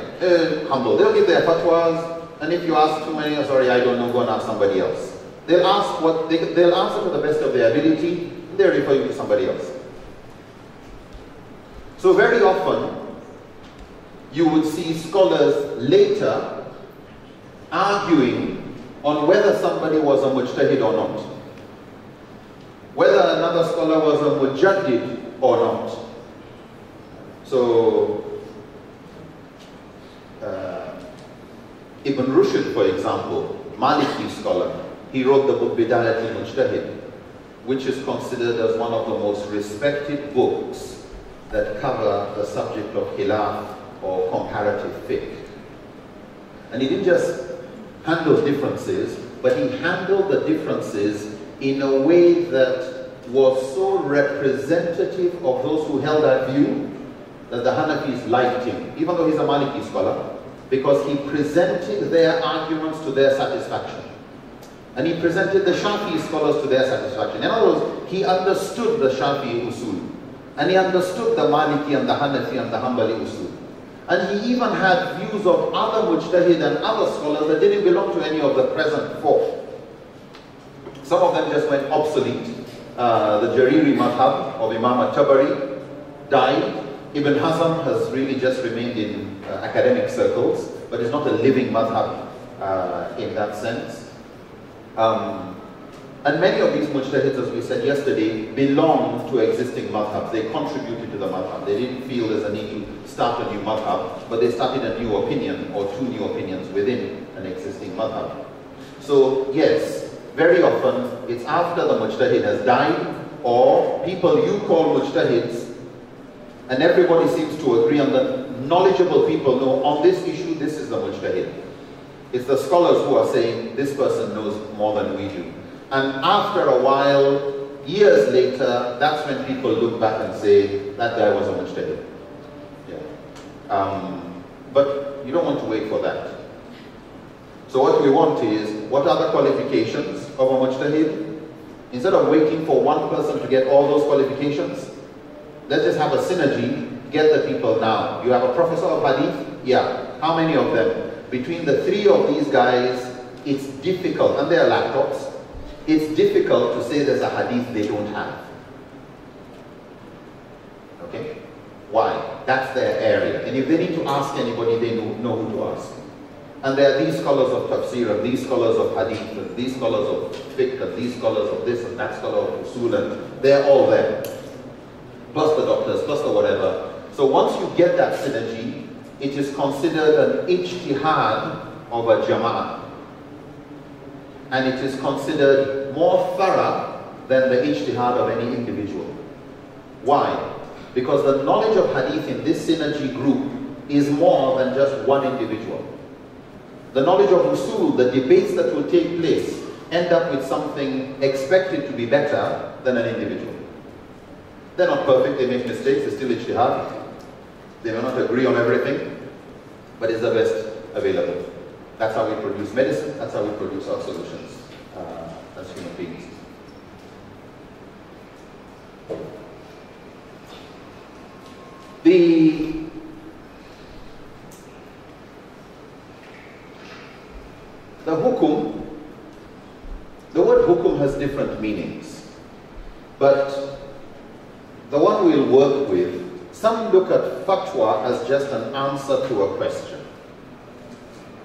humble. They'll give their fatwas, and if you ask too many, sorry, I don't know, go and ask somebody else. They'll answer to the best of their ability, and they refer you to somebody else. So very often, you would see scholars later arguing on whether somebody was a mujtahid or not, whether another scholar was a mujaddid or not. So, Ibn Rushd, for example, Maliki scholar, he wrote the book Bidayat al-Mujtahid, which is considered as one of the most respected books that cover the subject of khilaf or comparative fiqh. And he didn't just handle differences, but he handled the differences in a way that was so representative of those who held that view that the Hanafis liked him, even though he's a Maliki scholar, because he presented their arguments to their satisfaction. And he presented the Shafi'i scholars to their satisfaction. In other words, he understood the Shafi'i usul, and he understood the Maliki and the Hanafi and the Hanbali usul. And he even had views of other mujtahid and other scholars that didn't belong to any of the present four. Some of them just went obsolete. The Jariri madhab of Imam al-Tabari died. Ibn Hazm has really just remained in academic circles, but is not a living madhab in that sense. And many of these mujtahids, as we said yesterday, belong to existing madhabs. They contributed to the madhab. They didn't feel there's a need to start a new madhab, but they started a new opinion or two new opinions within an existing madhab. So yes, very often it's after the mujtahid has died, or people you call mujtahids, and everybody seems to agree on the knowledgeable people know on this issue, this is the mujtahid. It's the scholars who are saying this person knows more than we do. And after a while, years later, that's when people look back and say, that guy was a mujtahid. Yeah. But you don't want to wait for that. So what we want is, what are the qualifications of a mujtahid? Instead of waiting for one person to get all those qualifications, let's just have a synergy, get the people now. You have a professor of hadith? Yeah. How many of them? Between the three of these guys, it's difficult, and they are laptops, it's difficult to say there's a hadith they don't have. Okay? Why? That's their area. And if they need to ask anybody, they know who to ask. And there are these scholars of tafsir, and these scholars of hadith, and these scholars of fiqh, and these scholars of this, and that scholar of usul, and they're all there. Plus the doctors, plus the whatever. So once you get that synergy, it is considered an ijtihad of a jama'ah. And it is considered more thorough than the ijtihad of any individual. Why? Because the knowledge of hadith in this synergy group is more than just one individual. The knowledge of usul, the debates that will take place, end up with something expected to be better than an individual. They're not perfect, they make mistakes, it's still ijtihad. They may not agree on everything, but it's the best available. That's how we produce medicine, that's how we produce our solutions as human beings. The hukum, the word hukum has different meanings, but the one we'll work with, some look at fatwa as just an answer to a question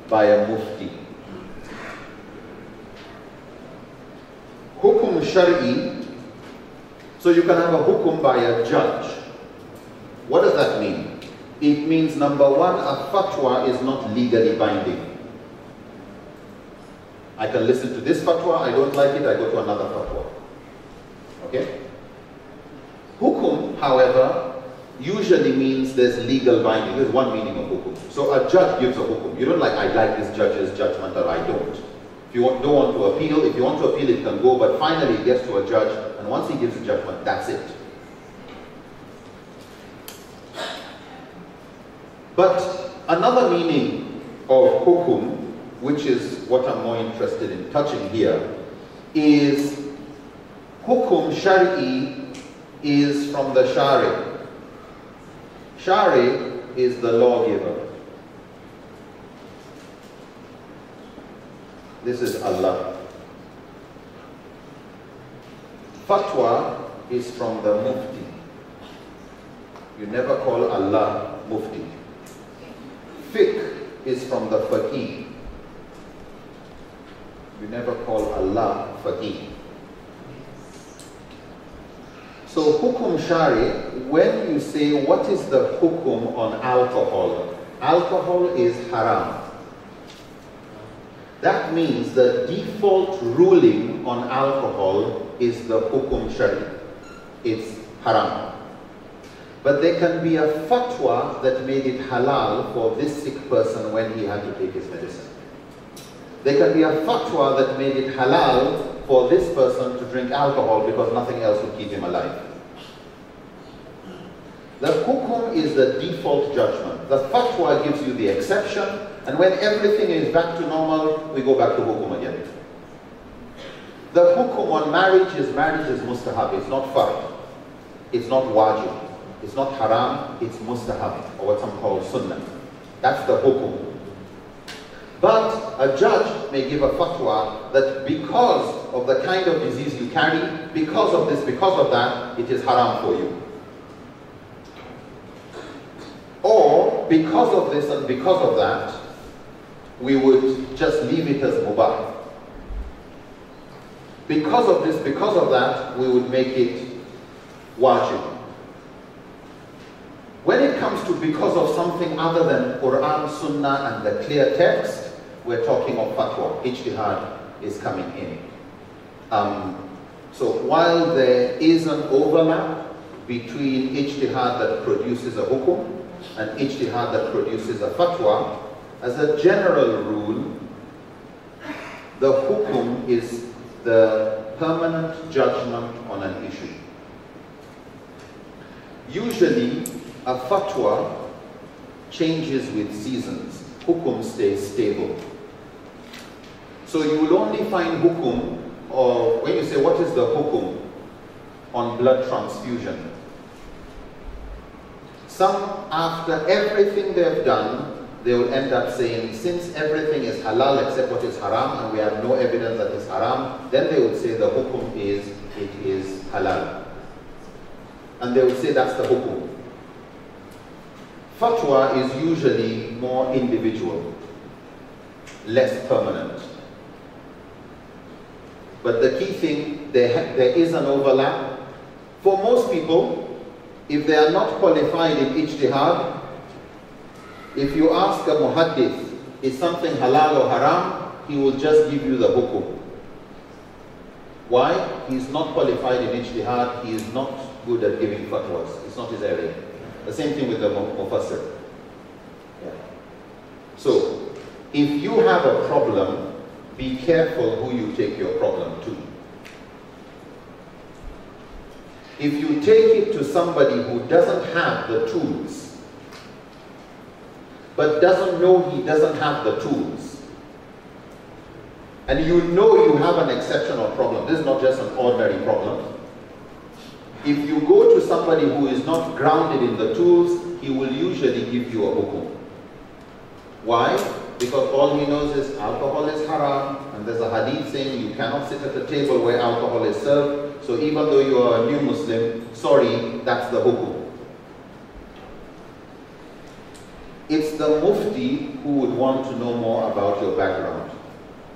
by a mufti. Hukum shari'i, so you can have a hukum by a judge. What does that mean? It means, number one, a fatwa is not legally binding. I can listen to this fatwa, I don't like it, I go to another fatwa. Okay? Hukum, however, usually means there's legal binding. There's one meaning of hukum. So a judge gives a hukum. You don't like, I like this judge's judgment, or I don't. If you don't want to appeal, if you want to appeal, it can go, but finally it gets to a judge, and once he gives a judgment, that's it. But another meaning of hukum, which is what I'm more interested in touching here, is hukum shari'i is from the shari. Shari is the lawgiver. This is Allah. Fatwa is from the Mufti. You never call Allah Mufti. Fiqh is from the Faqih. You never call Allah Faqih. So hukum shari, when you say what is the hukum on alcohol, alcohol is haram. That means the default ruling on alcohol is the hukum shari. It's haram. But there can be a fatwa that made it halal for this sick person when he had to take his medicine. There can be a fatwa that made it halal for this person to drink alcohol because nothing else would keep him alive. The hukum is the default judgment. The fatwa gives you the exception, and when everything is back to normal, we go back to hukum again. The hukum on marriage is mustahab, it's not fard. It's not wajib. It's not haram, it's mustahab, or what some call sunnah. That's the hukum. But a judge may give a fatwa that because of the kind of disease you carry, because of this, because of that, it is haram for you. Or because of this and because of that, we would just leave it as mubah. Because of this, because of that, we would make it wajib. When it comes to because of something other than Quran, Sunnah and the clear text, we're talking of fatwa. Ijtihad is coming in. So while there is an overlap between ijtihad that produces a hukum and ijtihad that produces a fatwa, as a general rule, the hukum is the permanent judgment on an issue. Usually, a fatwa changes with seasons. Hukum stays stable. So you will only find hukum, or when you say what is the hukum on blood transfusion, some after everything they've done, they will end up saying, since everything is halal except what is haram and we have no evidence that it's haram, then they would say the hukum is, it is halal. And they would say that's the hukum. Fatwa is usually more individual, less permanent. But the key thing, there is an overlap. For most people, if they are not qualified in ijtihad, if you ask a muhaddith, is something halal or haram, he will just give you the hukum. Why? He's not qualified in ijtihad, he is not good at giving fatwas. It's not his area. The same thing with the mufassir. Yeah. So, if you have a problem, be careful who you take your problem to. If you take it to somebody who doesn't have the tools, but doesn't know he doesn't have the tools, and you know you have an exceptional problem, this is not just an ordinary problem. If you go to somebody who is not grounded in the tools, he will usually give you a hukum. Why? Because all he knows is alcohol is haram, and there's a hadith saying you cannot sit at a table where alcohol is served, so even though you are a new Muslim, sorry, that's the hukum. It's the mufti who would want to know more about your background.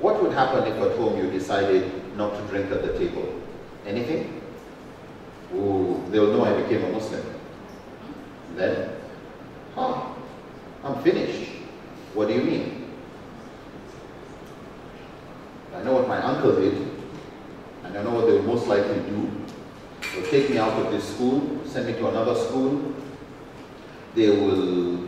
What would happen if at home you decided not to drink at the table? Anything? Oh, they'll know I became a Muslim. Then, I'm finished. What do you mean? I know what my uncle did, and I know what they will most likely do. They'll take me out of this school, send me to another school. They will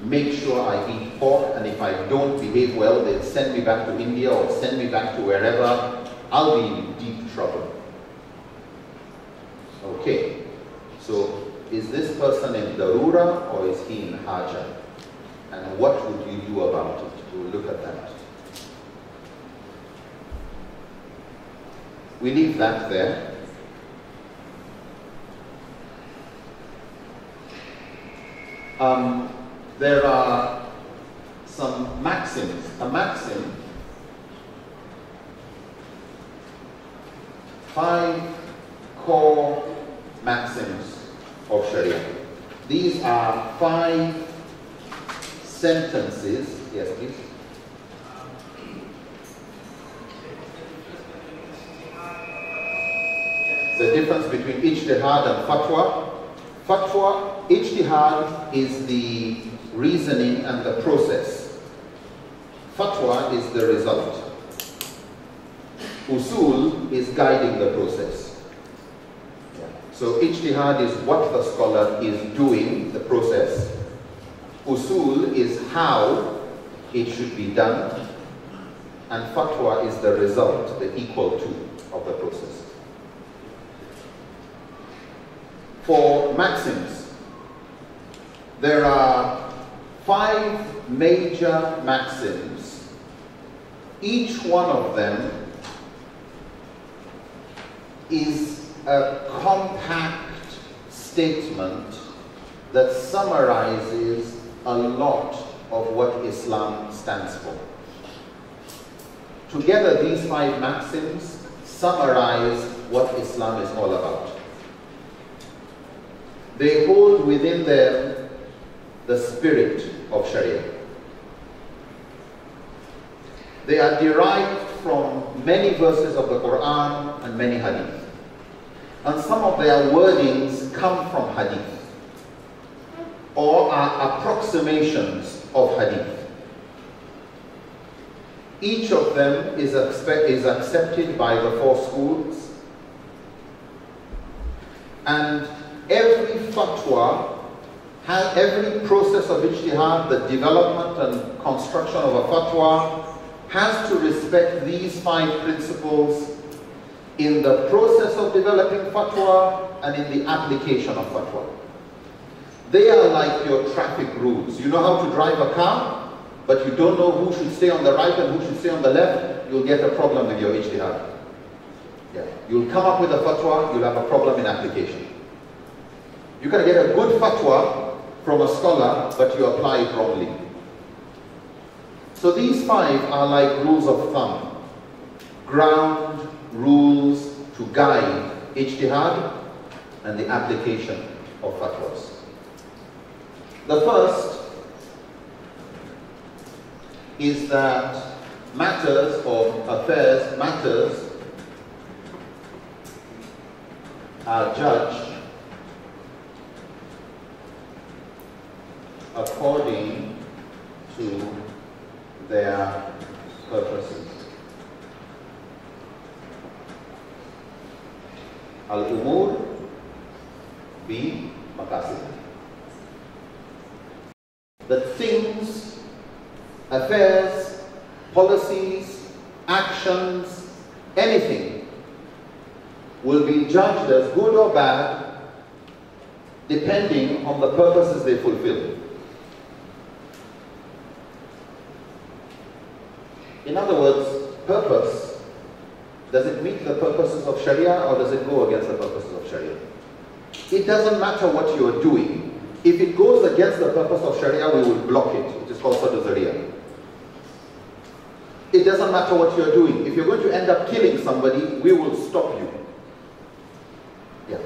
make sure I eat pork, and if I don't behave well, they'll send me back to India or send me back to wherever. I'll be in deep trouble. Okay, so is this person in darura or is he in haja? And what would you do about it? We'll look at that. We leave that there. There are some maxims. A maxim 5 core maxims of Sharia. These are 5 sentences. Yes, please. The difference between ijtihad and fatwa. Fatwa, ijtihad is the reasoning and the process. Fatwa is the result. Usul is guiding the process. So ijtihad is what the scholar is doing, the process. Usul is how it should be done. And fatwa is the result, the equal to of the process. For maxims, there are 5 major maxims. Each one of them is a compact statement that summarizes a lot of what Islam stands for. Together, these 5 maxims summarize what Islam is all about. They hold within them the spirit of Sharia. They are derived from many verses of the Quran and many hadith. And some of their wordings come from hadith or are approximations of hadith. Each of them is accepted by the 4 schools, and every fatwa, every process of ijtihad, the development and construction of a fatwa, has to respect these 5 principles in the process of developing fatwa and in the application of fatwa. They are like your traffic rules. You know how to drive a car, but you don't know who should stay on the right and who should stay on the left, you'll get a problem with your ijtihad. Yeah. You'll come up with a fatwa, you'll have a problem in application. You can get a good fatwa from a scholar, but you apply it wrongly. So these 5 are like rules of thumb, ground rules to guide ijtihad and the application of fatwas. The first is that matters are judged according to their purposes. Al-umur bi maqasid. That things, affairs, policies, actions, anything will be judged as good or bad depending on the purposes they fulfill. In other words, purpose, does it meet the purposes of Sharia or does it go against the purposes of Sharia? It doesn't matter what you are doing. If it goes against the purpose of Sharia, we will block it. It is called Sadr Zariya. It doesn't matter what you are doing. If you're going to end up killing somebody, we will stop you. Yeah.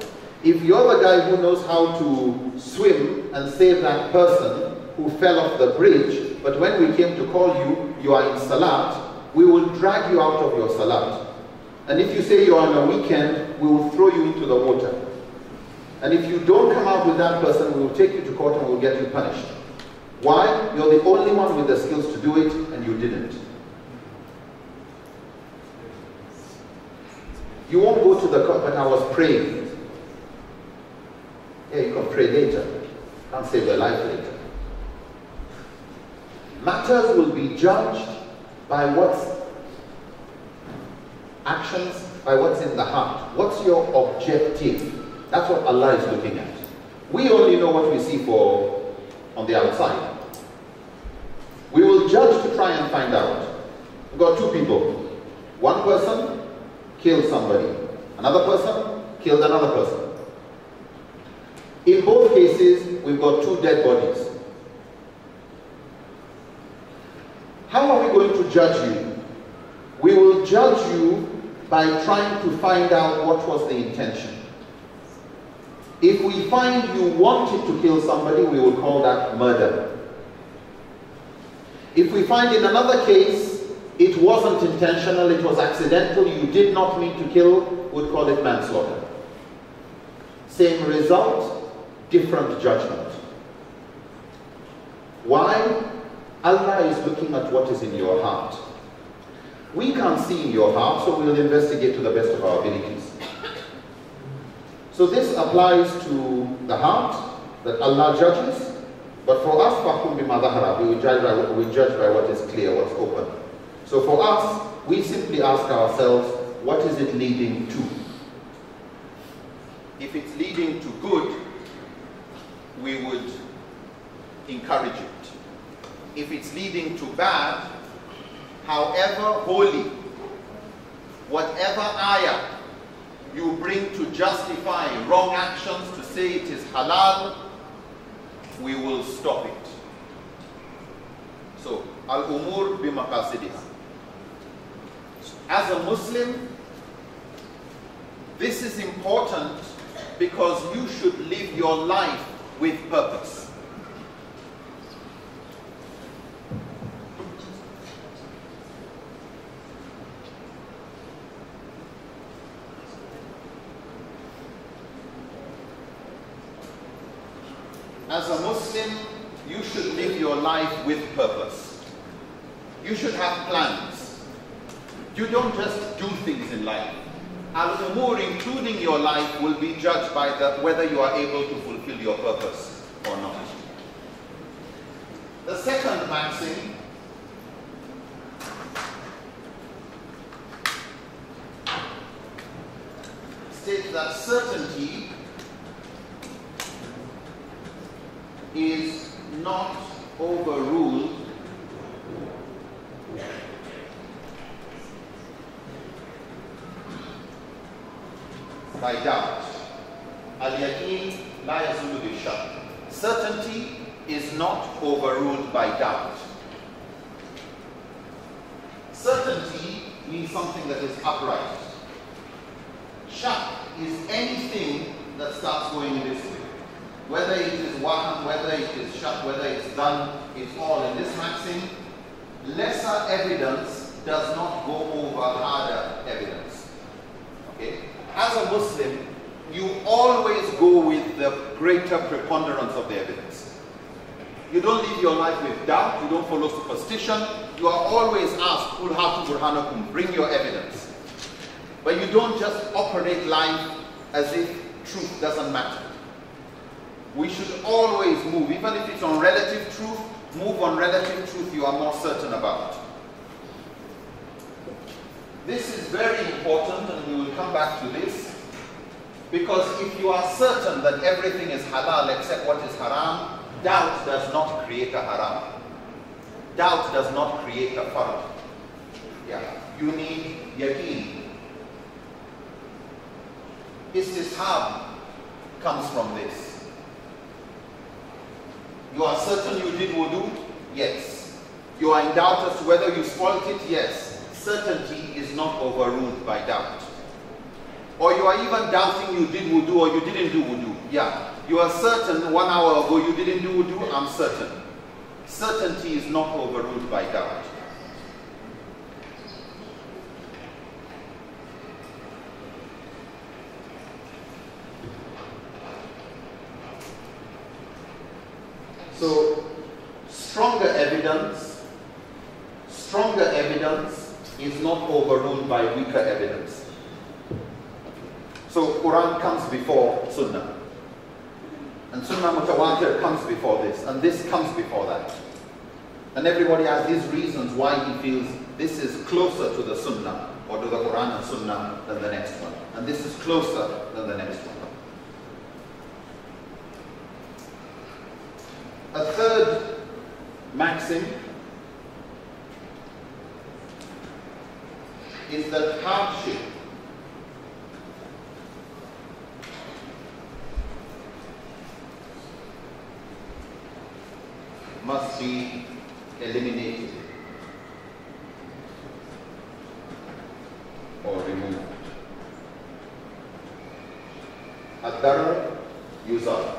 If you're the guy who knows how to swim and save that person who fell off the bridge, but when we came to call you, you are in Salat, we will drag you out of your Salat. And if you say you're on a weekend, we will throw you into the water. And if you don't come out with that person, we will take you to court and we will get you punished. Why? You're the only one with the skills to do it, and you didn't. You won't go to the court, but I was praying. Yeah, you can pray later. Can't save your life later. Matters will be judged by what's actions, by what's in the heart. What's your objective? That's what Allah is looking at. We only know what we see on the outside. We will judge to try and find out. We've got 2 people. One person killed somebody. Another person killed another person. In both cases, we've got 2 dead bodies. How are we going to judge you? We will judge you by trying to find out what was the intention. If we find you wanted to kill somebody, we will call that murder. If we find in another case, it wasn't intentional, it was accidental, you did not mean to kill, we'd call it manslaughter. Same result, different judgment. Why? Allah is looking at what is in your heart. We can't see in your heart, so we'll investigate to the best of our abilities. So this applies to the heart, that Allah judges, but for us, فَحْكُمْ بِمَا ظَهَرَ, we judge by what is clear, what's open. So for us, we simply ask ourselves, what is it leading to? If it's leading to good, we would encourage it. If it's leading to bad, however holy, whatever ayah you bring to justify wrong actions, to say it is halal, we will stop it. So, al-umur bimaqasidiha. As a Muslim, this is important because you should live your life with purpose. As a Muslim, you should live your life with purpose. You should have plans. You don't just do things in life. Al-umur, including your life, will be judged by whether you are able to fulfill your purpose or not. The second maxim states that certainty is not overruled by doubt. Al-yaqeen la yazulu bi-shak. Certainty is not overruled by doubt. Certainty means something that is upright. Shak is anything that starts going this way. Whether it is wahan, whether it is shak, whether it's done, it's all in this maxim. Lesser evidence does not go over harder evidence. Okay? As a Muslim, you always go with the greater preponderance of the evidence. You don't live your life with doubt, you don't follow superstition. You are always asked, Qul hatu burhanakum, bring your evidence. But you don't just operate life as if truth doesn't matter. We should always move, even if it's on relative truth, move on relative truth you are more certain about. This is very important, and we will come back to this, because if you are certain that everything is halal except what is haram, doubt does not create a haram. Doubt does not create a fard. Yeah, you need yaqeen. Istishab comes from this. You are certain you did wudu? Yes. You are in doubt as to whether you spoiled it? Yes. Certainty is not overruled by doubt. Or you are even doubting you did wudu or you didn't do wudu. Yeah. You are certain 1 hour ago you didn't do wudu? I'm certain. Certainty is not overruled by doubt. So, stronger evidence is not overruled by weaker evidence. So, Quran comes before Sunnah. And Sunnah Mutawatir comes before this, and this comes before that. And everybody has these reasons why he feels this is closer to the Sunnah, or to the Quran and Sunnah than the next one. And this is closer than the next one. A third maxim is that hardship must be eliminated or removed. Ad-darar yuzal.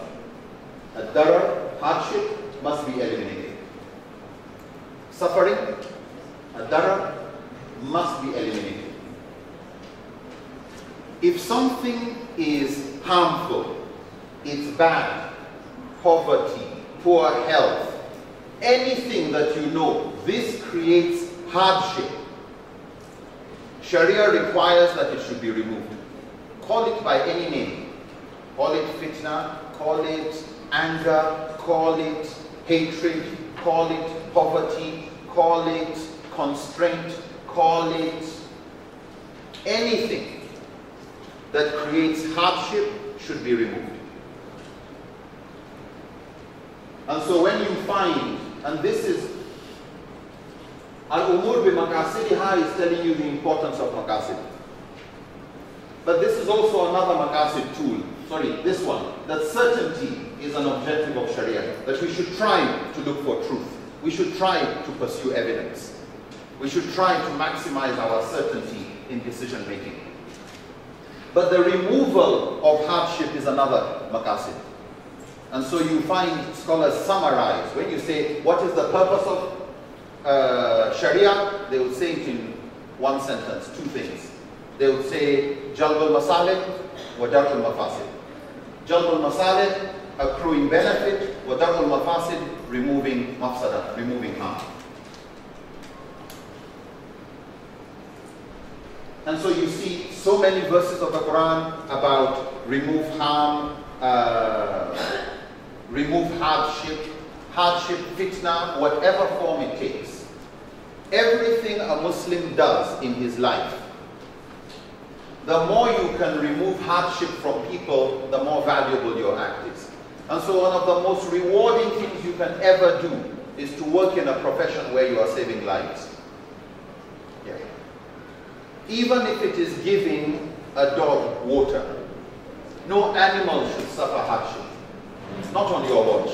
Ad-darar, hardship, must be eliminated. Suffering, ad-darar, must be eliminated. If something is harmful, it's bad, poverty, poor health, anything that you know, this creates hardship, Sharia requires that it should be removed. Call it by any name. Call it fitna, call it anger, call it hatred, call it poverty, call it constraint, call it anything that creates hardship should be removed. And so when you find, and this is, Al-Umur bi-Maqasidiha is telling you the importance of Maqasid. But this is also another Maqasid tool, sorry, this one, that certainty is an objective of Sharia, that we should try to look for truth. We should try to pursue evidence. We should try to maximize our certainty in decision making. But the removal of hardship is another Maqasid. And so you find scholars summarize, when you say, what is the purpose of Sharia? They would say it in one sentence, two things. They would say, Jalb al-Masalih wa Darb al-Mafasid. Jalb al-Masalih, accruing benefit, wa Darb al-Mafasid, removing mafsada, removing harm. And so you see so many verses of the Quran about remove harm, remove hardship, fitna, whatever form it takes. Everything a Muslim does in his life, the more you can remove hardship from people, the more valuable your act is. And so one of the most rewarding things you can ever do is to work in a profession where you are saving lives. Yeah. Even if it is giving a dog water, no animal should suffer hardship. Not on your watch.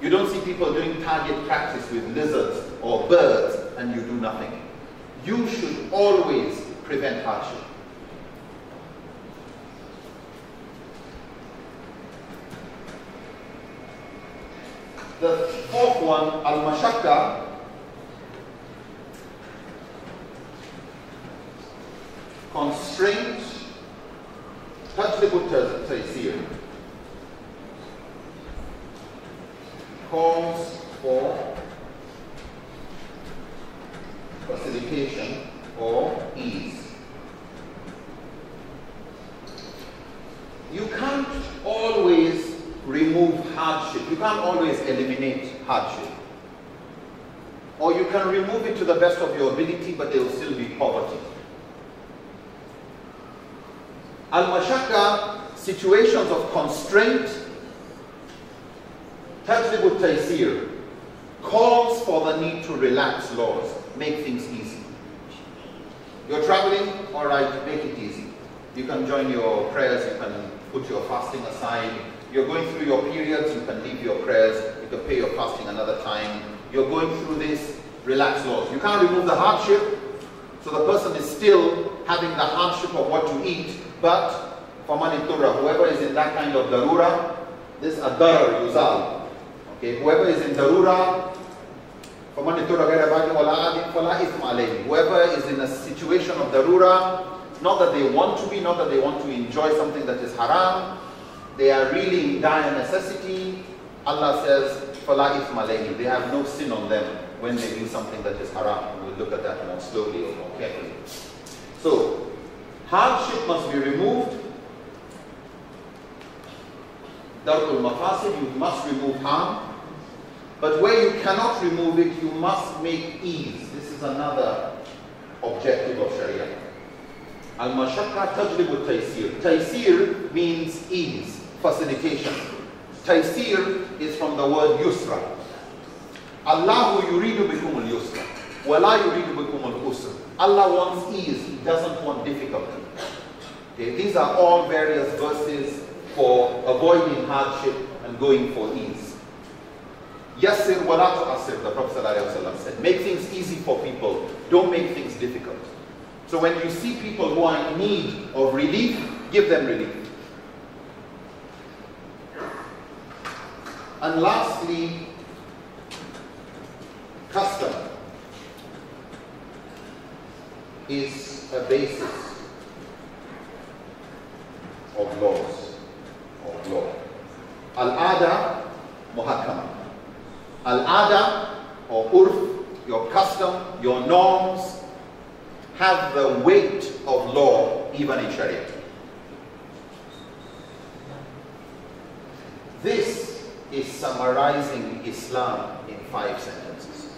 You don't see people doing target practice with lizards or birds and you do nothing. You should always prevent hardship. The fourth one, al-mashakka, constraint, tajlibu taysir, calls for facilitation or ease. You can't always remove hardship. You can't always eliminate hardship. Or you can remove it to the best of your ability, but there will still be poverty. Al-Mashakka, situations of constraint, Tajlibu Taysir, calls for the need to relax laws, make things easy. You're traveling, all right, make it easy. You can join your prayers, you can put your fasting aside. You're going through your periods, you can leave your prayers, you can pay your fasting another time. You're going through this, relax laws. You can't remove the hardship, so the person is still having the hardship of what to eat, but faman itturra, whoever is in that kind of darura, this ad-darar yuzal. Okay, whoever is in darura, faman itturra ghayra baghin wala adin fala ithma alayhi. Whoever is in a situation of darura, not that they want to be, not that they want to enjoy something that is haram, they are really in dire necessity, Allah says, fala ithma alayhi. They have no sin on them when they do something that is haram. We'll look at that more slowly or more carefully. So, hardship must be removed. Darul mafasid, you must remove harm. But where you cannot remove it, you must make ease. This is another objective of Sharia. Al-mashakka tajlibu taysir. Taysir means ease, facilitation. Taysir is from the word yusra. Allahu yuridu bikum al-yusra. Wala yuridu bikum al-usra. Allah wants ease, He doesn't want difficulty. Okay, these are all various verses for avoiding hardship and going for ease. Yassir wala tu'assir, the Prophet ﷺ said. Make things easy for people, don't make things difficult. So when you see people who are in need of relief, give them relief. And lastly, custom is a basis of laws, of law. Al-ada, muhakkama. Al-ada, or urf, your custom, your norms, have the weight of law even in Sharia. This is summarizing Islam in 5 sentences.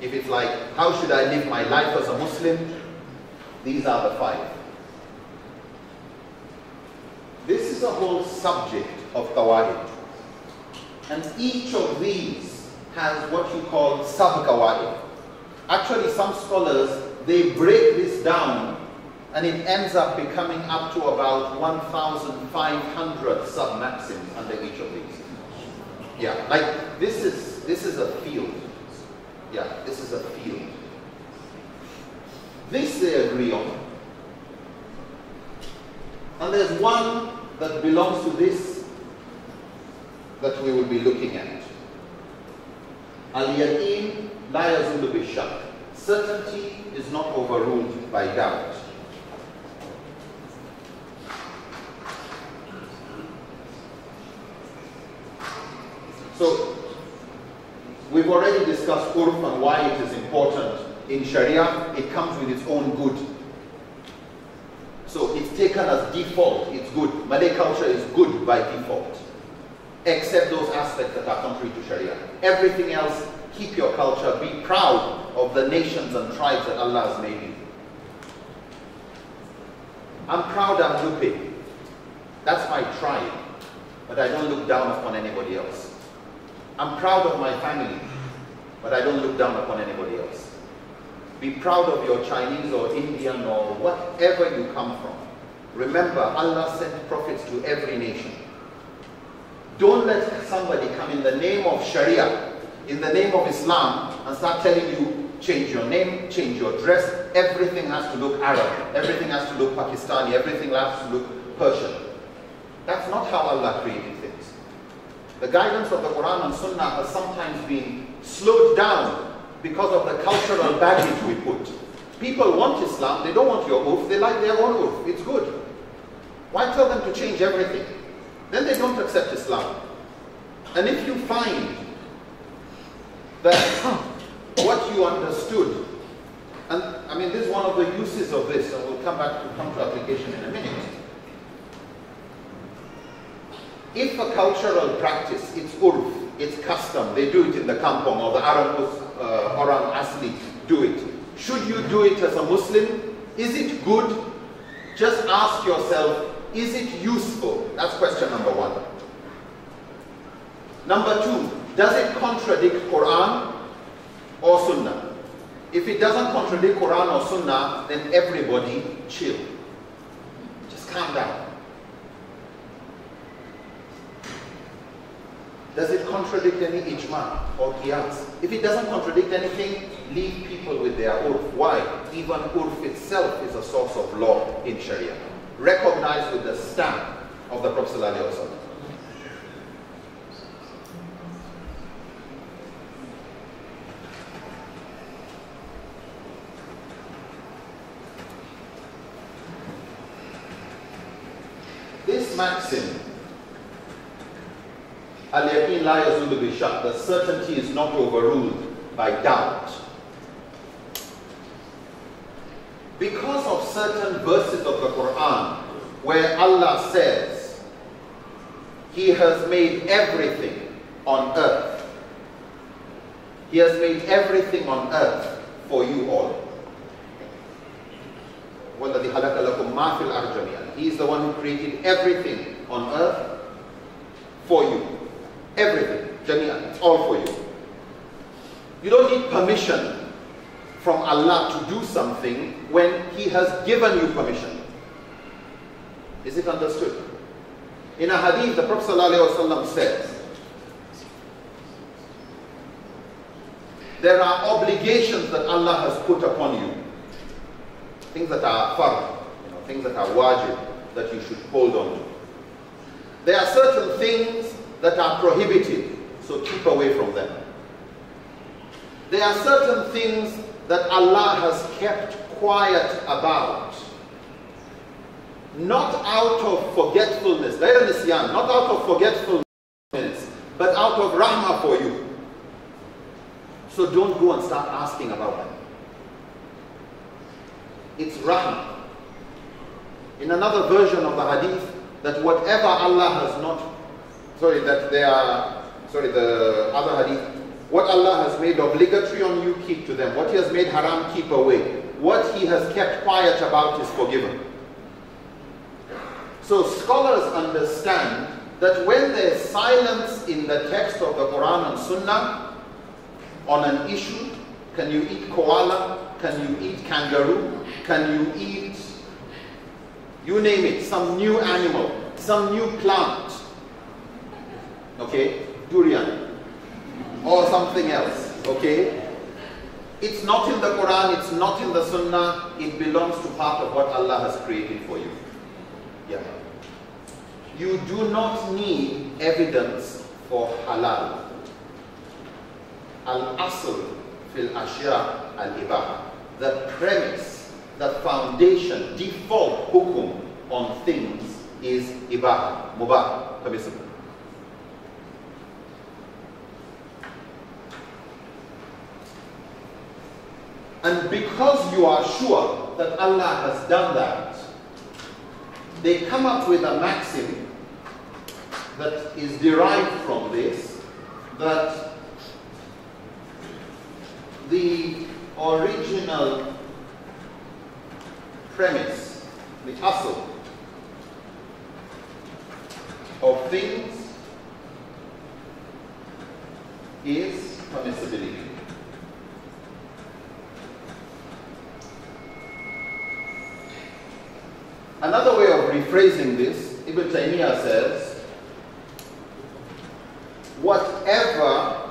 If it's like, how should I live my life as a Muslim? These are the 5. This is a whole subject of qawaid. And each of these has what you call sub-qawaid. Actually, some scholars, they break this down and it ends up becoming up to about 1,500 sub-maxims under each of these. Yeah, like this is a field. Yeah, this is a field. This they agree on. And there's one that belongs to this that we will be looking at. Al-yaqeen la yazulu bi-shak. Certainty is not overruled by doubt. So, we've already discussed urf and why it is important. In Sharia, it comes with its own good. So, it's taken as default, it's good. Malay culture is good by default. Except those aspects that are contrary to Sharia. Everything else, keep your culture, be proud of the nations and tribes that Allah has made you. I'm proud I'm Lupe. That's my tribe. But I don't look down upon anybody else. I'm proud of my family, but I don't look down upon anybody else. Be proud of your Chinese or Indian or whatever you come from. Remember, Allah sent prophets to every nation. Don't let somebody come in the name of Sharia, in the name of Islam, and start telling you, change your name, change your dress, everything has to look Arab, everything has to look Pakistani, everything has to look Persian. That's not how Allah created things. The guidance of the Quran and Sunnah has sometimes been slowed down because of the cultural baggage we put. People want Islam, they don't want your urf, they like their own urf, it's good. Why tell them to change everything? Then they don't accept Islam. And if you find that what you understood, and I mean this is one of the uses of this, and we'll come to application in a minute. If a cultural practice, it's urf, it's custom, they do it in the kampong or the Orang Asli do it. Should you do it as a Muslim? Is it good? Just ask yourself, is it useful? That's question number 1. Number 2, does it contradict Quran or Sunnah? If it doesn't contradict Quran or Sunnah, then everybody chill. Just calm down. Does it contradict any ijma or qiyas? If it doesn't contradict anything, leave people with their urf. Why? Even urf itself is a source of law in Sharia. Recognized with the stamp of the Prophet ﷺ. This maxim, al-yaqeen la yazulu bi-shak, the certainty is not overruled by doubt. Because of certain verses of the Quran where Allah says He has made everything on earth. He has made everything on earth for you all. وَالَّذِي خَلَقَ لَكُم مَا فِي الْأَرْضِ جَمِيعًا. He is the one who created everything on earth for you. Everything, jami'an, it's all for you. You don't need permission from Allah to do something when He has given you permission. Is it understood? In a hadith, the Prophet ﷺ says, there are obligations that Allah has put upon you. Things that are fard, things that are wajib, that you should hold on to. There are certain things that are prohibited, so keep away from them. There are certain things that Allah has kept quiet about, not out of forgetfulness, not out of forgetfulness, but out of rahmah for you. So don't go and start asking about them. It's rahmah. In another version of the hadith, that whatever Allah has not, the other hadith, what Allah has made obligatory on you, keep to them. What He has made haram, keep away. What He has kept quiet about is forgiven. So scholars understand that when there is silence in the text of the Quran and Sunnah on an issue, can you eat koala? Can you eat kangaroo? Can you eat, you name it, some new animal, some new plant, okay, durian, or something else, okay? It's not in the Quran, it's not in the Sunnah, it belongs to part of what Allah has created for you. Yeah. You do not need evidence for halal. Al-asl fil ashya al-ibaha. The premise, the foundation, default hukum on things is ibaha, mubah, permissible. And because you are sure that Allah has done that, they come up with a maxim that is derived from this, that the original premise, the asl of things is permissibility. Another way of rephrasing this, Ibn Taymiyyah says, whatever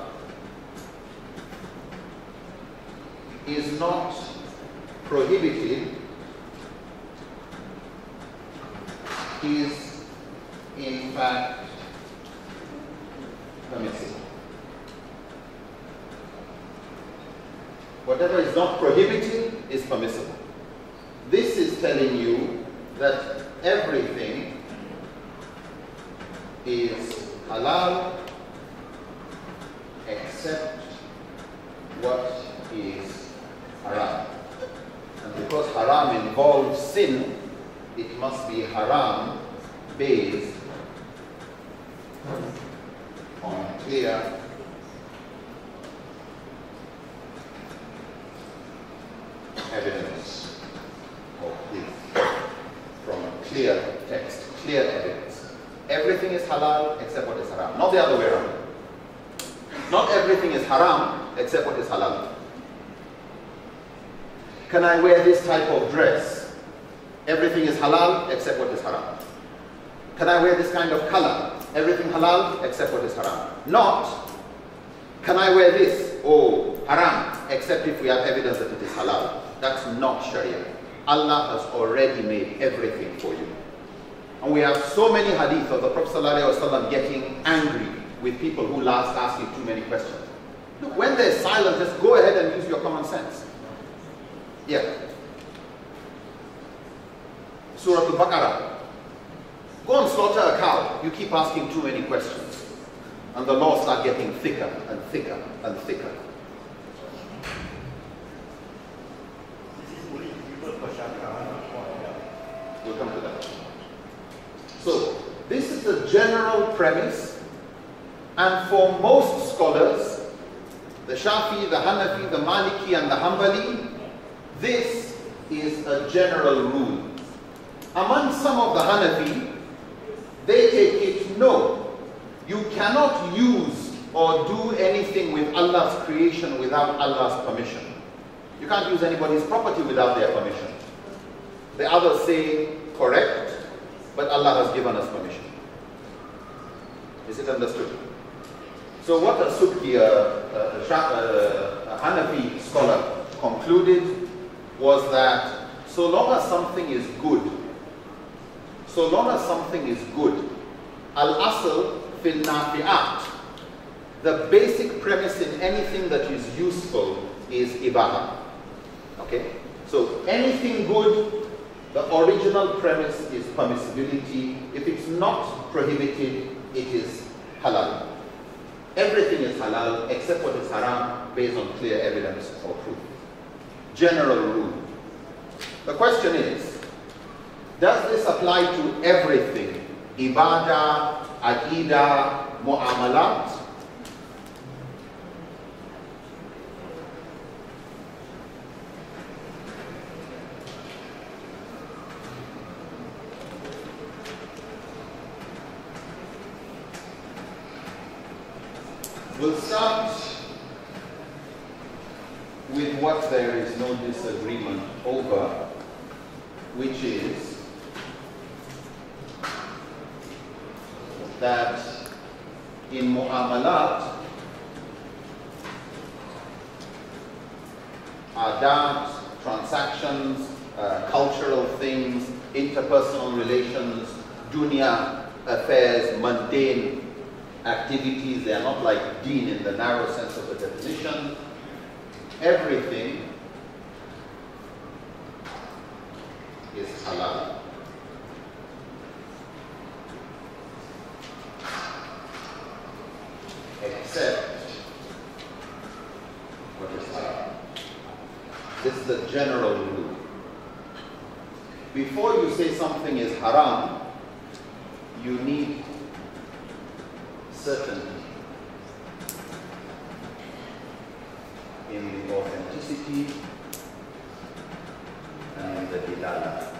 is not prohibited is in fact permissible. Whatever is not prohibited is permissible. This is telling you that everything is halal except what is haram. And because haram involves sin, it must be haram based on clear evidence of this. From a clear text, clear evidence. Everything is halal except what is haram. Not the other way around. Not everything is haram except what is halal. Can I wear this type of dress? Everything is halal except what is haram. Can I wear this kind of color? Everything halal except what is haram. Not, can I wear this? Oh, haram, except if we have evidence that it is halal. That's not Sharia. Allah has already made everything for you. And we have so many hadith of the Prophet ﷺ getting angry with people who last ask you too many questions. Look, when there's silence, just go ahead and use your common sense. Yeah. Surah Al-Baqarah. Go and slaughter a cow. You keep asking too many questions. And the laws start getting thicker and thicker and thicker. We'll come to that. So, this is the general premise, and for most scholars, the Shafi, the Hanafi, the Maliki, and the Hanbali, this is a general rule. Among some of the Hanafi, they take it, no, you cannot use or do anything with Allah's creation without Allah's permission. You can't use anybody's property without their permission. The others say, correct, but Allah has given us permission. Is it understood? So what a Subki, a Hanafi scholar, concluded was that so long as something is good, al-asl fil nafi'at. The basic premise in anything that is useful is ibadah. Okay? So anything good, the original premise is permissibility. If it's not prohibited, it is halal. Everything is halal except what is haram based on clear evidence or proof. General rule. The question is, does this apply to everything? Ibadah, aqidah, mu'amalat? We'll start with what there is no disagreement over, which is that in mu'amalat, adat, transactions, cultural things, interpersonal relations, dunya affairs, mundane activities, they are not like deen in the narrow sense of the definition. Everything is halal. Except what is haram. This is the general rule. Before you say something is haram, you need certainty in the authenticity and in the dilala.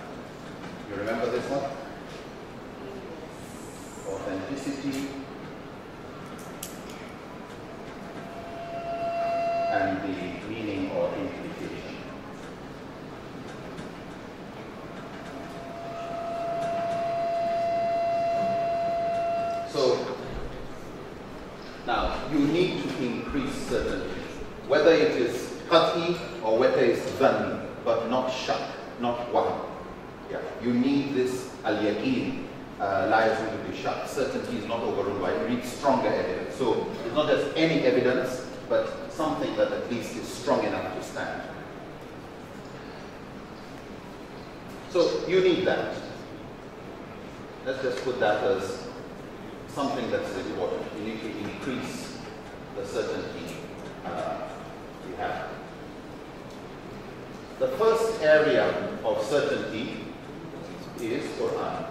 You remember this one? Authenticity and the meaning or implication. So, now, you need to increase certainty, whether it is qat'i or whether it's dhanni, but not shak, not wahm. Yeah. You need this al-yaqeen, la yazulu bi shak. Certainty is not overruled by it. You need stronger evidence. So, it's not just any evidence, but something that at least is strong enough to stand. So, you need that. Let's just put that as something that's important. You need to increase the certainty you have. The first area of certainty is Quran.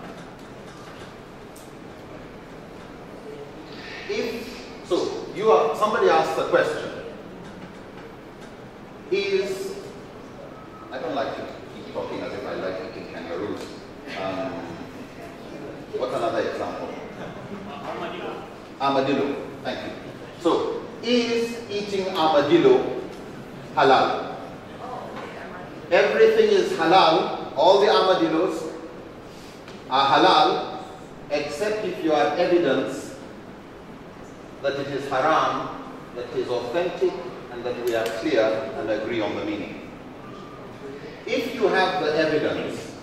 Somebody asked a question. I don't like to keep talking as if I like eating kangaroos. What's another example? Armadillo. Thank you. So, is eating armadillo halal? Everything is halal. All the armadillos are halal, except if you have evidence that it is haram, that is authentic, and that we are clear and agree on the meaning. If you have the evidence,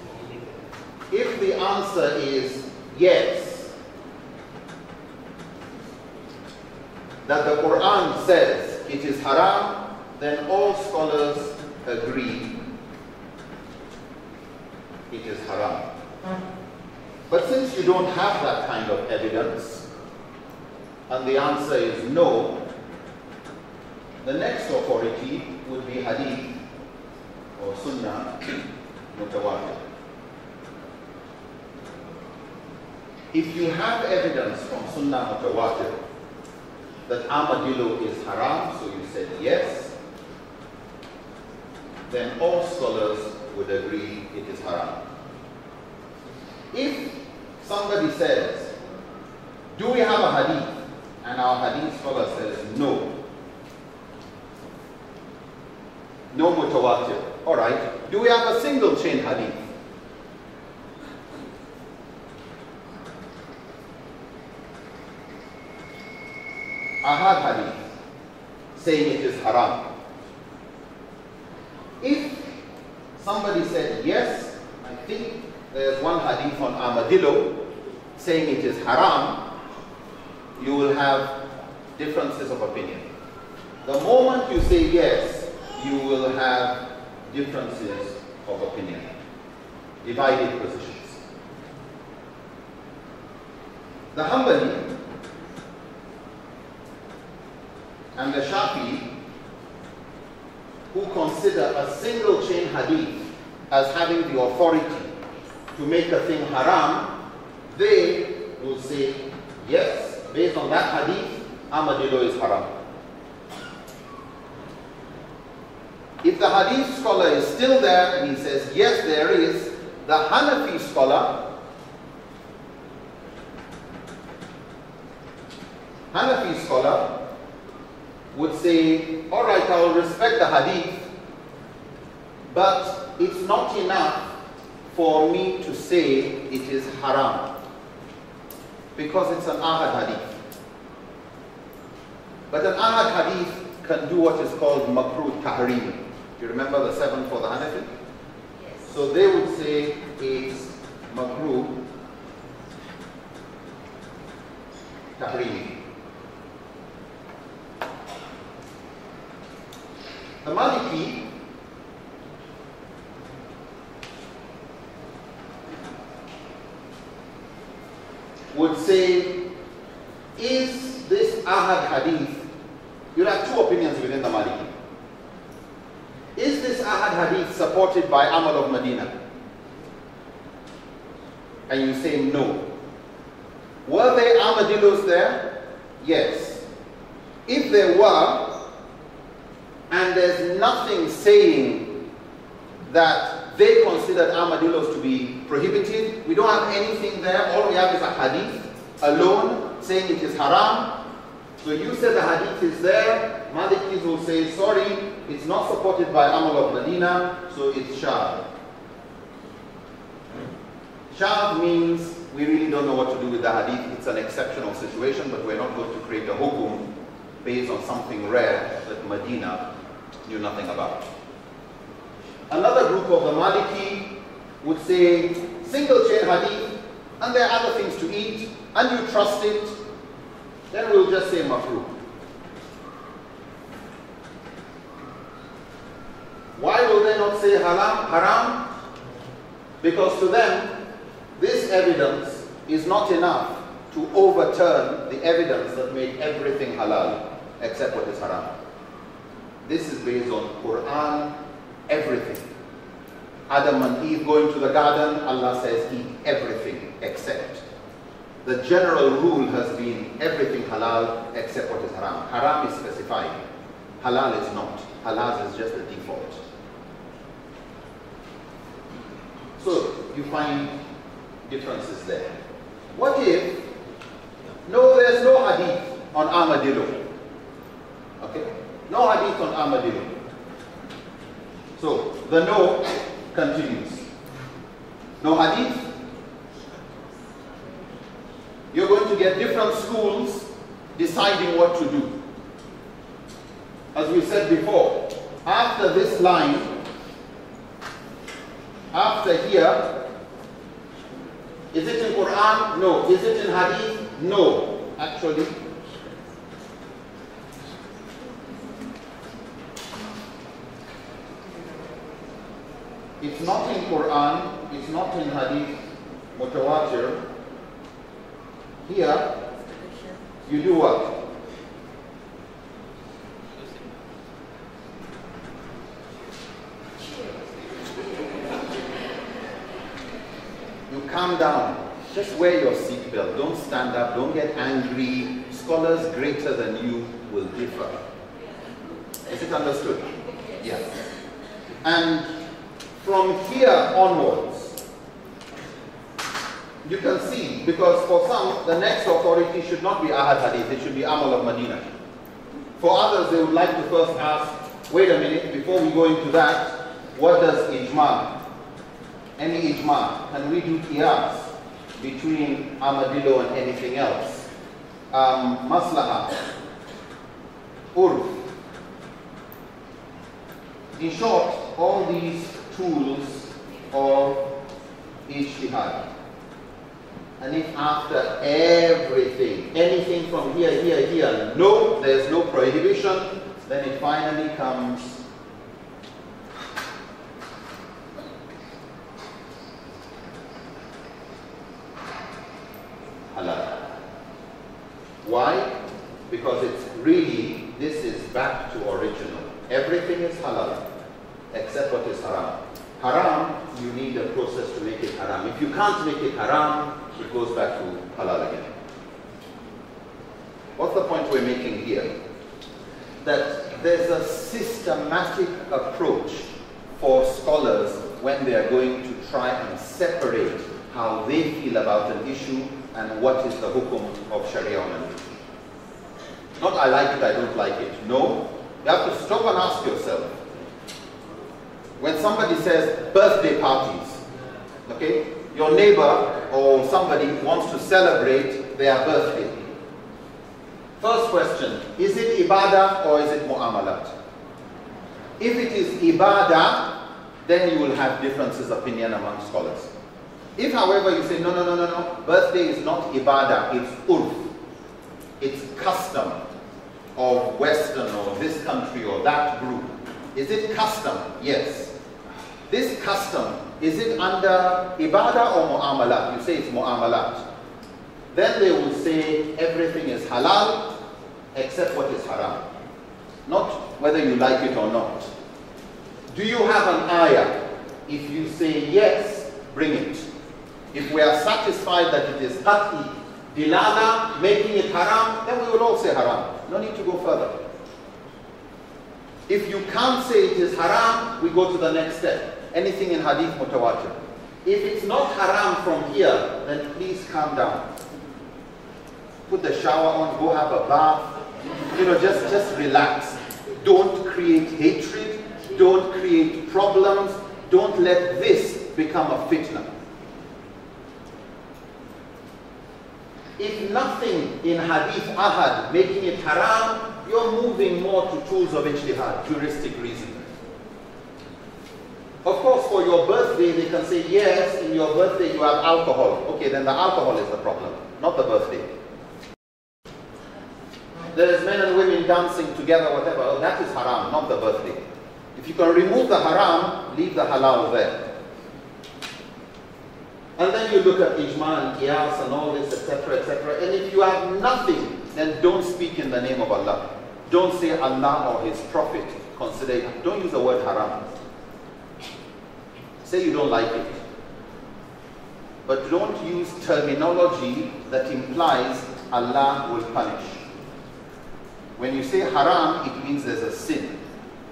if the answer is yes, that the Quran says it is haram, then all scholars agree it is haram. But since you don't have that kind of evidence, and the answer is no, the next authority would be hadith or sunnah mutawatir. If you have evidence from sunnah mutawatir that armadillo is haram, so you said yes, then all scholars would agree it is haram. If somebody says, do we have a hadith? And our hadith scholar says no. No mutawatir. Alright. Do we have a single chain hadith? Ahad hadith saying it is haram. If somebody said yes, I think there's one hadith on armadillo saying it is haram, you will have differences of opinion. The moment you say yes, you will have differences of opinion, divided positions. The Hanbali and the Shafi'i, who consider a single chain hadith as having the authority to make a thing haram, they will say, yes, based on that hadith, armadillo is haram. If the hadith scholar is still there and he says, yes, there is, the Hanafi scholar would say, all right, I will respect the hadith, but it's not enough for me to say it is haram, because it's an ahad hadith. But an ahad hadith can do what is called makruh tahrim. Do you remember the 7 for the Hanafi? Yes. So they would say it's makruh tahrim. The Maliki would say, is this ahad hadith, you have two opinions within the Maliki. Is this ahad hadith supported by Amal of Medina? And you say no. Were there armadillos there? Yes. If there were, and there's nothing saying that they considered armadillos to be prohibited, we don't have anything there, all we have is a hadith alone saying it is haram. So you said the hadith is there, Malikis will say, sorry, it's not supported by Amal of Medina, so it's shadh. Shadh means we really don't know what to do with the hadith. It's an exceptional situation, but we're not going to create a hukum based on something rare that Medina knew nothing about. Another group of the Maliki would say, single chain hadith, and there are other things to eat, and you trust it, then we'll just say makruh. Why will they not say haram? Because to them, this evidence is not enough to overturn the evidence that made everything halal except what is haram. This is based on Quran, everything. Adam and Eve going to the garden, Allah says eat everything except. The general rule has been everything halal except what is haram. Haram is specified. Halal is not. Halal is just the default. So you find differences there. What if, no, there's no hadith on armadillo. Okay? No hadith on armadillo. So the no continues. No hadith. You're going to get different schools deciding what to do. As we said before, after this line, after here, is it in Quran? No. Is it in Hadith? No. Actually, it's not in Quran, it's not in Hadith Mutawatir. Here, you do what? You calm down. Just wear your seatbelt. Don't stand up. Don't get angry. Scholars greater than you will differ. Is it understood? Yes. And from here onwards, you can see, because for some, the next authority should not be Ahad Hadith, it should be Amal of Medina. For others, they would like to first ask, wait a minute, before we go into that, what does ijma? Any ijma? Can we do qiyas between armadillo and anything else? Maslaha, urf. In short, all these tools of ijtihad. And if after everything, anything from here, here, no, there's no prohibition, then it finally comes halal. Why? Because it's really, this is back to original. Everything is halal, except what is haram. Haram, you need a process to make it haram. If you can't make it haram, it goes back to halal again. What's the point we're making here? That there's a systematic approach for scholars when they are going to try and separate how they feel about an issue and what is the hukum of Sharia on an issue. Not I like it, I don't like it. No, you have to stop and ask yourself. When somebody says birthday parties, okay, your neighbor or somebody wants to celebrate their birthday. First question, is it ibadah or is it mu'amalat? If it is ibadah, then you will have differences of opinion among scholars. If, however, you say, no, birthday is not ibadah, it's urf, it's custom of Western or this country or that group. Is it custom? Yes. This custom, is it under ibadah or mu'amalat? You say it's mu'amalat. Then they will say everything is halal except what is haram. Not whether you like it or not. Do you have an ayah? If you say yes, bring it. If we are satisfied that it is qat'i, dilala, making it haram, then we will all say haram. No need to go further. If you can't say it is haram, we go to the next step. Anything in hadith mutawatir. If it's not haram from here, then please calm down. Put the shower on, go have a bath. You know, just relax. Don't create hatred. Don't create problems. Don't let this become a fitna. If nothing in hadith ahad making it haram, you're moving more to tools of ijtihad, juristic reasoning. Of course, for your birthday, they can say, yes, in your birthday you have alcohol. Okay, then the alcohol is the problem, not the birthday. There's men and women dancing together, whatever. Oh, that is haram, not the birthday. If you can remove the haram, leave the halal there. And then you look at ijma and qiyas and all this, etc., etc. And if you have nothing, then don't speak in the name of Allah. Don't say Allah or His Prophet. Consider it. Don't use the word haram. Say you don't like it. But don't use terminology that implies Allah will punish. When you say haram, it means there's a sin.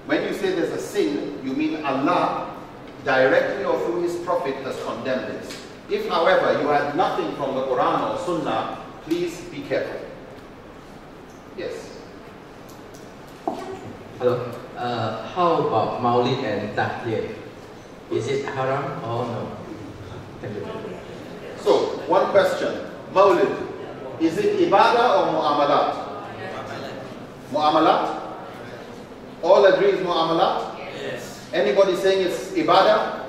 When you say there's a sin, you mean Allah directly or through His Prophet has condemned this. If, however, you had nothing from the Quran or Sunnah, please be careful. Yes. Hello. How about Maulid and Tahlil? Is it haram or no? Thank you. So, one question. Maulid, is it ibadah or mu'amalat? Mu'amalat? All agree it's mu'amalat? Yes. Anybody saying it's ibadah?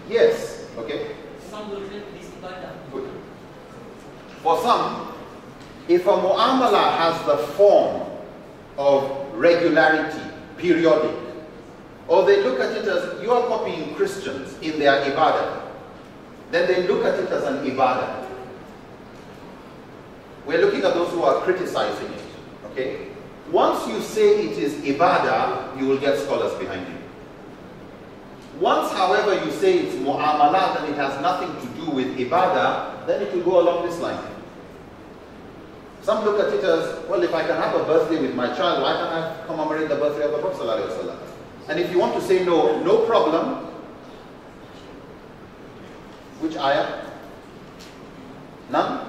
Yes. Okay. Some will claim it is ibadah. Good. For some, if a mu'amala has the form of regularity, periodic, or they look at it as you are copying Christians in their ibadah, then they look at it as an ibadah. We're looking at those who are criticizing it. Okay? Once you say it is ibadah, you will get scholars behind you. Once, however, you say it's mu'amalat and it has nothing to do with ibadah, then it will go along this line. Some look at it as, well, if I can have a birthday with my child, why can't I commemorate the birthday of the Prophet ﷺ? And if you want to say no, no problem. Which ayah? None.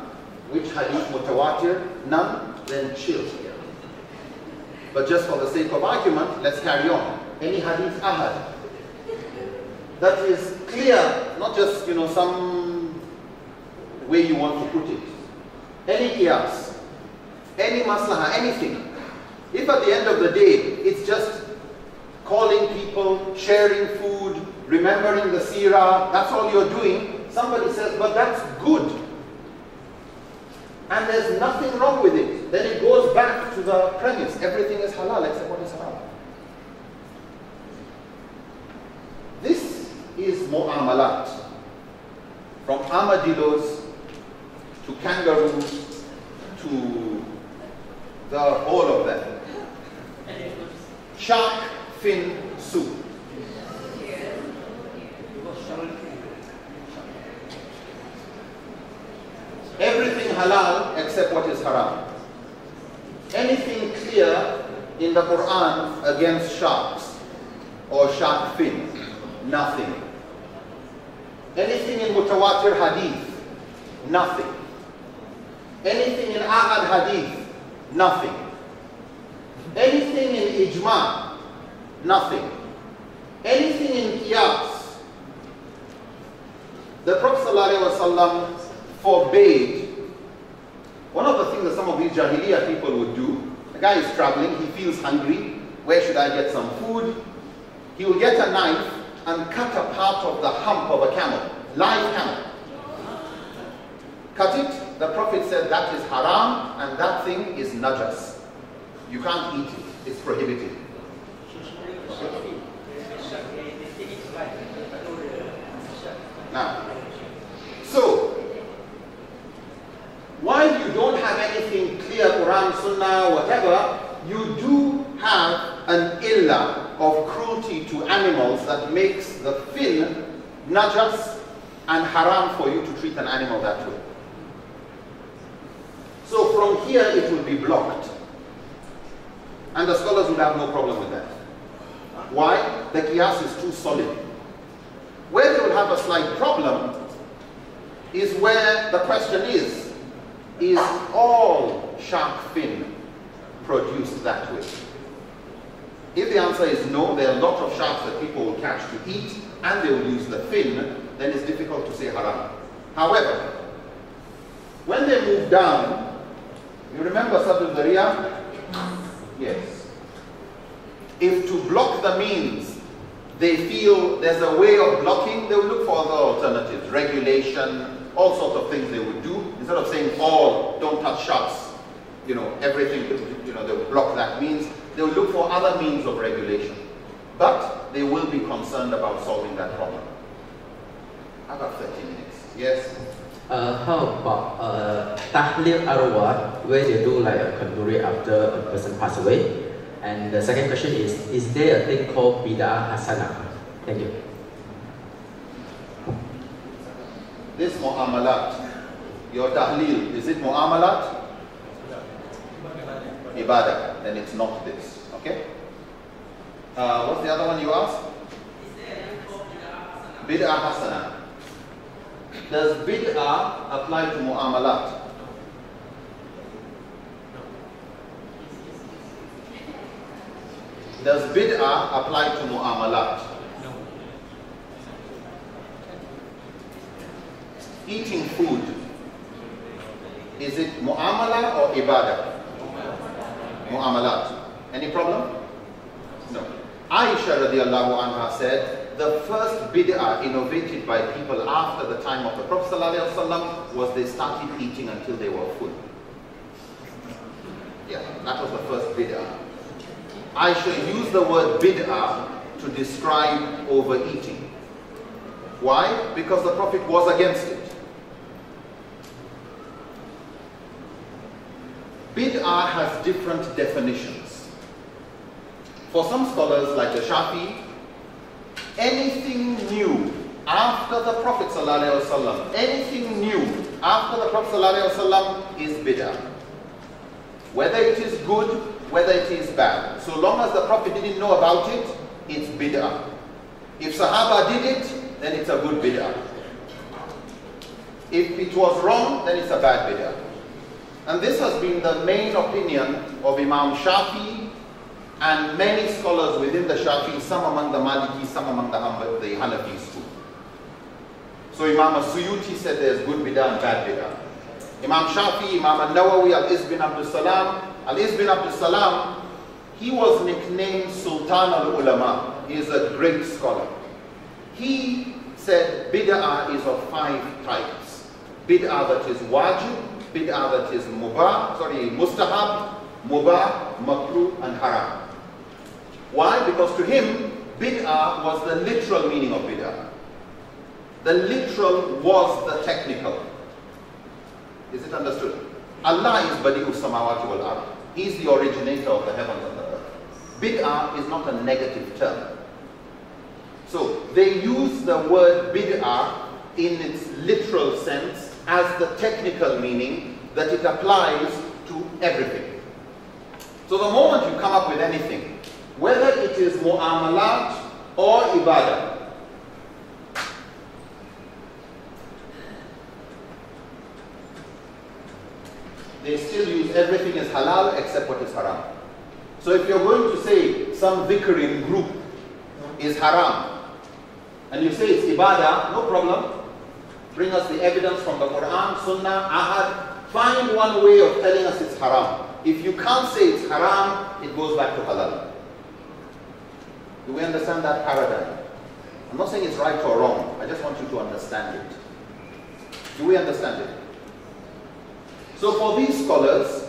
Which hadith mutawatir? None. Then chill. But just for the sake of argument, let's carry on. Any hadith ahad that is clear, not just, you know, some way you want to put it. Any qiyas, any maslaha, anything. If at the end of the day, it's just calling people, sharing food, remembering the seerah, that's all you're doing, somebody says, but that's good, and there's nothing wrong with it, then it goes back to the premise, everything is halal except what is haram. This is mu'amalat. From armadillos to kangaroos to all of them. Shark fin soup. Everything halal except what is haram. Anything clear in the Quran against sharks or shark fin? Nothing. Anything in mutawatir hadith? Nothing. Anything in ahad hadith? Nothing. Anything in ijma? Nothing. Anything in qiyas? The Prophet ﷺ forbade. One of the things that some of these Jahiliyyah people would do, the guy is traveling, he feels hungry, where should I get some food? He will get a knife and cut a part of the hump of a camel, live camel. Cut it, the Prophet said that is haram and that thing is najas. You can't eat it, it's prohibited. Now, so, while you don't have anything clear, Quran, Sunnah, whatever, you do have an illah of cruelty to animals that makes the fin najas and haram for you to treat an animal that way. So from here it will be blocked. And the scholars would have no problem with that. Why? The qiyas is too solid. Where they will have a slight problem is where the question is all shark fin produced that way? If the answer is no, there are a lot of sharks that people will catch to eat and they will use the fin, then it's difficult to say haram. However, when they move down, you remember Sadr Dariya? Yes. If to block the means, they feel there's a way of blocking, they will look for other alternatives, regulation, all sorts of things they would do. Instead of saying don't touch sharks, everything, they will block that means. They will look for other means of regulation. But they will be concerned about solving that problem. I got 30 minutes. Yes? How about Tahlil Arwah, where they do like a kanduri after a person passed away? And the second question is there a thing called Bid'ah Hasanah? Thank you. This mu'amalat, your tahlil, is it mu'amalat? Ibadah, then it's not this. Okay? What's the other one you asked? Bid'ah Hasanah. Does bid'ah apply to mu'amalat? Does bid'ah apply to mu'amalat? No. Eating food, is it mu'amala or ibadah? Mu'amalat. Any problem? No. Aisha radiallahu anha said, the first bid'ah innovated by people after the time of the Prophet ﷺ was they started eating until they were full. Yeah, that was the first bid'ah. Aisha used the word bid'ah to describe overeating. Why? Because the Prophet was against it. Bid'ah has different definitions. For some scholars like the Shafi, anything new after the Prophet ﷺ, anything new after the Prophet ﷺ is bid'ah. Whether it is good, whether it is bad. So long as the Prophet didn't know about it, it's bid'ah. If Sahaba did it, then it's a good bid'ah. If it was wrong, then it's a bad bid'ah. And this has been the main opinion of Imam Shafi and many scholars within the Shafi, some among the Maliki, some among the Hanafi school. So Imam Suyuti said there's good bid'ah and bad bid'ah. Imam Shafi, Imam al-Nawawi, Al-Iz bin Abdul Salam. Al-Iz bin Abdul Salam, he was nicknamed Sultan al-Ulama. He is a great scholar. He said bid'ah is of 5 types. Bid'ah that is wajib, bid'ah that is mustahab, mubah, makruh, and haram. Why? Because to him, bid'ah was the literal meaning of bid'ah. The literal was the technical. Is it understood? Allah is Badi'us Samawati wal Ard. He is the originator of the heavens and the earth. Bid'ah is not a negative term. So they use the word bid'ah in its literal sense as the technical meaning that it applies to everything. So the moment you come up with anything, whether it is mu'amalat or ibadah, they still use everything as halal except what is haram. So if you're going to say some dhikr group is haram, and you say it's ibadah, no problem. Bring us the evidence from the Quran, Sunnah, Ahad. Find one way of telling us it's haram. If you can't say it's haram, it goes back to halal. Do we understand that paradigm? I'm not saying it's right or wrong. I just want you to understand it. Do we understand it? So for these scholars,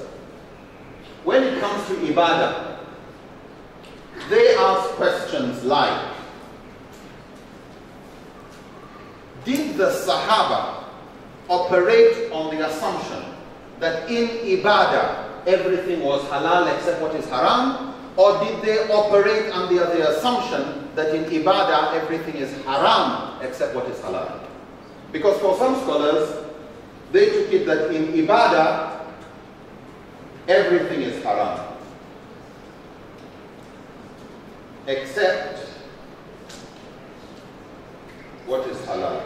when it comes to ibadah, they ask questions like, did the Sahaba operate on the assumption that in ibadah everything was halal except what is haram? Or did they operate under the assumption that in ibadah everything is haram except what is halal? Because for some scholars, they took it that in ibadah everything is haram except what is halal.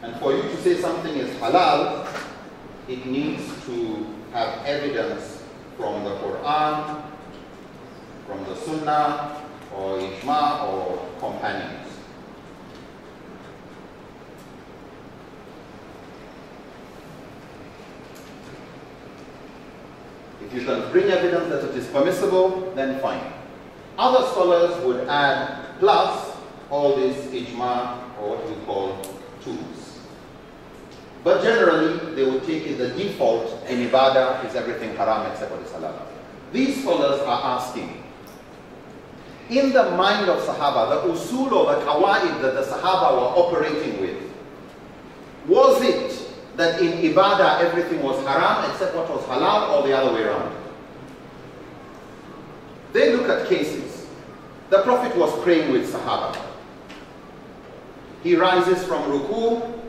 And for you to say something is halal, it needs to have evidence from the Quran, from the Sunnah, or Ijma, or companions. If you can bring evidence that it is permissible, then fine. Other scholars would add plus all these ijma, or what we call tools. But generally, they would take it the default in ibadah is everything haram except what is halal. These scholars are asking, in the mind of Sahaba, the usul or the kawaid that the Sahaba were operating with, was it that in ibadah everything was haram except what was halal, or the other way around? They look at cases. The Prophet was praying with Sahaba. He rises from ruku,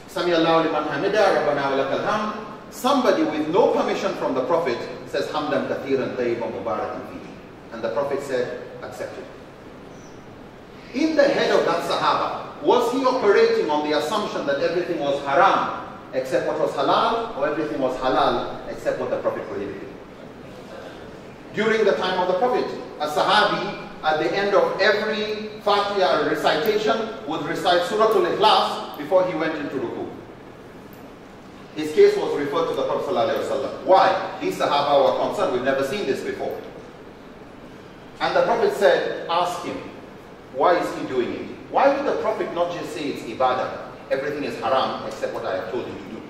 Sami Allahu liman hamida, Rabbana wa lakal hamd. Somebody with no permission from the Prophet says, Hamdan kathiran tayyiban mubarakan fihi. And the Prophet said, accept it. In the head of that Sahaba, was he operating on the assumption that everything was haram except what was halal, or everything was halal except what the Prophet prohibited? During the time of the Prophet, a Sahabi at the end of every Fatiha recitation would recite Surah Al-Ikhlas before he went into ruku. His case was referred to the Prophet ﷺ. Why? These Sahaba were concerned, we've never seen this before. And the Prophet said, ask him, why is he doing it? Why would the Prophet not just say it's ibadah, everything is haram except what I have told him to do?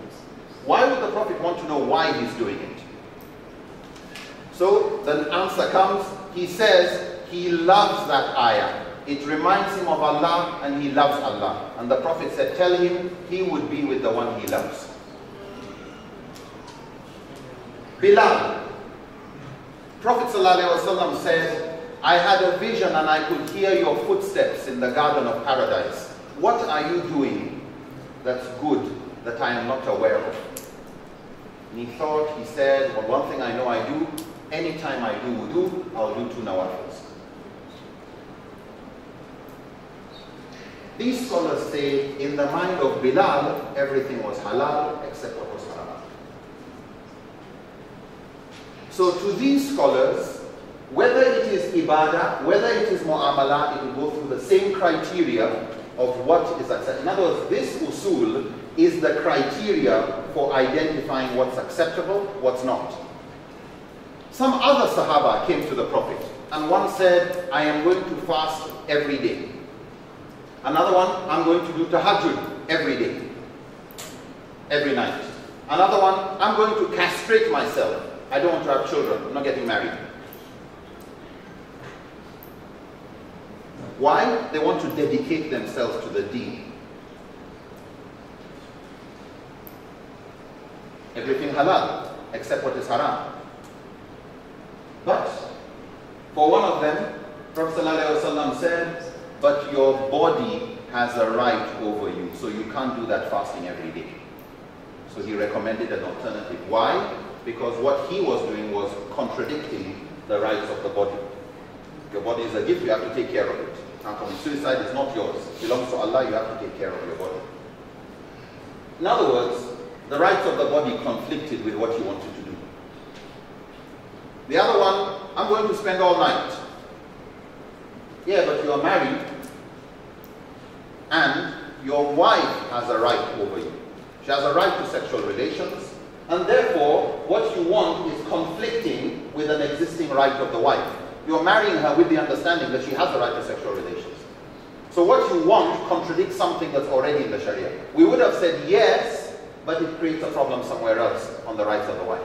Why would the Prophet want to know why he's doing it? So the answer comes, he says he loves that ayah. It reminds him of Allah and he loves Allah. And the Prophet said, tell him he would be with the one he loves. Bilal, Prophet ﷺ said, I had a vision and I could hear your footsteps in the garden of paradise. What are you doing that's good that I am not aware of? And he thought, he said, well, one thing I know I do, anytime I do wudu, I'll do 2 nawafils. These scholars say, in the mind of Bilal, everything was halal except what was haram. So to these scholars, whether it is ibadah, whether it is mu'amalah, it will go through the same criteria of what is acceptable. In other words, this usul is the criteria for identifying what's acceptable, what's not. Some other Sahaba came to the Prophet, and one said, I am going to fast every day. Another one, I'm going to do tahajjud every day, every night. Another one, I'm going to castrate myself. I don't want to have children. I'm not getting married. Why? They want to dedicate themselves to the deen. Everything halal, except what is haram. But, for one of them, Prophet ﷺ said, but your body has a right over you, so you can't do that fasting every day. So he recommended an alternative. Why? Because what he was doing was contradicting the rights of the body. Your body is a gift, you have to take care of it. Suicide is not yours. It belongs to Allah, you have to take care of your body. In other words, the rights of the body conflicted with what he wanted to do. The other one, I'm going to spend all night. Yeah, but you are married and your wife has a right over you. She has a right to sexual relations, and therefore what you want is conflicting with an existing right of the wife. You're marrying her with the understanding that she has a right to sexual relations. So what you want contradicts something that's already in the Sharia. We would have said yes, but it creates a problem somewhere else on the rights of the wife.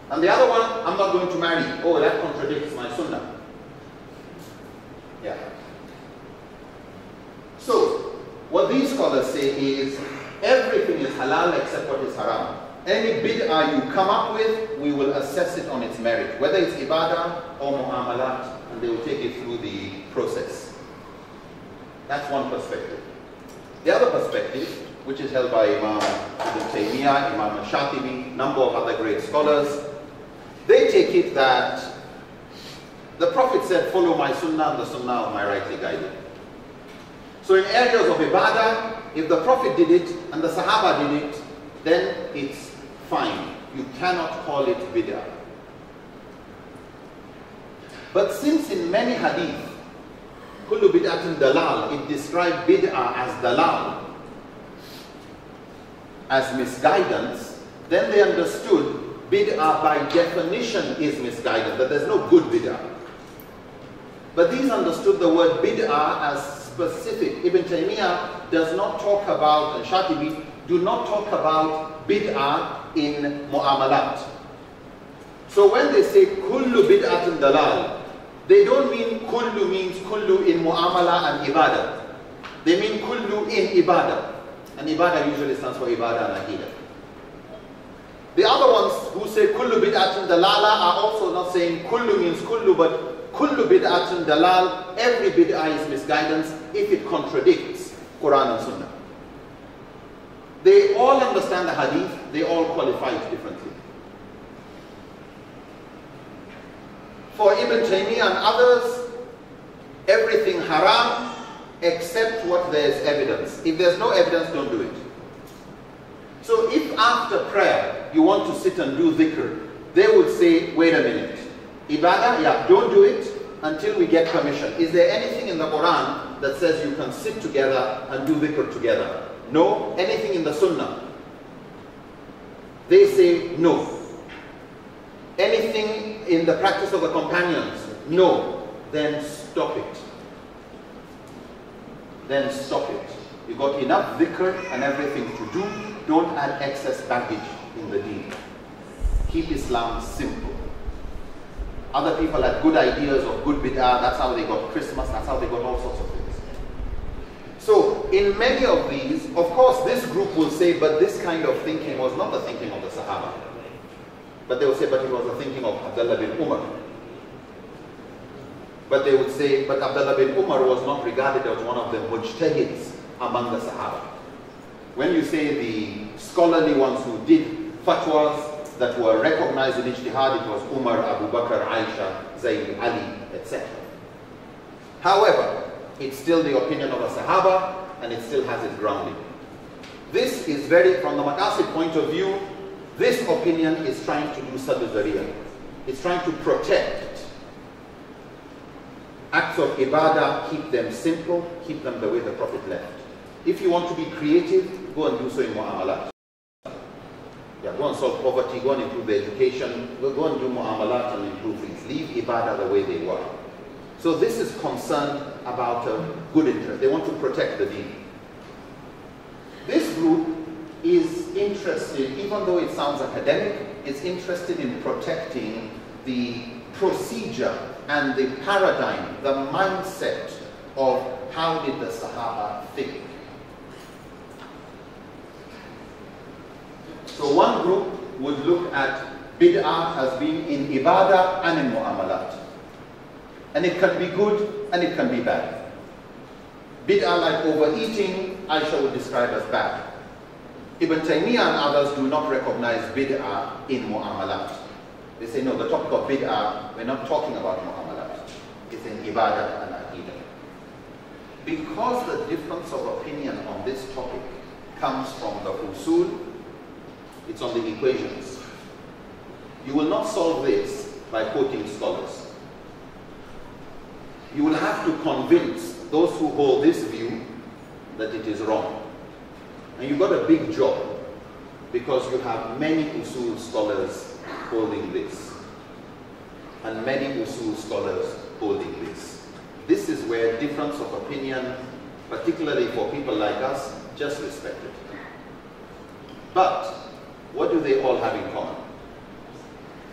And the other one, I'm not going to marry. Oh, that contradicts my sunnah. Yeah. So, what these scholars say is, everything is halal except what is haram. Any bid'ah you come up with, we will assess it on its merit, whether it's ibadah or mu'amalat, and they will take it through the process. That's one perspective. The other perspective, which is held by Imam Ibn Taymiyyah, Imam Shatibi, number of other great scholars, they take it that the Prophet said, follow my sunnah and the sunnah of my rightly guided. So in areas of ibadah, if the Prophet did it and the Sahaba did it, then it's fine. You cannot call it bid'ah. But since in many hadith, kullu bid'atin dalal, it described bid'ah as dalal, as misguidance, then they understood bid'ah by definition is misguidance, that there's no good bid'ah. But these understood the word bid'ah as specific. Ibn Taymiyyah does not talk about, and Shatibi do not talk about bid'ah in mu'amalat. So when they say kullu bid'atin dalal, they don't mean kullu means kullu in mu'amala and ibadah. They mean kullu in ibadah. And ibadah usually stands for ibadah and aqidah. The other ones who say kullu bid'atin dalala are also not saying kullu means kullu, but kullu bid'atin dalal, every bid'ah is misguidance if it contradicts Quran and Sunnah. They all understand the hadith, they all qualify it differently. For Ibn Taymiyyah and others, everything haram except what there is evidence. If there's no evidence, don't do it. So if after prayer you want to sit and do dhikr, they would say, wait a minute, ibadah, yeah, don't do it until we get permission. Is there anything in the Quran that says you can sit together and do dhikr together? No. Anything in the Sunnah? They say no. Anything in the practice of the companions? No. Then stop it. Then stop it. You got enough dhikr and everything to do. Don't add excess baggage in the deen. Keep Islam simple. Other people had good ideas of good bid'ah. That's how they got Christmas. That's how they got all sorts of things. So, in many of these, of course, this group will say, but this kind of thinking was not the thinking of the Sahaba. But they will say, but it was the thinking of Abdullah bin Umar. But they would say, but Abdullah bin Umar was not regarded as one of the mujtahids among the Sahaba. When you say the scholarly ones who did fatwas that were recognized in ijtihad, it was Umar, Abu Bakr, Aisha, Zayd, Ali, etc. However, it's still the opinion of a Sahaba, and it still has its grounding. This is very, from the Maqasid point of view, this opinion is trying to do sadr-zariyah. It's trying to protect acts of ibadah, keep them simple, keep them the way the Prophet left. If you want to be creative, go and do so in mu'amalat. Yeah, go and solve poverty, go and improve the education, go and do mu'amalat and improve things. Leave ibadah the way they were. So this is concerned about a good interest. They want to protect the deen. This group is interested, even though it sounds academic, it's interested in protecting the procedure and the paradigm, the mindset of how did the Sahaba think. So one group would look at bid'ah as being in ibadah and in mu'amalat. And it can be good and it can be bad. Bid'ah like overeating, Aisha would describe as bad. Ibn Taymiyyah and others do not recognize bid'ah in mu'amalat. They say, no, the topic of bid'ah, we're not talking about mu'amalat. It's in ibadah and aqidah. Because the difference of opinion on this topic comes from the usul, it's on the equations. You will not solve this by quoting scholars. You will have to convince those who hold this view that it is wrong. And you've got a big job because you have many usul scholars holding this and many usul scholars holding this. This is where difference of opinion, particularly for people like us, just respected. But what do they all have in common?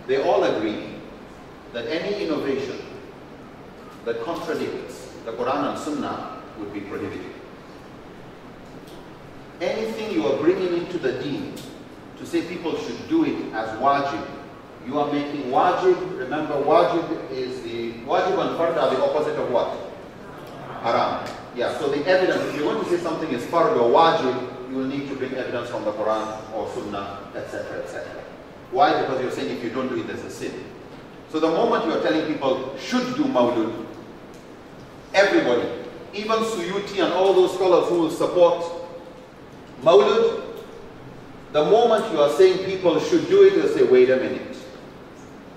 They all agree that any innovation that contradicts the Quran and Sunnah would be prohibited. Anything you are bringing into the deen to say people should do it as wajib, you are making wajib, remember wajib is the, wajib and fard are the opposite of what? Haram. Yeah, so the evidence, if you want to say something is fard or wajib, you will need to bring evidence from the Quran or Sunnah, etc., etc. Why? Because you're saying if you don't do it, there's a sin. So the moment you are telling people should do Mawlud, everybody, even Suyuti and all those scholars who will support Mawlud, the moment you are saying people should do it, they'll say, wait a minute.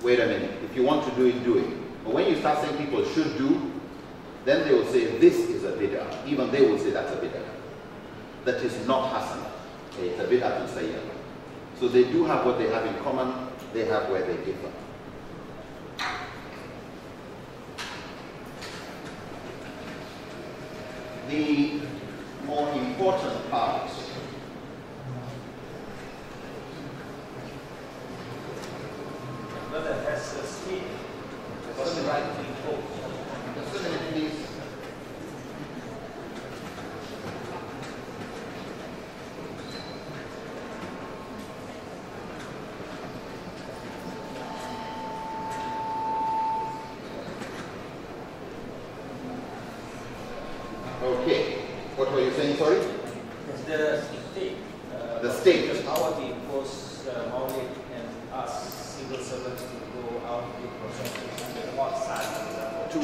Wait a minute. If you want to do it, do it. But when you start saying people should do, then they will say this is a bid'ah. Even they will say that's a bid'ah. That is not hasana. It's a bid'ah to say. So they do have what they have in common, they have where they differ. The more important part Brother, has the state got the right to impose? Just a minute, please. Okay. What were you saying, sorry? The state. The state. The power to impose Mawlid and ask civil servants to go out to processions on the north side, for example. To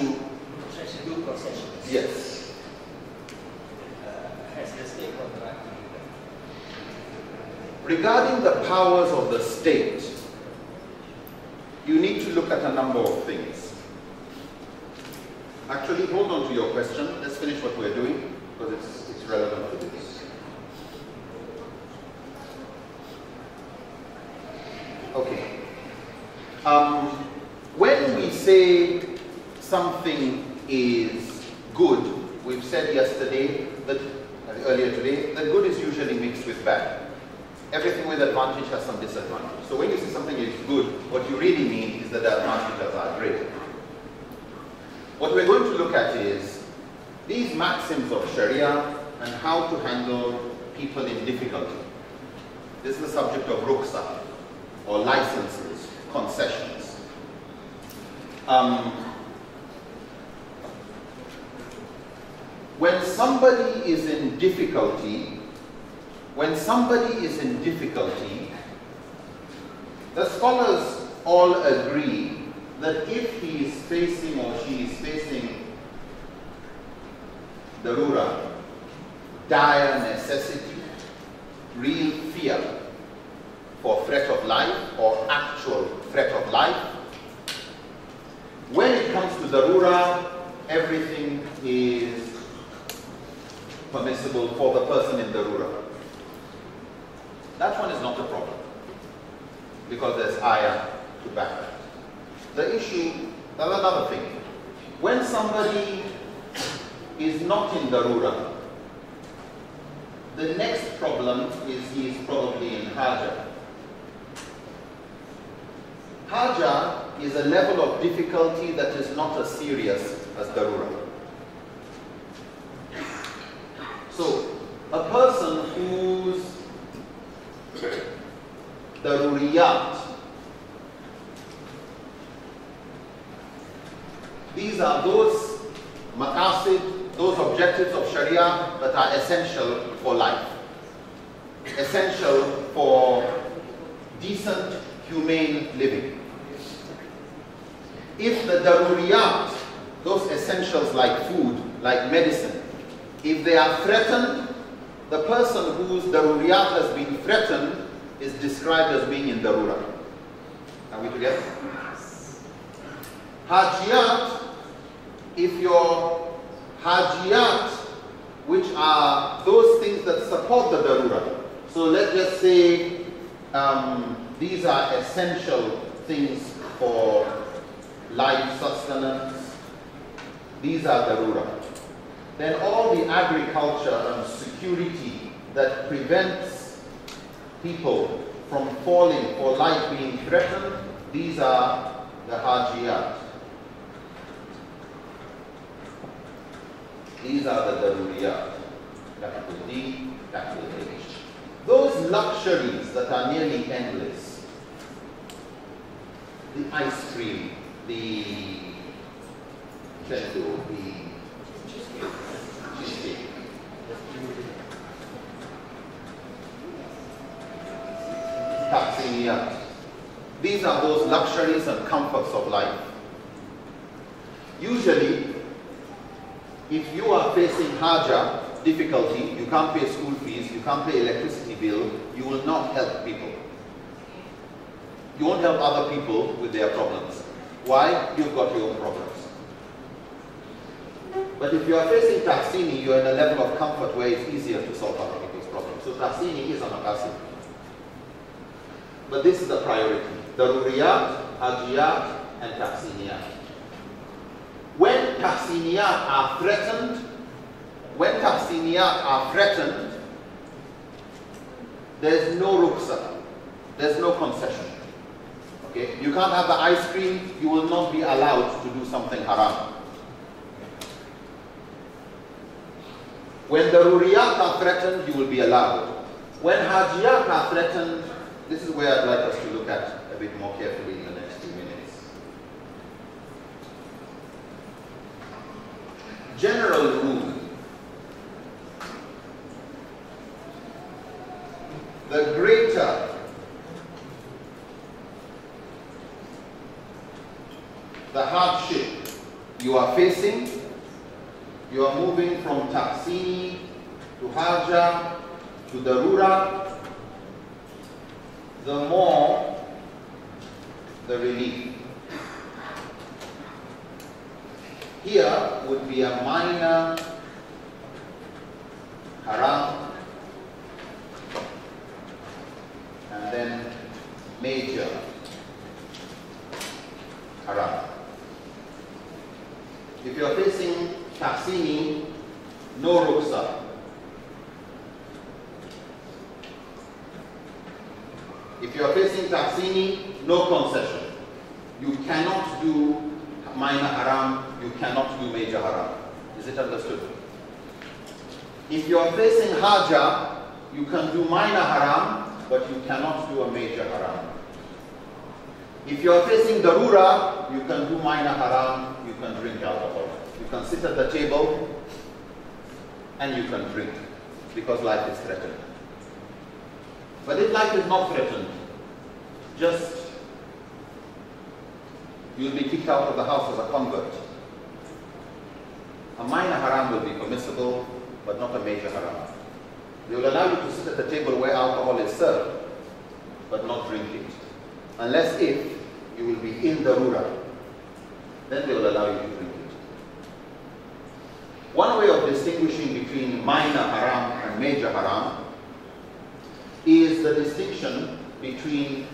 do processions. Yes. Has the state got the right to do that? Regarding the powers of the state, you need to look at a number of things. Actually, hold on to your question. Let's finish what we're doing because it's relevant to this. Okay. When we say something is good, we've said yesterday that earlier today that good is usually mixed with bad. Everything with advantage has some disadvantage. So when you say something is good, what you really mean is that the advantages are great. What we're going to look at is these maxims of Sharia and how to handle people in difficulty. This is the subject of rukhsah, or licenses, concessions. When somebody is in difficulty, the scholars all agree that if he is facing or she is facing darura, dire necessity, real fear for threat of life or actual threat of life, when it comes to darura, everything is permissible for the person in darura. That one is not a problem because there's ayah to back that. The issue, another thing, When somebody is not in darura, the next problem is he is probably in haja. Haja is a level of difficulty that is not as serious as darura. So, a person whose daruriyat, these are those maqasid, those objectives of Sharia that are essential for life, essential for decent, humane living. If the daruriyat, those essentials like food, like medicine, if they are threatened, the person whose daruriyat has been threatened is described as being in darura. Are we together? Hajiyat, if your hajiyat, which are those things that support the darura. So let's just say these are essential things for life sustenance. These are darura. Then all the agriculture and security that prevents people from falling or life being threatened, these are the hajiyat. These are the daruriyat. Capital D, capital H. Those luxuries that are nearly endless, the ice cream, the cheesecake, tahsiniyat. These are those luxuries and comforts of life. Usually, if you are facing haja, difficulty, you can't pay school fees, you can't pay electricity bill, you will not help people. You won't help other people with their problems. Why? You've got your own problems. But if you are facing tahsini, you are in a level of comfort where it's easier to solve other people's problems. So tahsini is a maqasid. But this is the priority. Daruriyat, hajiyat, and tahsiniyat. When tahsiniyat are threatened, there's no ruksa, there's no concession. Okay? You can't have the ice cream, you will not be allowed to do something haram. When the daruriyat are threatened, you will be allowed. When hajiyat are threatened, this is where I'd like us to look at a bit more carefully in the next 2 minutes. General rule. The greater the hardship you are facing, you are moving from tahsini to haja to darura, the more the relief. Here would be a minor haram and then major haram. If you are facing tahsini, no ruksa. If you are facing tahsini, no concession. You cannot do minor haram, you cannot do major haram. Is it understood? If you are facing haja, you can do minor haram, but you cannot do a major haram. If you are facing darura, you can do minor haram, you can drink alcohol. You can sit at the table and you can drink because life is threatened. But if life is not threatened, just you'll be kicked out of the house as a convert. A minor haram will be permissible, but not a major haram. They will allow you to sit at the table where alcohol is served, but not drink it. Unless if you will be in darura, then they will allow you to drink it. One way of distinguishing between minor haram and major haram is the distinction between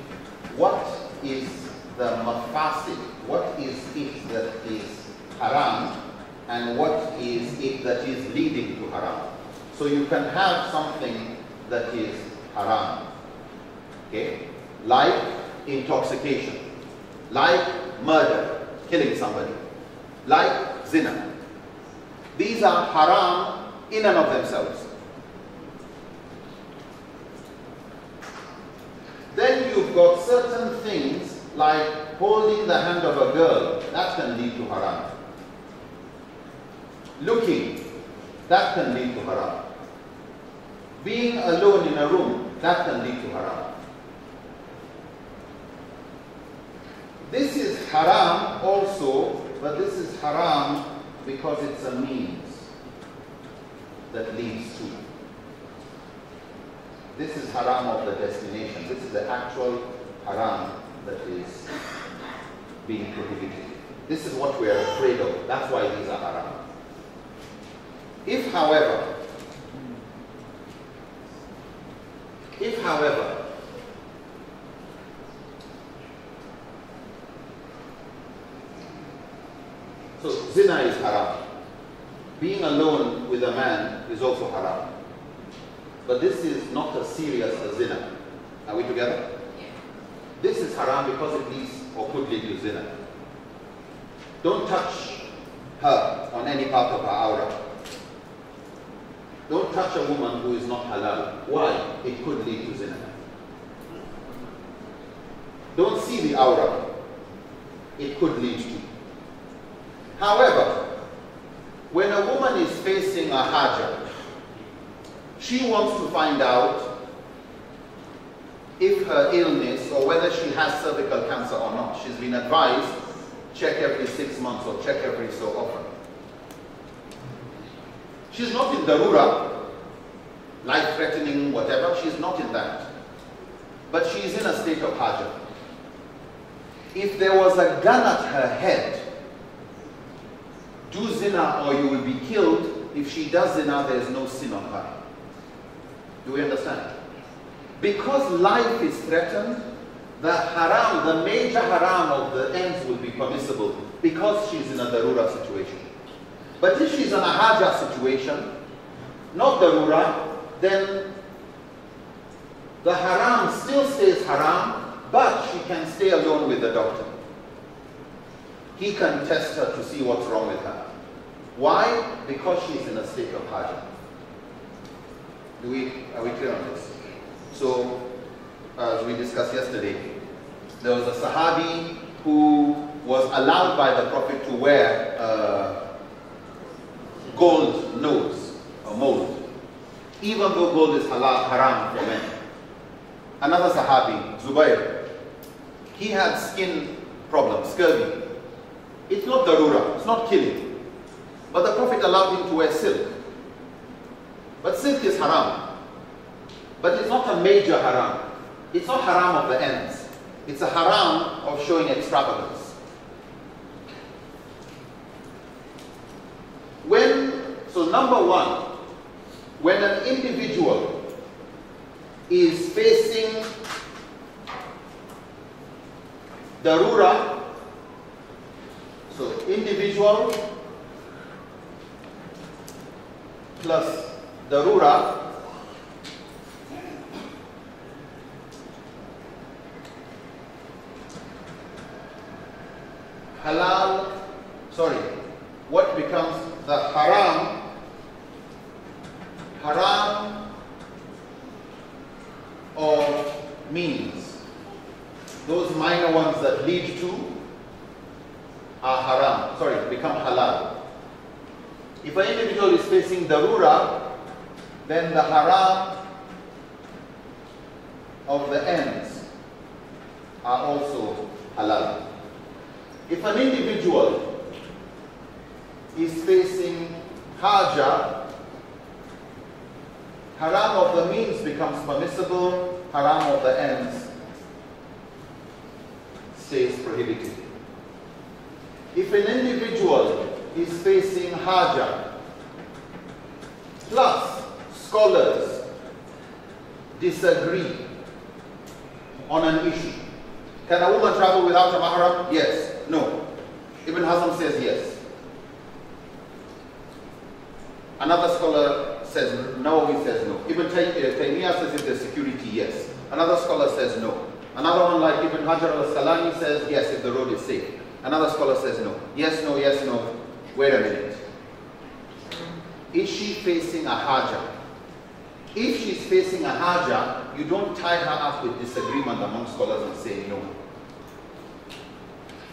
what is the mafasid, what is it that is haram and what is it that is leading to haram. So you can have something that is haram, okay, like intoxication, like murder, killing somebody, like zina. These are haram in and of themselves. Then you've got certain things like holding the hand of a girl, that can lead to haram. Looking, that can lead to haram. Being alone in a room, that can lead to haram. This is haram also, but this is haram because it's a means that leads to. This is haram of the destination. This is the actual haram that is being prohibited. This is what we are afraid of. That's why these are haram. If, however, so zina is haram. Being alone with a man is also haram. But this is not as serious as zina. Are we together? This is haram because it leads or could lead to zina. Don't touch her on any part of her aura. Don't touch a woman who is not halal. Why? It could lead to zina. Don't see the aura. It could lead to. However, when a woman is facing a haja, she wants to find out if her illness or whether she has cervical cancer or not. She's been advised, check every 6 months or check every so often. She's not in darura, life-threatening, whatever. She's not in that. But she's in a state of haja. If there was a gun at her head, do zina or you will be killed. If she does zina, there is no sin on her. Do we understand? Because life is threatened, the haram, the major haram of the ends will be permissible because she's in a darura situation. But if she's in a haja situation, not darura, then the haram still stays haram, but she can stay alone with the doctor. He can test her to see what's wrong with her. Why? Because she's in a state of haja. Are we clear on this? So, as we discussed yesterday, there was a Sahabi who was allowed by the Prophet to wear gold nose or mold, even though gold is haram for men. Another Sahabi, Zubayr, he had skin problems, scurvy. It's not darura, it's not killing. But the Prophet allowed him to wear silk. But silk is haram. But it's not a major haram. It's not haram of the ends. It's a haram of showing extravagance. So number one, when an individual is facing darura, so individual plus darura, halal, what becomes the haram of means. Those minor ones that lead to are become halal. If an individual is facing darura, then the haram of the ends are also halal. If an individual is facing haja, haram of the means becomes permissible, haram of the ends stays prohibited. If an individual is facing haja, plus scholars disagree on an issue. Can a woman travel without a mahram? Yes. No. Ibn Hazm says yes. Another scholar says no, he says no. Ibn Taymiyyah says if there's security, yes. Another scholar says no. Another one like Ibn Hajar al-Asqalani says yes, if the road is safe. Another scholar says no. Yes, no, yes, no. Wait a minute. Is she facing a haja? If she's facing a haja, you don't tie her up with disagreement among scholars and say no.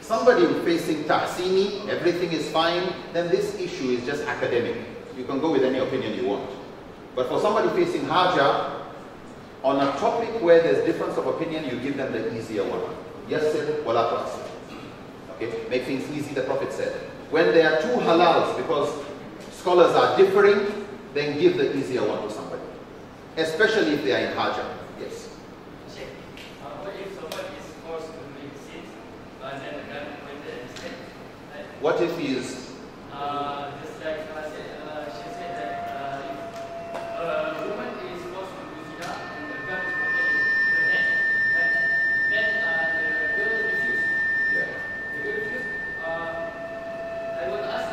Somebody facing tahsini, everything is fine, then this issue is just academic. You can go with any opinion you want. But for somebody facing haja, on a topic where there's difference of opinion, you give them the easier one. Yes, wala ta'sir. Okay, make things easy, the Prophet said. When there are two halals, because scholars are differing, then give the easier one to somebody. Especially if they are in haja. Yes. What if somebody is forced to make sins, but then the gun pointed instead? What if he is? Just like she said that if a woman is forced to do zina and the gun is pointed in her head, then the girl refused. Yeah. The girl refused. I would ask,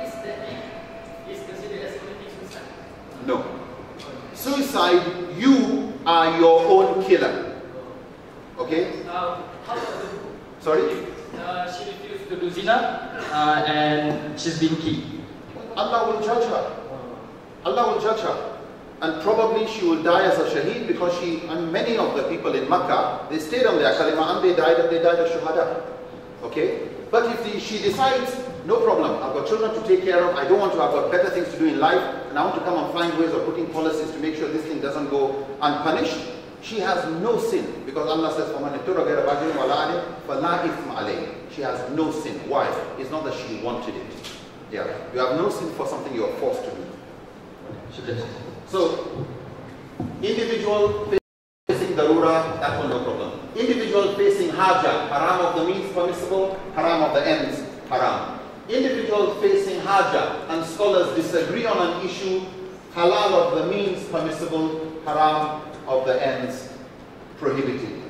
is that is considered as committing suicide? No. Suicide, you are your own killer. Okay? How about the Sorry? she refused to do zina and she's been killed. Allah will judge her. Allah will judge her. And probably she will die as a shaheed because and many of the people in Makkah, they stayed on their kalima and they died as shuhada. Okay? But if she decides, no problem, I've got children to take care of, I don't want to, I've got better things to do in life, and I want to come and find ways of putting policies to make sure this thing doesn't go unpunished, she has no sin. Because Allah says, she has no sin. Why? It's not that she wanted it. Yeah. You have no sin for something you are forced to do. So, individual facing darura, that one no problem. Individual facing haja, haram of the means permissible, haram of the ends, haram. Individual facing haja, and scholars disagree on an issue, halal of the means permissible, haram of the ends prohibited.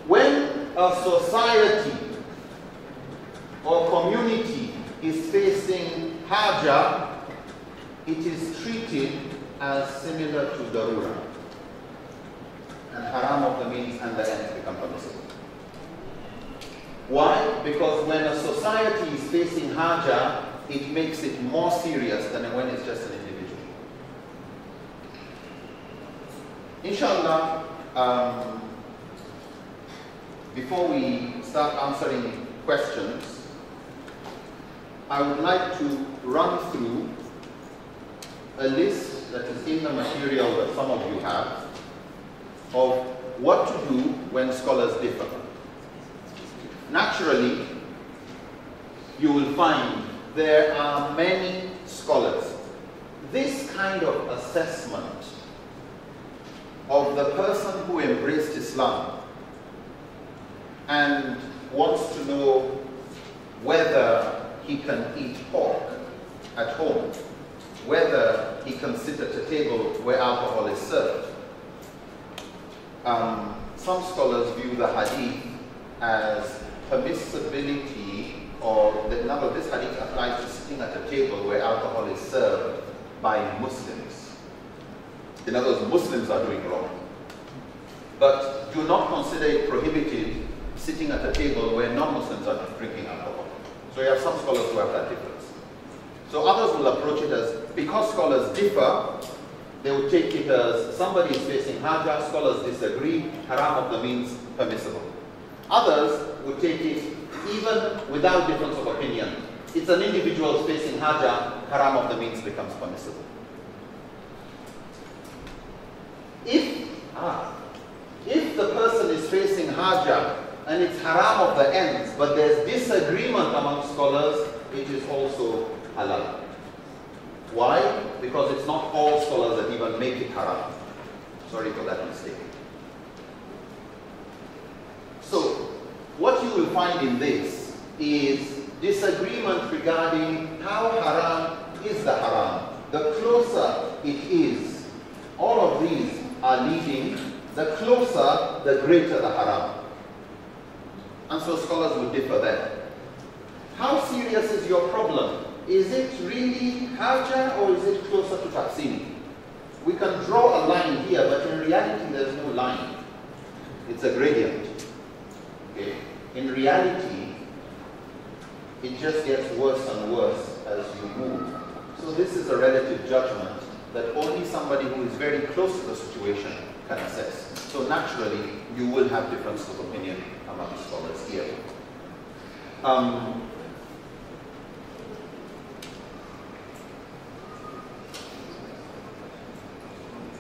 When a society or community is facing haja, it is treated as similar to darura. And haram of the means and the ends become permissible. Why? Because when a society is facing haja, it makes it more serious than when it's just an individual. Inshallah, before we start answering questions, I would like to run through a list that is in the material that some of you have of what to do when scholars differ. Naturally, you will find there are many scholars. This kind of assessment of the person who embraced Islam and wants to know whether he can eat pork at home, whether he can sit at a table where alcohol is served. Some scholars view the hadith as permissibility, or none of this hadith applies to sitting at a table where alcohol is served by Muslims. In other words, Muslims are doing wrong. But do not consider it prohibited sitting at a table where non-Muslims are drinking alcohol. So you have some scholars who have that difference. So others will approach it as, because scholars differ, they will take it as somebody is facing haja, scholars disagree, haram of the means permissible. Others would take it even without difference of opinion. It's an individual facing haja, haram of the means becomes permissible. If the person is facing haja and it's haram of the ends, but there's disagreement among scholars, it is also halal. Why? Because it's not all scholars that even make it haram. Sorry for that mistake. So, what you will find in this is disagreement regarding how haram is the haram. The closer it is, all of these are leading, the closer, the greater the haram. And so scholars will differ there. How serious is your problem? is it really Haja or is it closer to Taksini? We can draw a line here, but in reality there's no line. It's a gradient. Okay? In reality, it just gets worse and worse as you move. So this is a relative judgment that only somebody who is very close to the situation can assess. So naturally, you will have differences of opinion among scholars here.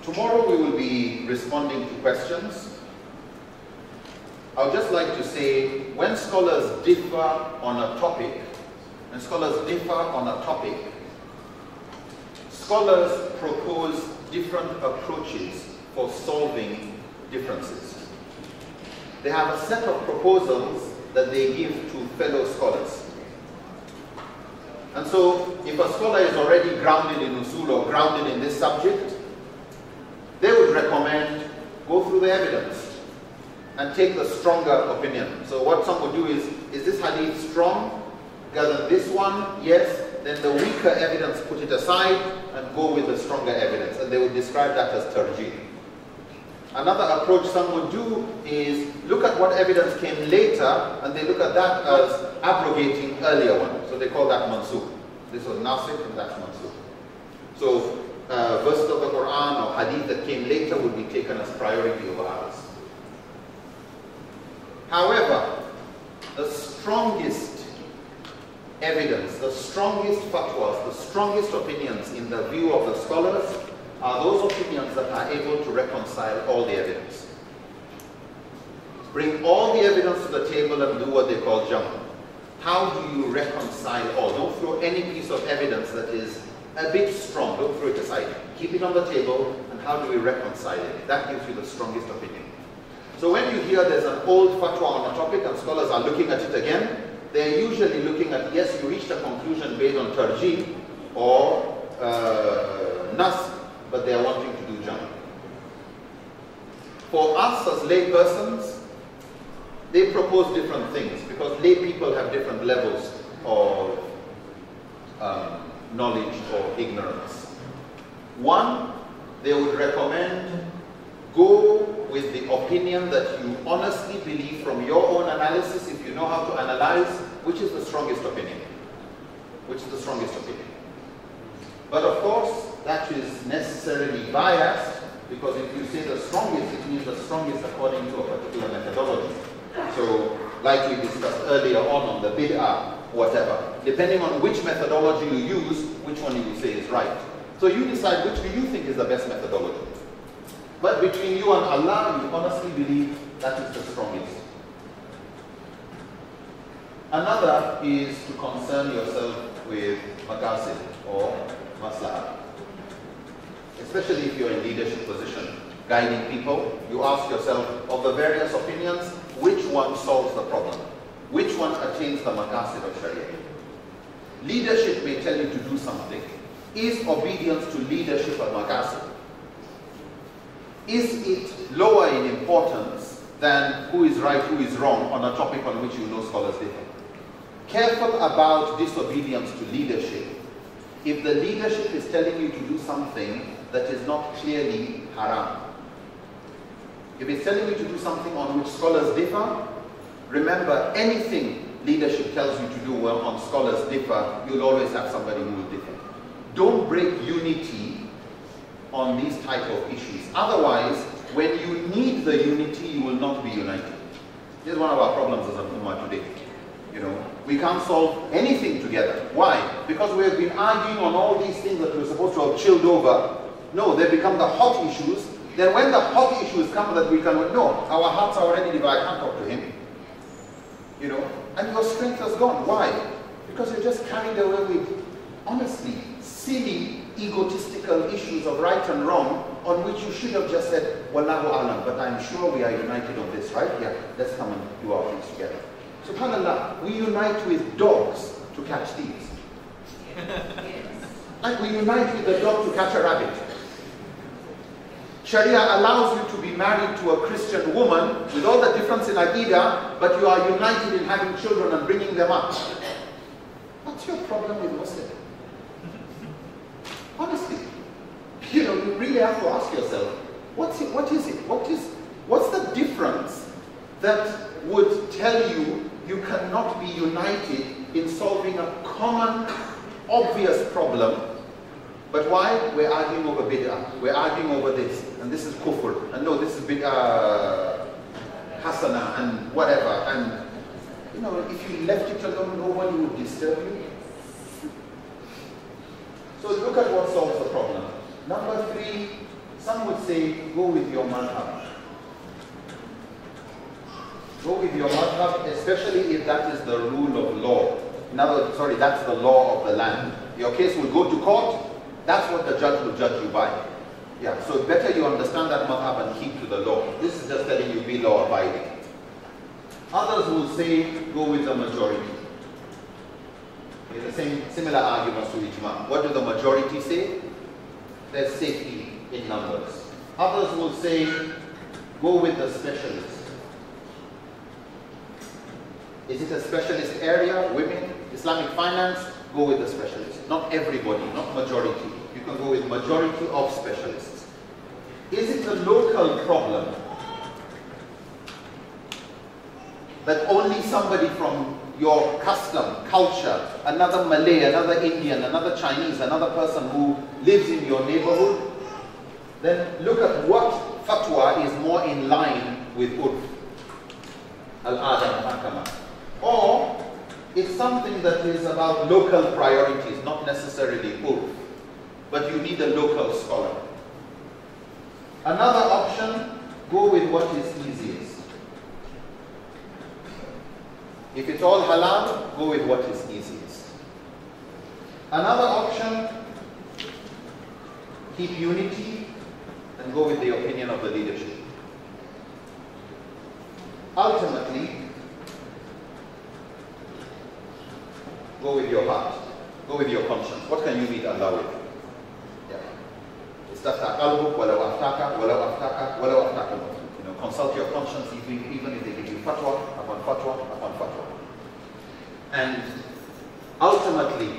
Tomorrow we will be responding to questions. I would just like to say, when scholars differ on a topic, scholars propose different approaches for solving differences. They have a set of proposals that they give to fellow scholars. And so, if a scholar is already grounded in usul or grounded in this subject, they would recommend go through the evidence and take the stronger opinion. So what some would do is this hadith strong? Gather this one, yes, then the weaker evidence put it aside and go with the stronger evidence. And they would describe that as tarjih. Another approach some would do is look at what evidence came later and they look at that as abrogating earlier one. So they call that mansukh. This was nasikh and that's mansukh. So verses of the Quran or hadith that came later would be taken as priority over others. However, the strongest evidence, the strongest fatwas, the strongest opinions in the view of the scholars are those opinions that are able to reconcile all the evidence. Bring all the evidence to the table and do what they call jam. How do you reconcile all? Don't throw any piece of evidence that is a bit strong. Don't throw it aside. Keep it on the table, and how do we reconcile it? That gives you the strongest opinion. So when you hear there's an old fatwa on a topic and scholars are looking at it again, they're usually looking at, yes, you reached a conclusion based on tarjih or nas, but they are wanting to do jam. For us as lay persons, they propose different things because lay people have different levels of knowledge or ignorance. One, they would recommend go with the opinion that you honestly believe from your own analysis, if you know how to analyze, which is the strongest opinion. Which is the strongest opinion. But of course, that is necessarily biased, because if you say the strongest, it means the strongest according to a particular methodology. So, like we discussed earlier on the bid'ah, whatever. Depending on which methodology you use, which one you will say is right. So you decide which do you think is the best methodology. But between you and Allah, you honestly believe that is the strongest. Another is to concern yourself with maqasid or maslahah. Especially if you're in leadership position, guiding people, you ask yourself, of the various opinions, which one solves the problem? Which one attains the maqasid of Sharia? Leadership may tell you to do something. Is obedience to leadership a maqasid? Is it lower in importance than who is right, who is wrong on a topic on which you know scholars differ? Careful about disobedience to leadership. If the leadership is telling you to do something that is not clearly haram, if it's telling you to do something on which scholars differ, remember anything leadership tells you to do well on scholars differ, you'll always have somebody who will differ. Don't break unity on these type of issues. Otherwise, when you need the unity, you will not be united. This is one of our problems as an ummah today. You know, we can't solve anything together. Why? Because we have been arguing on all these things that we're supposed to have chilled over. No, they become the hot issues. Then when the hot issues come that we can, no, our hearts are already divided. I can't talk to him. You know, and your strength has gone. Why? Because you're just carried away with, honestly, silly, egotistical issues of right and wrong on which you should have just said, Wallahu alam, but I'm sure we are united on this, right? Yeah, let's come and do our things together. SubhanAllah, we unite with dogs to catch thieves. Like we unite with the dog to catch a rabbit. Sharia allows you to be married to a Christian woman with all the difference in Aqidah, but you are united in having children and bringing them up. What's your problem with Muslim? Honestly, you know, you really have to ask yourself, what is it? What's the difference that would tell you you cannot be united in solving a common, obvious problem? But why? We're arguing over bid'ah. We're arguing over this, and this is kufr, and no, this is bid'ah hasana, and whatever. And you know, if you left it alone, no one would disturb you. So look at what solves the problem. Number 3, some would say, go with your madhab. Go with your madhab, especially if that is the rule of law. In other words, sorry, that's the law of the land. Your case will go to court, that's what the judge will judge you by. Yeah, so better you understand that madhab and keep to the law. This is just telling you be law abiding. Others will say, go with the majority. The same similar arguments to ijma. What do the majority say? There's safety in numbers. Others will say, go with the specialist. Is it a specialist area? Women, Islamic finance? Go with the specialist. Not everybody, not majority. You can go with majority of specialists. Is it a local problem that only somebody from your custom, culture, another Malay, another Indian, another Chinese, another person who lives in your neighborhood, then look at what fatwa is more in line with urf, al-ada muhakkama. Or it's something that is about local priorities, not necessarily urf, but you need a local scholar. Another option, go with what is easiest. If it's all halal, go with what is easiest. Another option, keep unity and go with the opinion of the leadership. Ultimately, go with your heart, go with your conscience. What can you meet Allah with? Yeah. Istafta qalbuk walau aftaka, walau aftaka, walau aftaka. You know, consult your conscience even if they give you fatwa upon fatwa upon fatwa. And ultimately,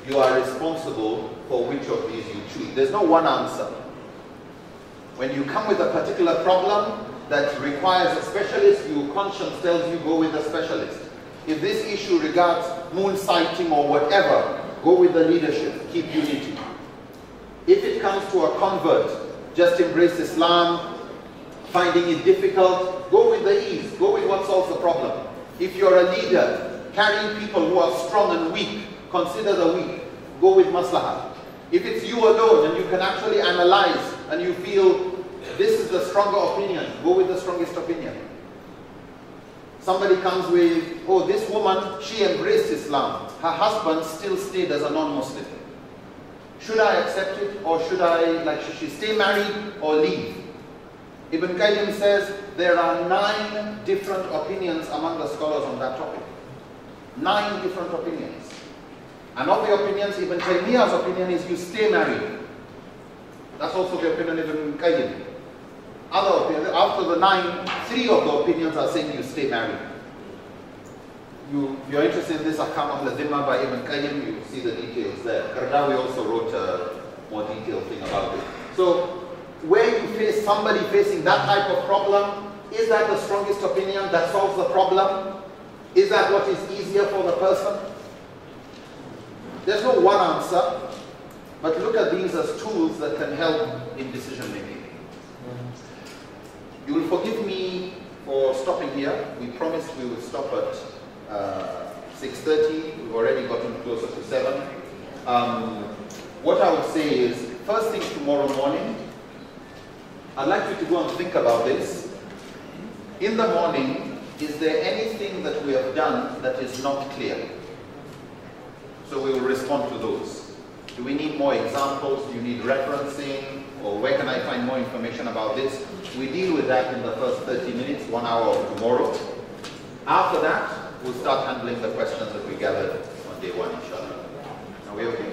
you are responsible for which of these you choose. There's no one answer. When you come with a particular problem that requires a specialist, your conscience tells you go with a specialist. If this issue regards moon sighting or whatever, go with the leadership, keep unity. If it comes to a convert, just embrace Islam, finding it difficult, go with the ease, go with what solves the problem. If you're a leader, carrying people who are strong and weak, consider the weak, go with maslahah. If it's you alone and you can actually analyze and you feel this is the stronger opinion, go with the strongest opinion. Somebody comes with, oh, this woman, she embraced Islam. Her husband still stayed as a non-Muslim. Should I accept it, or should she stay married or leave? Ibn Qayyim says there are 9 different opinions among the scholars on that topic. 9 different opinions. And of the opinions, Ibn Taymiyyah's opinion is you stay married. That's also the opinion of Ibn Qayyim. Other opinions, after the 9, 3 of the opinions are saying you stay married. You're interested in this Ahkam al-Dhimma by Ibn Qayyim, you see the details there. Qaradawi also wrote a more detailed thing about it. So, where you face somebody facing that type of problem, is that the strongest opinion that solves the problem? Is that what is easier for the person? There's no one answer, but look at these as tools that can help in decision making. You will forgive me for stopping here. We promised we would stop at 6:30. We've already gotten closer to 7. What I would say is, first thing tomorrow morning, I'd like you to go and think about this. In the morning, is there anything that we have done that is not clear? So we will respond to those. Do we need more examples? Do you need referencing? Or where can I find more information about this? We deal with that in the first 30 minutes, 1 hour of tomorrow. After that, we'll start handling the questions that we gathered on day 1, inshallah. Are we okay?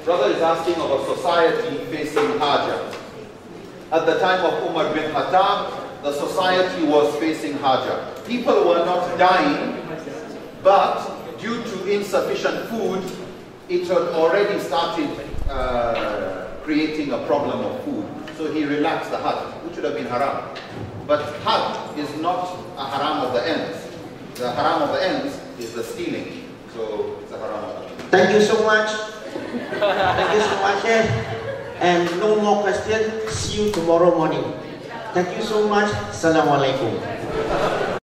Brother is asking of a society facing Haja. At the time of Umar bin Khattab, the society was facing haja. People were not dying, but due to insufficient food, it had already started creating a problem of food. So he relaxed the Hajj, which would have been haram. But Hajj is not a haram of the ends. The haram of the ends is the stealing. So it's a haram of the ends. Thank you so much. Thank you so much, and no more questions. See you tomorrow morning. Thank you so much. Assalamualaikum.